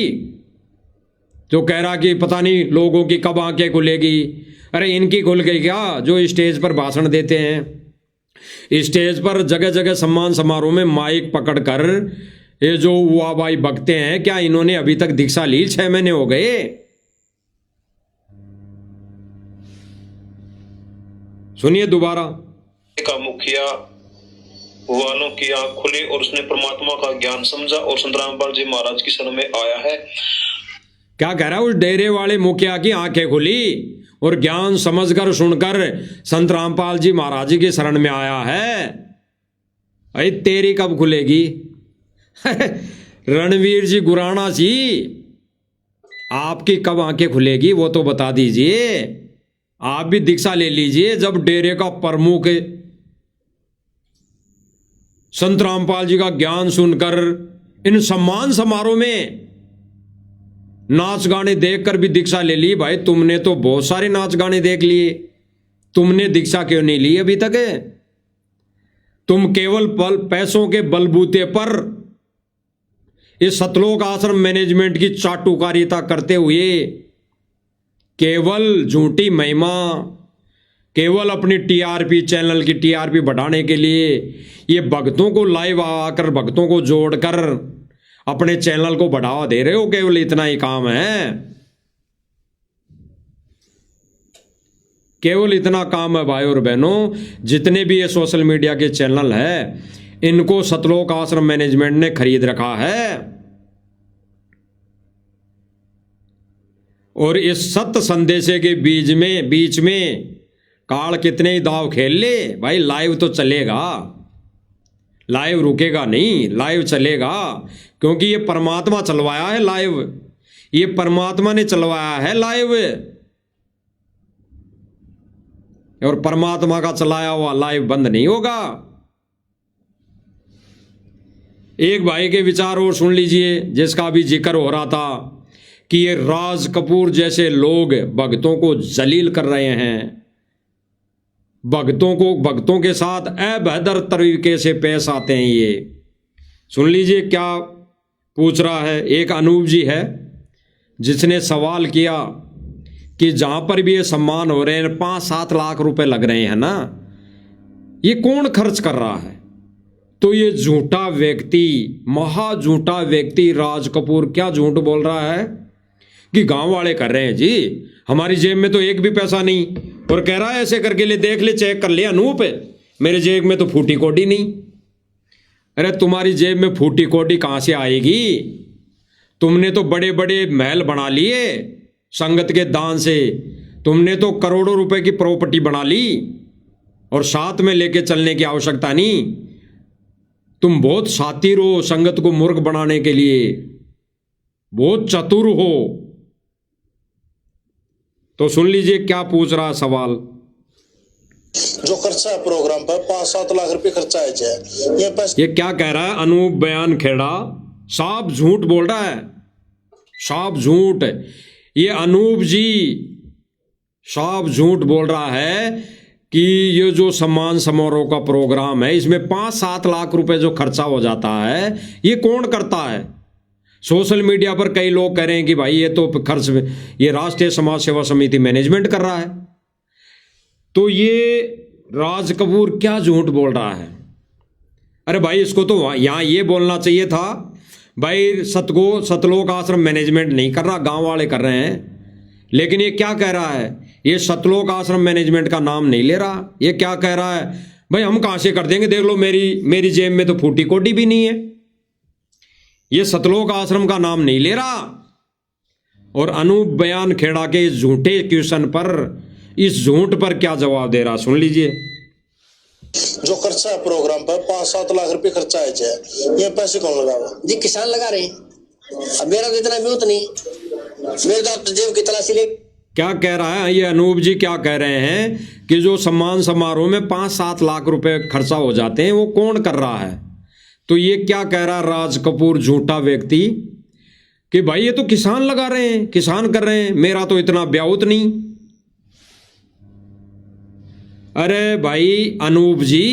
जो कह रहा कि पता नहीं लोगों की कब आंखें खुलेगी? अरे इनकी खुल गई क्या, जो स्टेज पर भाषण देते हैं, स्टेज पर जगह जगह सम्मान समारोह में माइक पकड़कर ये जो वाह भाई बकते हैं, क्या इन्होंने अभी तक दीक्षा ली? 6 महीने हो गए। सुनिए दोबारा। का मुखिया वालों की आंख खुली और उसने परमात्मा का ज्ञान समझा और संत रामपाल जी महाराज की शरण में आया है। क्या कह रहा है? उस डेरे वाले मुखिया की आंखें खुली और ज्ञान समझकर, सुनकर संत रामपाल जी महाराज जी की शरण में आया है। अरे तेरी कब खुलेगी? रणवीर जी गुराना जी, आपकी कब आंखें खुलेगी वो तो बता दीजिए। आप भी दीक्षा ले लीजिए। जब डेरे का प्रमुख संत रामपाल जी का ज्ञान सुनकर इन सम्मान समारोह में नाच गाने देखकर भी दीक्षा ले ली, भाई तुमने तो बहुत सारे नाच गाने देख लिए, तुमने दीक्षा क्यों नहीं ली अभी तक? तुम केवल पैसों के बलबूते पर इस सतलोक आश्रम मैनेजमेंट की चाटुकारिता करते हुए केवल झूठी महिमा, केवल अपनी टीआरपी, चैनल की टीआरपी बढ़ाने के लिए ये भक्तों को लाइव आकर भक्तों को जोड़कर अपने चैनल को बढ़ावा दे रहे हो। केवल इतना ही काम है, केवल इतना काम है भाई और बहनों। जितने भी ये सोशल मीडिया के चैनल है इनको सतलोक आश्रम मैनेजमेंट ने खरीद रखा है। और इस सत्य संदेशे के बीच में काल कितने ही दाव खेल ले भाई, लाइव तो चलेगा, लाइव रुकेगा नहीं, लाइव चलेगा। क्योंकि ये परमात्मा चलवाया है लाइव, ये परमात्मा ने चलवाया है लाइव, और परमात्मा का चलाया हुआ लाइव बंद नहीं होगा। एक भाई के विचार और सुन लीजिए, जिसका भी जिक्र हो रहा था कि ये राज कपूर जैसे लोग भक्तों को जलील कर रहे हैं, भक्तों के साथ अभद्र तरीके से पेश आते हैं। ये सुन लीजिए क्या पूछ रहा है। एक अनूप जी है जिसने सवाल किया कि जहां पर भी ये सम्मान हो रहे हैं 5-7 लाख रुपए लग रहे हैं ना, ये कौन खर्च कर रहा है? तो ये झूठा व्यक्ति, महा झूठा व्यक्ति राज कपूर क्या झूठ बोल रहा है कि गांव वाले कर रहे हैं जी, हमारी जेब में तो एक भी पैसा नहीं, और कह रहा है ऐसे करके ले, देख ले, चेक कर ले अनूप, मेरे जेब में तो फूटी कोडी नहीं। अरे तुम्हारी जेब में फूटी कोडी कहां से आएगी? तुमने तो बड़े बड़े महल बना लिए संगत के दान से, तुमने तो करोड़ों रुपए की प्रॉपर्टी बना ली, और साथ में लेके चलने की आवश्यकता नहीं। तुम बहुत शातिर हो संगत को मूर्ख बनाने के लिए, बहुत चतुर हो। तो सुन लीजिए क्या पूछ रहा सवाल। जो खर्चा है प्रोग्राम पर 5-7 लाख रुपए खर्चा है, ये क्या कह रहा है अनूप बयान खेड़ा? साफ झूठ बोल रहा है, साफ झूठ। ये अनूप जी साफ झूठ बोल रहा है कि ये जो सम्मान समारोह का प्रोग्राम है इसमें 5-7 लाख रुपए जो खर्चा हो जाता है, ये कौन करता है? सोशल मीडिया पर कई लोग कह रहे हैं कि भाई ये तो खर्च ये राष्ट्रीय समाज सेवा समिति मैनेजमेंट कर रहा है। तो ये राज कपूर क्या झूठ बोल रहा है? अरे भाई इसको तो यहाँ ये बोलना चाहिए था भाई सतलोक आश्रम मैनेजमेंट नहीं कर रहा, गांव वाले कर रहे हैं। लेकिन ये क्या कह रहा है? ये सतलोक आश्रम मैनेजमेंट का नाम नहीं ले रहा। ये क्या कह रहा है? भाई हम कहां से कर देंगे, देख लो मेरी जेब में तो फूटी कोडी भी नहीं है। ये सतलोक आश्रम का नाम नहीं ले रहा। और अनूप बयान खेड़ा के इस झूठे क्वेश्चन पर, इस झूठ पर क्या जवाब दे रहा, सुन लीजिए। जो खर्चा है प्रोग्राम पर 5-7 लाख रुपए खर्चा है, ये पैसे कौन लगावा? जी किसान लगा रहे हैं। अब मेरा तो इतना म्यूत नहीं, मेरे तो जेब की तलाशी ले। क्या कह रहा है ये अनूप जी? क्या कह रहे हैं कि जो सम्मान समारोह में 5-7 लाख रुपए खर्चा हो जाते हैं वो कौन कर रहा है? तो ये क्या कह रहा है राज कपूर झूठा व्यक्ति कि भाई ये तो किसान लगा रहे हैं, किसान कर रहे हैं, मेरा तो इतना ब्याउत नहीं। अरे भाई अनूप जी,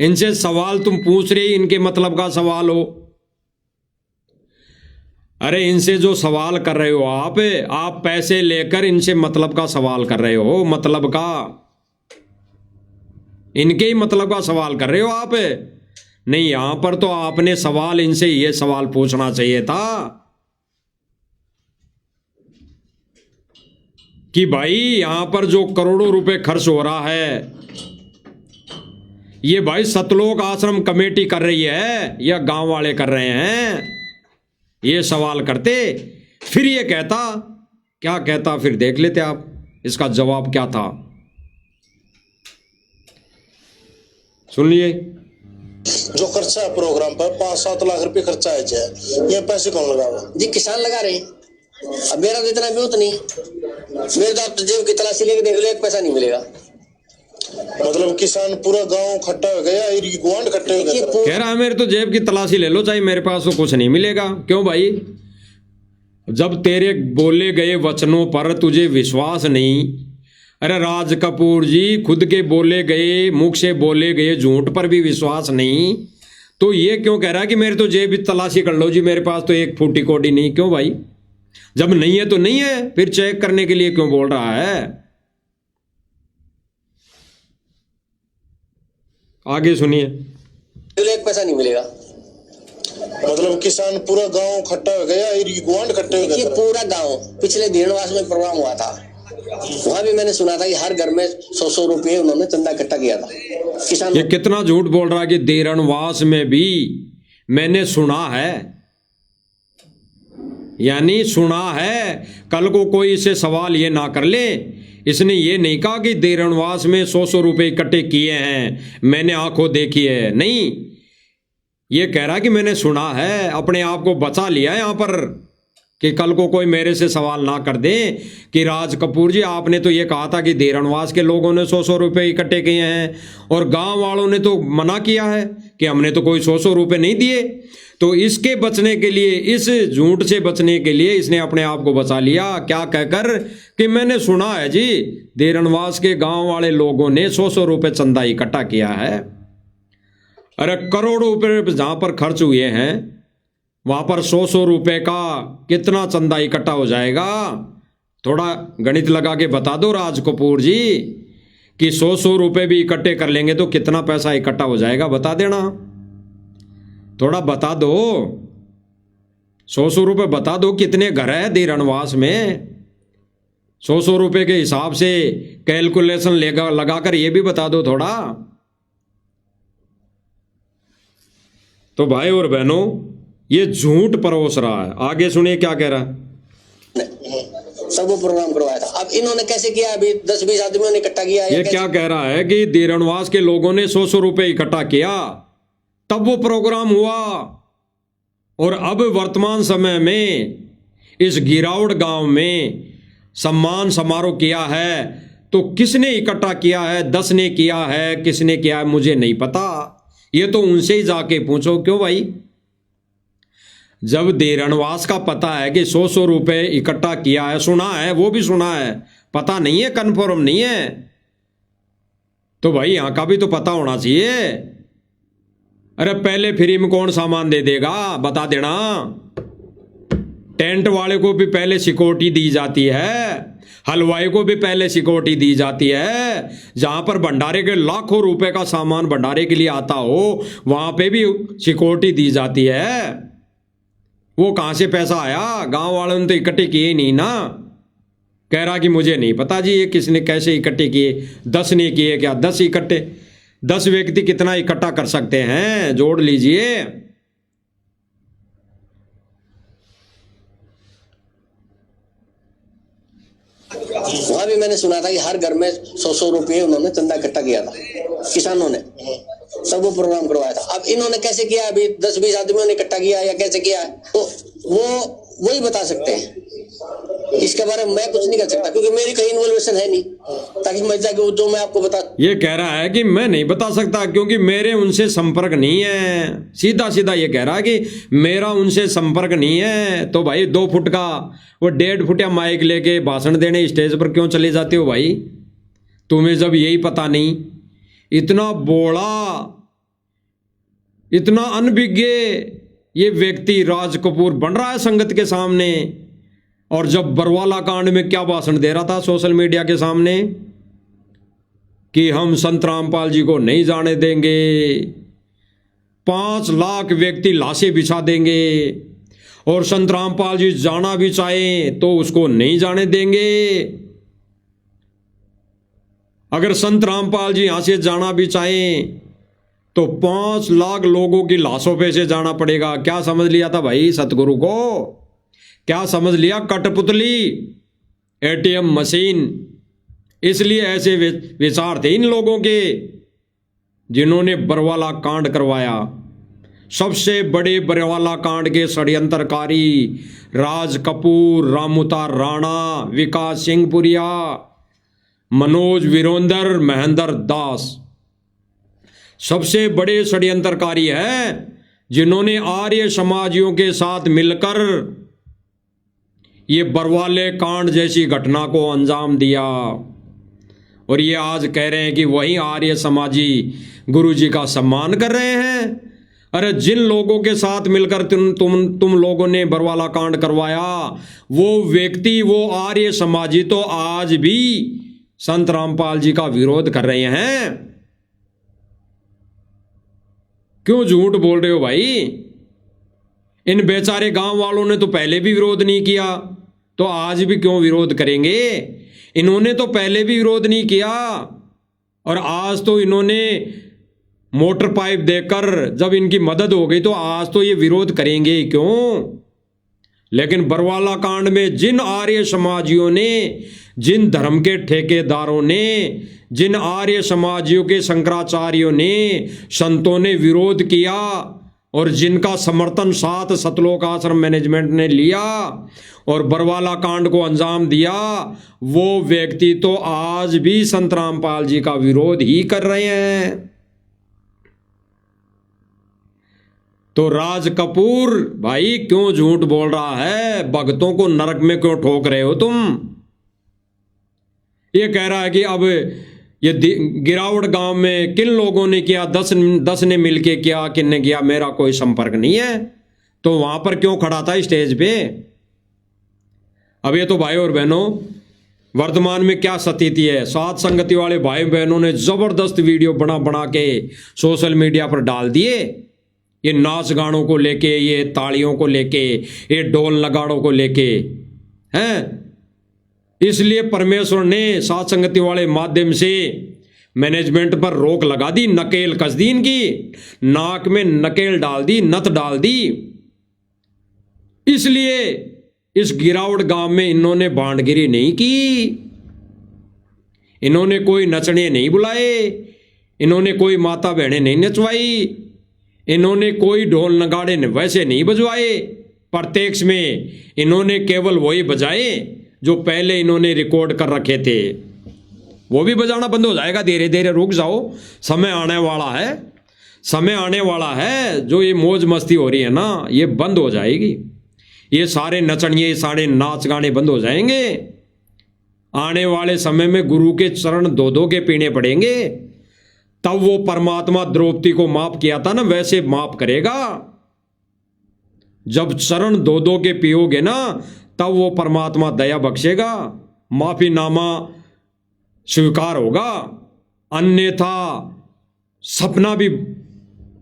इनसे सवाल तुम पूछ रहे, इनके मतलब का सवाल हो। अरे इनसे जो सवाल कर रहे हो आप पैसे लेकर इनसे मतलब का सवाल कर रहे हो, मतलब का, इनके ही मतलब का सवाल कर रहे हो आप। नहीं, यहां पर तो आपने सवाल इनसे ये सवाल पूछना चाहिए था कि भाई यहां पर जो करोड़ों रुपए खर्च हो रहा है ये भाई सतलोक आश्रम कमेटी कर रही है या गांव वाले कर रहे हैं? ये सवाल करते, फिर ये कहता, क्या कहता फिर देख लेते आप इसका जवाब क्या था। सुनिए। जो खर्चा है प्रोग्राम पर 5-7 लाख रुपए खर्चा है, ये पैसे कौन लगावा? जी किसान लगा रहे हैं। अब मेरा तो इतना म्यूत नहीं, मेरे तो जेब की तलाशी लेके देख लो, एक पैसा नहीं मिलेगा। मतलब किसान पूरा गांव इकट्ठा हो गया, गुआंढ इकट्ठे हो गए। कह रहा है मेरे तो जेब की तलाशी ले लो, चाहे मेरे पास तो कुछ नहीं मिलेगा। क्यों भाई? जब तेरे बोले गए वचनों पर तुझे विश्वास नहीं, अरे राज कपूर जी खुद के बोले गए, मुख से बोले गए झूठ पर भी विश्वास नहीं, तो ये क्यों कह रहा है कि मेरे तो जेब की तलाशी कर लो जी, मेरे पास तो एक फूटी कोडी नहीं? क्यों भाई? जब नहीं है तो नहीं है, फिर चेक करने के लिए क्यों बोल रहा है? आगे सुनिए। एक पैसा नहीं मिलेगा। मतलब किसान पूरा गांव इकट्ठा हो गया, गुआंढ इकट्ठे हो ये गए। पूरा गांव पिछले देनवास में प्रोग्राम हुआ था, वहां भी मैंने सुना था कि हर घर में 100-100 रुपये उन्होंने चंदा इकट्ठा किया था किसान। ये कितना झूठ बोल रहा है कि देरणवास में भी मैंने सुना है, यानी सुना है। कल को कोई इसे सवाल ये ना कर ले, इसने ये नहीं कहा कि देरणवास में 100-100 रुपये इकट्ठे किए हैं, मैंने आंखों देखी है। नहीं, ये कह रहा कि मैंने सुना है, अपने आप को बचा लिया यहां पर कि कल को कोई मेरे से सवाल ना कर दे कि राज कपूर जी आपने तो ये कहा था कि देरणवास के लोगों ने 100-100 रुपये इकट्ठे किए हैं और गांव वालों ने तो मना किया है कि हमने तो कोई 100-100 रुपये नहीं दिए। तो इसके बचने के लिए, इस झूठ से बचने के लिए इसने अपने आप को बचा लिया, क्या कहकर कि मैंने सुना है जी देरणवास के गांव वाले लोगों ने 100-100 रुपये चंदा इकट्ठा किया है। अरे करोड़ों रुपये जहां पर खर्च हुए हैं वहां पर 100-100 रुपये का कितना चंदा इकट्ठा हो जाएगा? थोड़ा गणित लगा के बता दो राज कपूर जी कि 100-100 रुपये भी इकट्ठे कर लेंगे तो कितना पैसा इकट्ठा हो जाएगा, बता देना, थोड़ा बता दो। 100-100 रुपये बता दो, कितने घर है देरणवास में? 100-100 रुपये के हिसाब से कैलकुलेशन लगाकर ये भी बता दो थोड़ा। तो भाई और बहनों, ये झूठ परोस रहा है। आगे सुनिए क्या कह रहा है। सब वो प्रोग्राम करवाया था। अब इन्होंने कैसे किया? अभी 10-20 आदमियों ने इकट्ठा किया। ये क्या कह रहा है कि देरणवास के लोगों ने 100-100 रुपये इकट्ठा किया, तब वो प्रोग्राम हुआ, और अब वर्तमान समय में इस गिरावट गांव में सम्मान समारोह किया है। तो किसने इकट्ठा किया है? 10 ने किया है, किसने किया है मुझे नहीं पता, ये तो उनसे ही जाके पूछो। क्यों भाई? जब देरणवास का पता है कि 100-100 रुपये इकट्ठा किया है, सुना है, वो भी सुना है, पता नहीं है, कन्फर्म नहीं है, तो भाई यहां का भी तो पता होना चाहिए। अरे पहले फ्री में कौन सामान दे देगा, बता देना। टेंट वाले को भी पहले सिक्योरिटी दी जाती है, हलवाई को भी पहले सिक्योरिटी दी जाती है। जहां पर भंडारे के लाखों रुपए का सामान भंडारे के लिए आता हो वहां पे भी सिक्योरिटी दी जाती है। वो कहां से पैसा आया? गांव वालों ने तो इकट्ठे किए नहीं ना। कह रहा कि मुझे नहीं पता जी ये किसने कैसे इकट्ठे किए। 10 ने किए क्या? 10 इकट्ठे, 10 व्यक्ति कितना इकट्ठा कर सकते हैं? जोड़ लीजिए। वहां भी मैंने सुना था कि हर घर में 100-100 रुपये उन्होंने चंदा इकट्ठा किया था किसानों ने। सब वो प्रोग्राम करवाया था। अब इन्होंने कैसे किया? अभी 10-20 आदमियों ने इकट्ठा किया या कैसे किया, तो वही बता सकते हैं। इसके बारे में मैं कुछ नहीं कर सकता क्योंकि मेरी कहीं इन्वॉल्वेशन है नहीं, ताकि मैं जाके जो मैं आपको बता। ये कह रहा है कि मैं नहीं बता सकता क्योंकि मेरे उनसे संपर्क नहीं है। सीधा सीधा ये कह रहा है कि मेरा उनसे संपर्क नहीं है। तो भाई 2 फुट का वो 1.5 फुटिया माइक लेके भाषण देने स्टेज पर क्यों चले जाते हो भाई? तुम्हें जब यही पता नहीं, इतना बोला, इतना अनभिज्ञ ये व्यक्ति राज कपूर बन रहा है संगत के सामने। और जब बरवाला कांड में क्या भाषण दे रहा था सोशल मीडिया के सामने कि हम संत रामपाल जी को नहीं जाने देंगे, 5 लाख व्यक्ति लाशें बिछा देंगे, और संत रामपाल जी जाना भी चाहे तो उसको नहीं जाने देंगे। अगर संत रामपाल जी यहां से जाना भी चाहें तो 5 लाख लोगों की लाशों पे से जाना पड़ेगा। क्या समझ लिया था भाई सतगुरु को? क्या समझ लिया? कठपुतली, एटीएम मशीन। इसलिए ऐसे विचार थे इन लोगों के जिन्होंने बरवाला कांड करवाया। सबसे बड़े बरवाला कांड के षड्यंत्रकारी राज कपूर, रामूता राणा, विकास सिंह पुरिया, मनोज विरोंदर, महेंद्र दास सबसे बड़े षड्यंत्रकारी हैं जिन्होंने आर्य समाजियों के साथ मिलकर ये बरवाले कांड जैसी घटना को अंजाम दिया। और ये आज कह रहे हैं कि वही आर्य समाजी गुरु जी का सम्मान कर रहे हैं। अरे जिन लोगों के साथ मिलकर तुम लोगों ने बरवाला कांड करवाया, वो व्यक्ति, वो आर्य समाजी तो आज भी संत रामपाल जी का विरोध कर रहे हैं। क्यों झूठ बोल रहे हो भाई? इन बेचारे गांव वालों ने तो पहले भी विरोध नहीं किया, तो आज भी क्यों विरोध करेंगे? इन्होंने तो पहले भी विरोध नहीं किया, और आज तो इन्होंने मोटर पाइप देकर जब इनकी मदद हो गई तो आज तो ये विरोध करेंगे ही क्यों? लेकिन बरवाला कांड में जिन आर्य समाजियों ने, जिन धर्म के ठेकेदारों ने, जिन आर्य समाजियों के शंकराचार्यों ने, संतों ने विरोध किया और जिनका समर्थन साथ सतलोक आश्रम मैनेजमेंट ने लिया और बरवाला कांड को अंजाम दिया, वो व्यक्ति तो आज भी संत रामपाल जी का विरोध ही कर रहे हैं। तो राज कपूर भाई क्यों झूठ बोल रहा है? भक्तों को नरक में क्यों ठोक रहे हो तुम? ये कह रहा है कि अब ये गिरावट गांव में किन लोगों ने किया, 10 ने मिलके किया, किन ने किया, मेरा कोई संपर्क नहीं है। तो वहां पर क्यों खड़ा था स्टेज पे? अब ये तो भाई और बहनों, वर्तमान में क्या स्थिति है, साथ संगति वाले भाई बहनों ने जबरदस्त वीडियो बना के सोशल मीडिया पर डाल दिए। ये नाच गानों को लेके, ये तालियों को लेके, ये ढोल नगाड़ों को लेके हैं। इसलिए परमेश्वर ने साथ संगति वाले माध्यम से मैनेजमेंट पर रोक लगा दी, नकेल कस दी, इनकी नाक में नकेल डाल दी, नथ डाल दी। इसलिए इस गिरावट गांव में इन्होंने बांटगिरी नहीं की, इन्होंने कोई नचने नहीं बुलाए, इन्होंने कोई माता बहनें नहीं नचवाई, इन्होंने कोई ढोल नगाड़े वैसे नहीं बजवाए। प्रत्यक्ष में इन्होंने केवल वही बजाए जो पहले इन्होंने रिकॉर्ड कर रखे थे। वो भी बजाना बंद हो जाएगा, धीरे धीरे रुक जाओ, समय आने वाला है, समय आने वाला है। जो ये मौज मस्ती हो रही है ना, ये बंद हो जाएगी। ये सारे नचनिए, ये सारे नाच गाने बंद हो जाएंगे। आने वाले समय में गुरु के चरण दो के पीने पड़ेंगे। तब वो परमात्मा द्रौपदी को माफ किया था ना, वैसे माफ करेगा। जब चरण दो के पियोगे ना, तब वो परमात्मा दया बख्शेगा, माफीनामा स्वीकार होगा। अन्यथा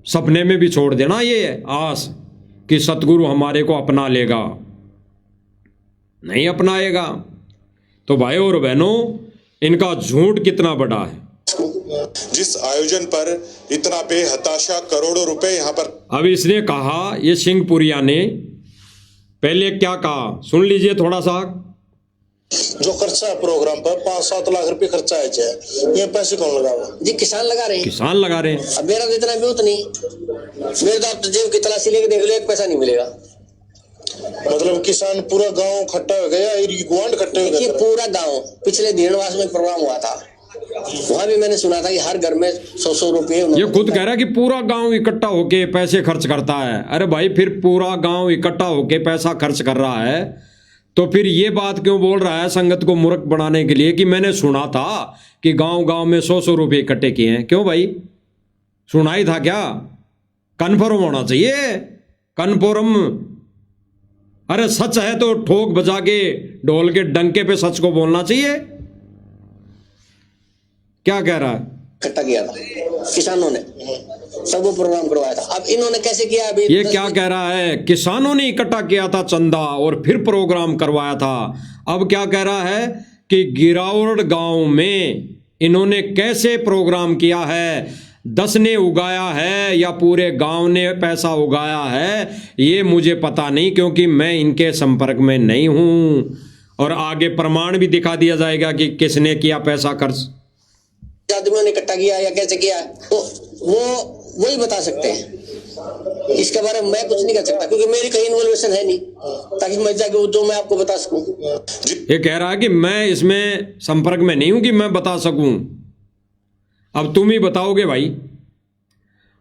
सपने में भी छोड़ देना ये आस कि सतगुरु हमारे को अपना लेगा, नहीं अपनाएगा। तो भाई और बहनों, इनका झूठ कितना बड़ा है। जिस आयोजन पर इतना बेहताशा करोड़ों रुपए यहाँ पर। अब इसने कहा, ये सिंहपुरिया ने पहले क्या कहा, सुन लीजिए थोड़ा सा। जो खर्चा है प्रोग्राम पर 5-7 लाख रुपए खर्चा है, ये पैसे कौन लगावा? जी किसान लगा रहे हैं। किसान लगा रहे हैं। अब मेरा तो इतना भी उतना नहीं, मेरे तो जेब की तलाशी लेके देख लो, एक पैसा नहीं मिलेगा। मतलब किसान पूरा गांव इकट्ठा हो गया, गुआंढ इकट्ठे हो गए। पूरा गांव, पिछले दीनवास में प्रोग्राम हुआ था, वहां भी मैंने सुना था कि हर घर में 100 रुपये। ये खुद कह रहा है कि पूरा गांव इकट्ठा होके पैसे खर्च करता है। अरे भाई, फिर पूरा गांव इकट्ठा होके पैसा खर्च कर रहा है तो फिर ये बात क्यों बोल रहा है संगत को मूर्ख बनाने के लिए कि मैंने सुना था कि गांव में 100 रुपये इकट्ठे किए हैं? क्यों भाई, सुना ही था क्या? कन्फर्म होना चाहिए, कन्फर्म। अरे सच है तो ठोक बजा के ढोल के डंके पे सच को बोलना चाहिए। क्या कह रहा है? इकट्ठा किया था किसानों ने, सब वो प्रोग्राम करवाया था। अब इन्होंने कैसे किया? अभी ये क्या कह रहा है? किसानों ने इकट्ठा किया था चंदा और फिर प्रोग्राम करवाया था। अब क्या कह रहा है कि गिरावट गांव में इन्होंने कैसे प्रोग्राम किया है, 10 ने उगाया है या पूरे गांव ने पैसा उगाया है, ये मुझे पता नहीं, क्योंकि मैं इनके संपर्क में नहीं हूं। और आगे प्रमाण भी दिखा दिया जाएगा कि किसने किया पैसा खर्च, आदमियों ने इकट्ठा किया या कैसे किया, तो वो वही बता सकते हैं। इसके बारे में मैं कुछ नहीं कर सकता, क्योंकि मेरी कहीं इन्वॉल्वेशन है नहीं, ताकि मैं जाके जो मैं आपको बता सकूं। ये कह रहा है कि मैं इसमें संपर्क में नहीं हूं कि मैं बता सकूं। अब तुम ही बताओगे भाई।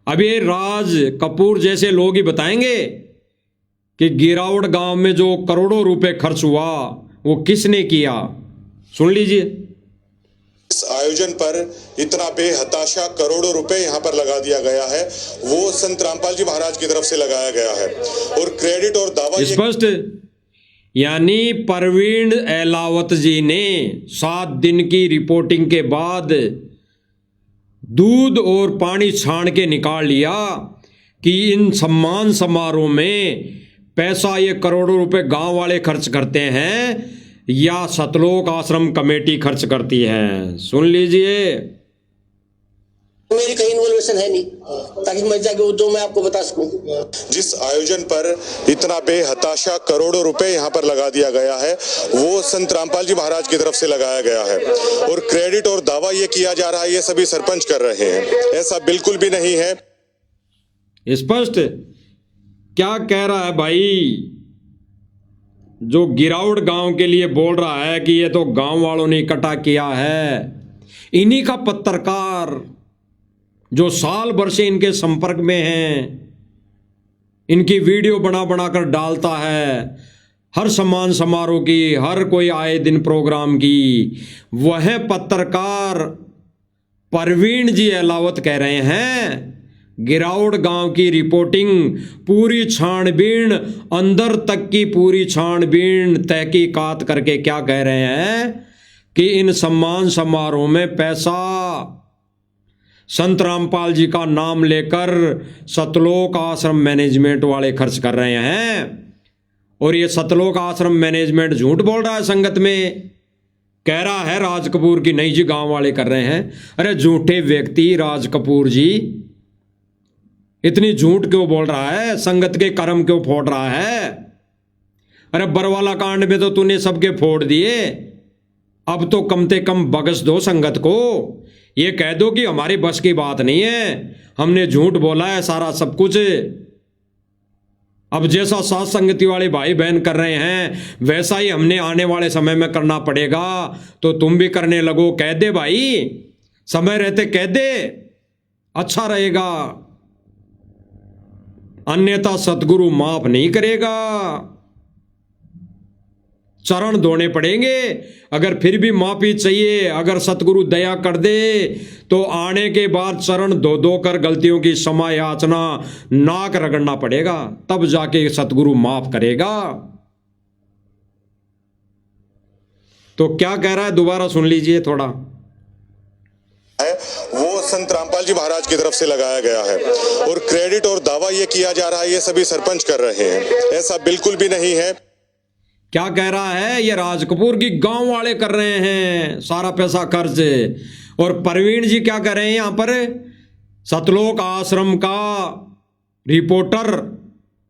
अब ये राज कपूर जैसे लोग ही बताएंगे कि गिरावट गांव में जो करोड़ों रुपए खर्च हुआ वो किसने किया। सुन लीजिए। जिस आयोजन पर इतना बेहताशा करोड़ों रुपए यहाँ पर लगा दिया गया है वो संत रामपाल जी महाराज की तरफ से लगाया गया है और क्रेडिट और दावा स्पष्ट, यानी परवीन एलावत जी ने 7 दिन की रिपोर्टिंग के बाद दूध और पानी छान के निकाल लिया कि इन सम्मान समारोह में पैसा ये करोड़ों रुपए गांव वाले खर्च करते हैं या सतलोक आश्रम कमेटी खर्च करती है। सुन लीजिए, मेरी कहीं इन्वॉल्वेशन है नहीं, ताकि मैं जाके जो मैं आपको बता सकूं। जिस आयोजन पर इतना बेहताशा करोड़ों रुपए यहाँ पर लगा दिया गया है वो संत रामपाल जी महाराज की तरफ से लगाया गया है और क्रेडिट और दावा ये किया जा रहा है ये सभी सरपंच कर रहे हैं, ऐसा बिल्कुल भी नहीं है। स्पष्ट क्या कह रहा है भाई? जो गिरावट गांव के लिए बोल रहा है कि ये तो गांव वालों ने इकट्ठा किया है, इन्हीं का पत्रकार जो साल भर से इनके संपर्क में हैं, इनकी वीडियो बना बना कर डालता है हर सम्मान समारोह की, हर कोई आए दिन प्रोग्राम की, वह पत्रकार परवीन जी एलावत कह रहे हैं गिरावट गांव की रिपोर्टिंग पूरी छानबीन, अंदर तक की पूरी छानबीन तहकीकात करके क्या कह रहे हैं कि इन सम्मान समारोह में पैसा संत रामपाल जी का नाम लेकर सतलोक आश्रम मैनेजमेंट वाले खर्च कर रहे हैं। और ये सतलोक आश्रम मैनेजमेंट झूठ बोल रहा है संगत में, कह रहा है राज कपूर की नहीं जी गांव वाले कर रहे हैं। अरे झूठे व्यक्ति, राज कपूर जी इतनी झूठ क्यों बोल रहा है? संगत के कर्म क्यों फोड़ रहा है? अरे बरवाला कांड में तो तूने सबके फोड़ दिए, अब तो कम से कम बख्श दो संगत को। ये कह दो कि हमारी बस की बात नहीं है, हमने झूठ बोला है सारा सब कुछ। अब जैसा साथ संगति वाले भाई बहन कर रहे हैं वैसा ही हमने आने वाले समय में करना पड़ेगा, तो तुम भी करने लगो। कह दे भाई, समय रहते कह दे, अच्छा रहेगा, अन्यथा सतगुरु माफ नहीं करेगा, चरण धोने पड़ेंगे। अगर फिर भी माफी चाहिए, अगर सतगुरु दया कर दे तो आने के बाद चरण धो धो कर गलतियों की क्षमा याचना, नाक रगड़ना पड़ेगा, तब जाके सतगुरु माफ करेगा। तो क्या कह रहा है दोबारा सुन लीजिए थोड़ा। वो संत रामपाल जी महाराज की तरफ से लगाया गया है और क्रेडिट और दावा ये किया जा रहा है ये सभी सरपंच कर रहे हैं, ऐसा बिल्कुल भी नहीं है। क्या कह रहा है? ये राज कपूर की गांव वाले कर रहे हैं सारा पैसा खर्च। और परवीन जी क्या कर रहे हैं यहां पर? सतलोक आश्रम का रिपोर्टर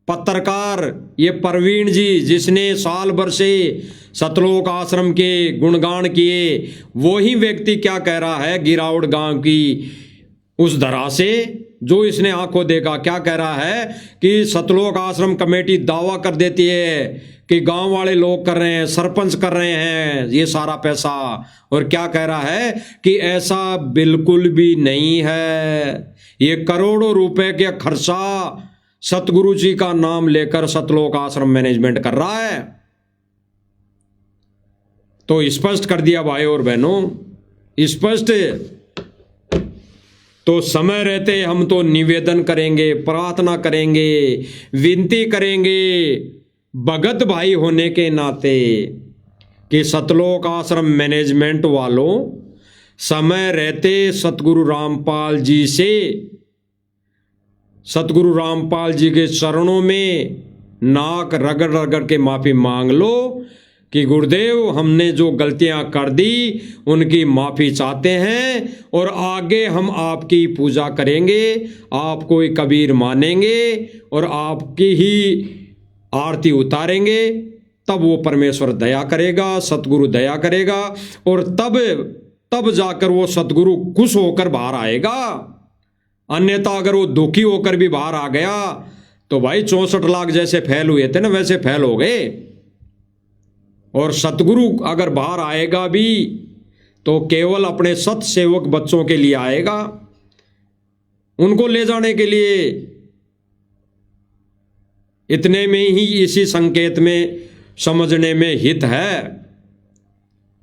पत्रकार ये परवीन जी, जिसने साल भर से सतलोक आश्रम के गुणगान किए, वही व्यक्ति क्या कह रहा है गिरावट गांव की उस धरा से जो इसने आंखों देखा। क्या कह रहा है कि सतलोक आश्रम कमेटी दावा कर देती है कि गांव वाले लोग कर रहे हैं, सरपंच कर रहे हैं ये सारा पैसा। और क्या कह रहा है कि ऐसा बिल्कुल भी नहीं है, ये करोड़ों रुपए के खर्चा सतगुरु जी का नाम लेकर सतलोक आश्रम मैनेजमेंट कर रहा है। तो स्पष्ट कर दिया भाई और बहनों, स्पष्ट। तो समय रहते हम तो निवेदन करेंगे, प्रार्थना करेंगे, विनती करेंगे भगत भाई होने के नाते कि सतलोक आश्रम मैनेजमेंट वालों समय रहते सतगुरु रामपाल जी से, सतगुरु रामपाल जी के चरणों में नाक रगड़ रगड़ के माफी मांग लो कि गुरुदेव हमने जो गलतियां कर दी उनकी माफी चाहते हैं और आगे हम आपकी पूजा करेंगे, आपको ही कबीर मानेंगे और आपकी ही आरती उतारेंगे। तब वो परमेश्वर दया करेगा, सतगुरु दया करेगा और तब जाकर वो सतगुरु खुश होकर बाहर आएगा। अन्यथा अगर वो दुखी होकर भी बाहर आ गया तो भाई 64 लाख जैसे फैल हुए थे ना वैसे फैल हो गए। और सतगुरु अगर बाहर आएगा भी तो केवल अपने सत सेवक बच्चों के लिए आएगा, उनको ले जाने के लिए। इतने में ही इसी संकेत में समझने में हित है।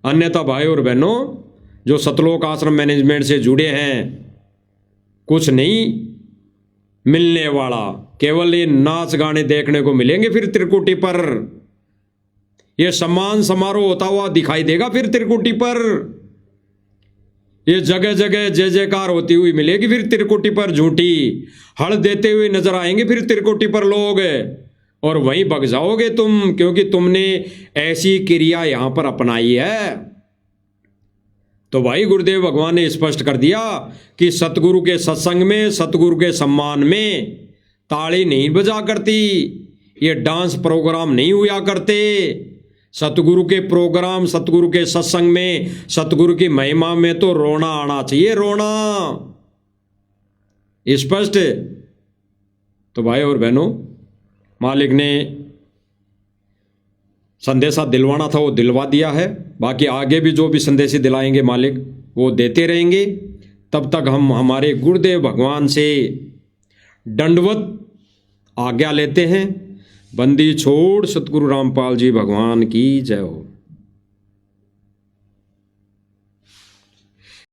अन्यथा भाई और बहनों जो सतलोक आश्रम मैनेजमेंट से जुड़े हैं, कुछ नहीं मिलने वाला, केवल ये नाच गाने देखने को मिलेंगे फिर त्रिकुटी पर। ये सम्मान समारोह होता हुआ दिखाई देगा फिर त्रिकुटी पर। ये जगह जगह जय जयकार होती हुई मिलेगी फिर त्रिकुटी पर। झूठी हल देते हुए नजर आएंगे फिर त्रिकुटी पर लोग, और वहीं भग जाओगे तुम, क्योंकि तुमने ऐसी क्रिया यहां पर अपनाई है। तो भाई गुरुदेव भगवान ने स्पष्ट कर दिया कि सतगुरु के सत्संग में, सतगुरु के सम्मान में ताली नहीं बजा करती, ये डांस प्रोग्राम नहीं हुआ करते। सतगुरु के प्रोग्राम, सतगुरु के सत्संग में, सतगुरु की महिमा में तो रोना आना चाहिए, रोना। स्पष्ट। तो भाई और बहनों, मालिक ने संदेशा दिलवाना था वो दिलवा दिया है। बाकी आगे भी जो भी संदेश दिलाएंगे मालिक वो देते रहेंगे। तब तक हम हमारे गुरुदेव भगवान से दंडवत आज्ञा लेते हैं। बंदी छोड़ सतगुरु रामपाल जी भगवान की जय हो।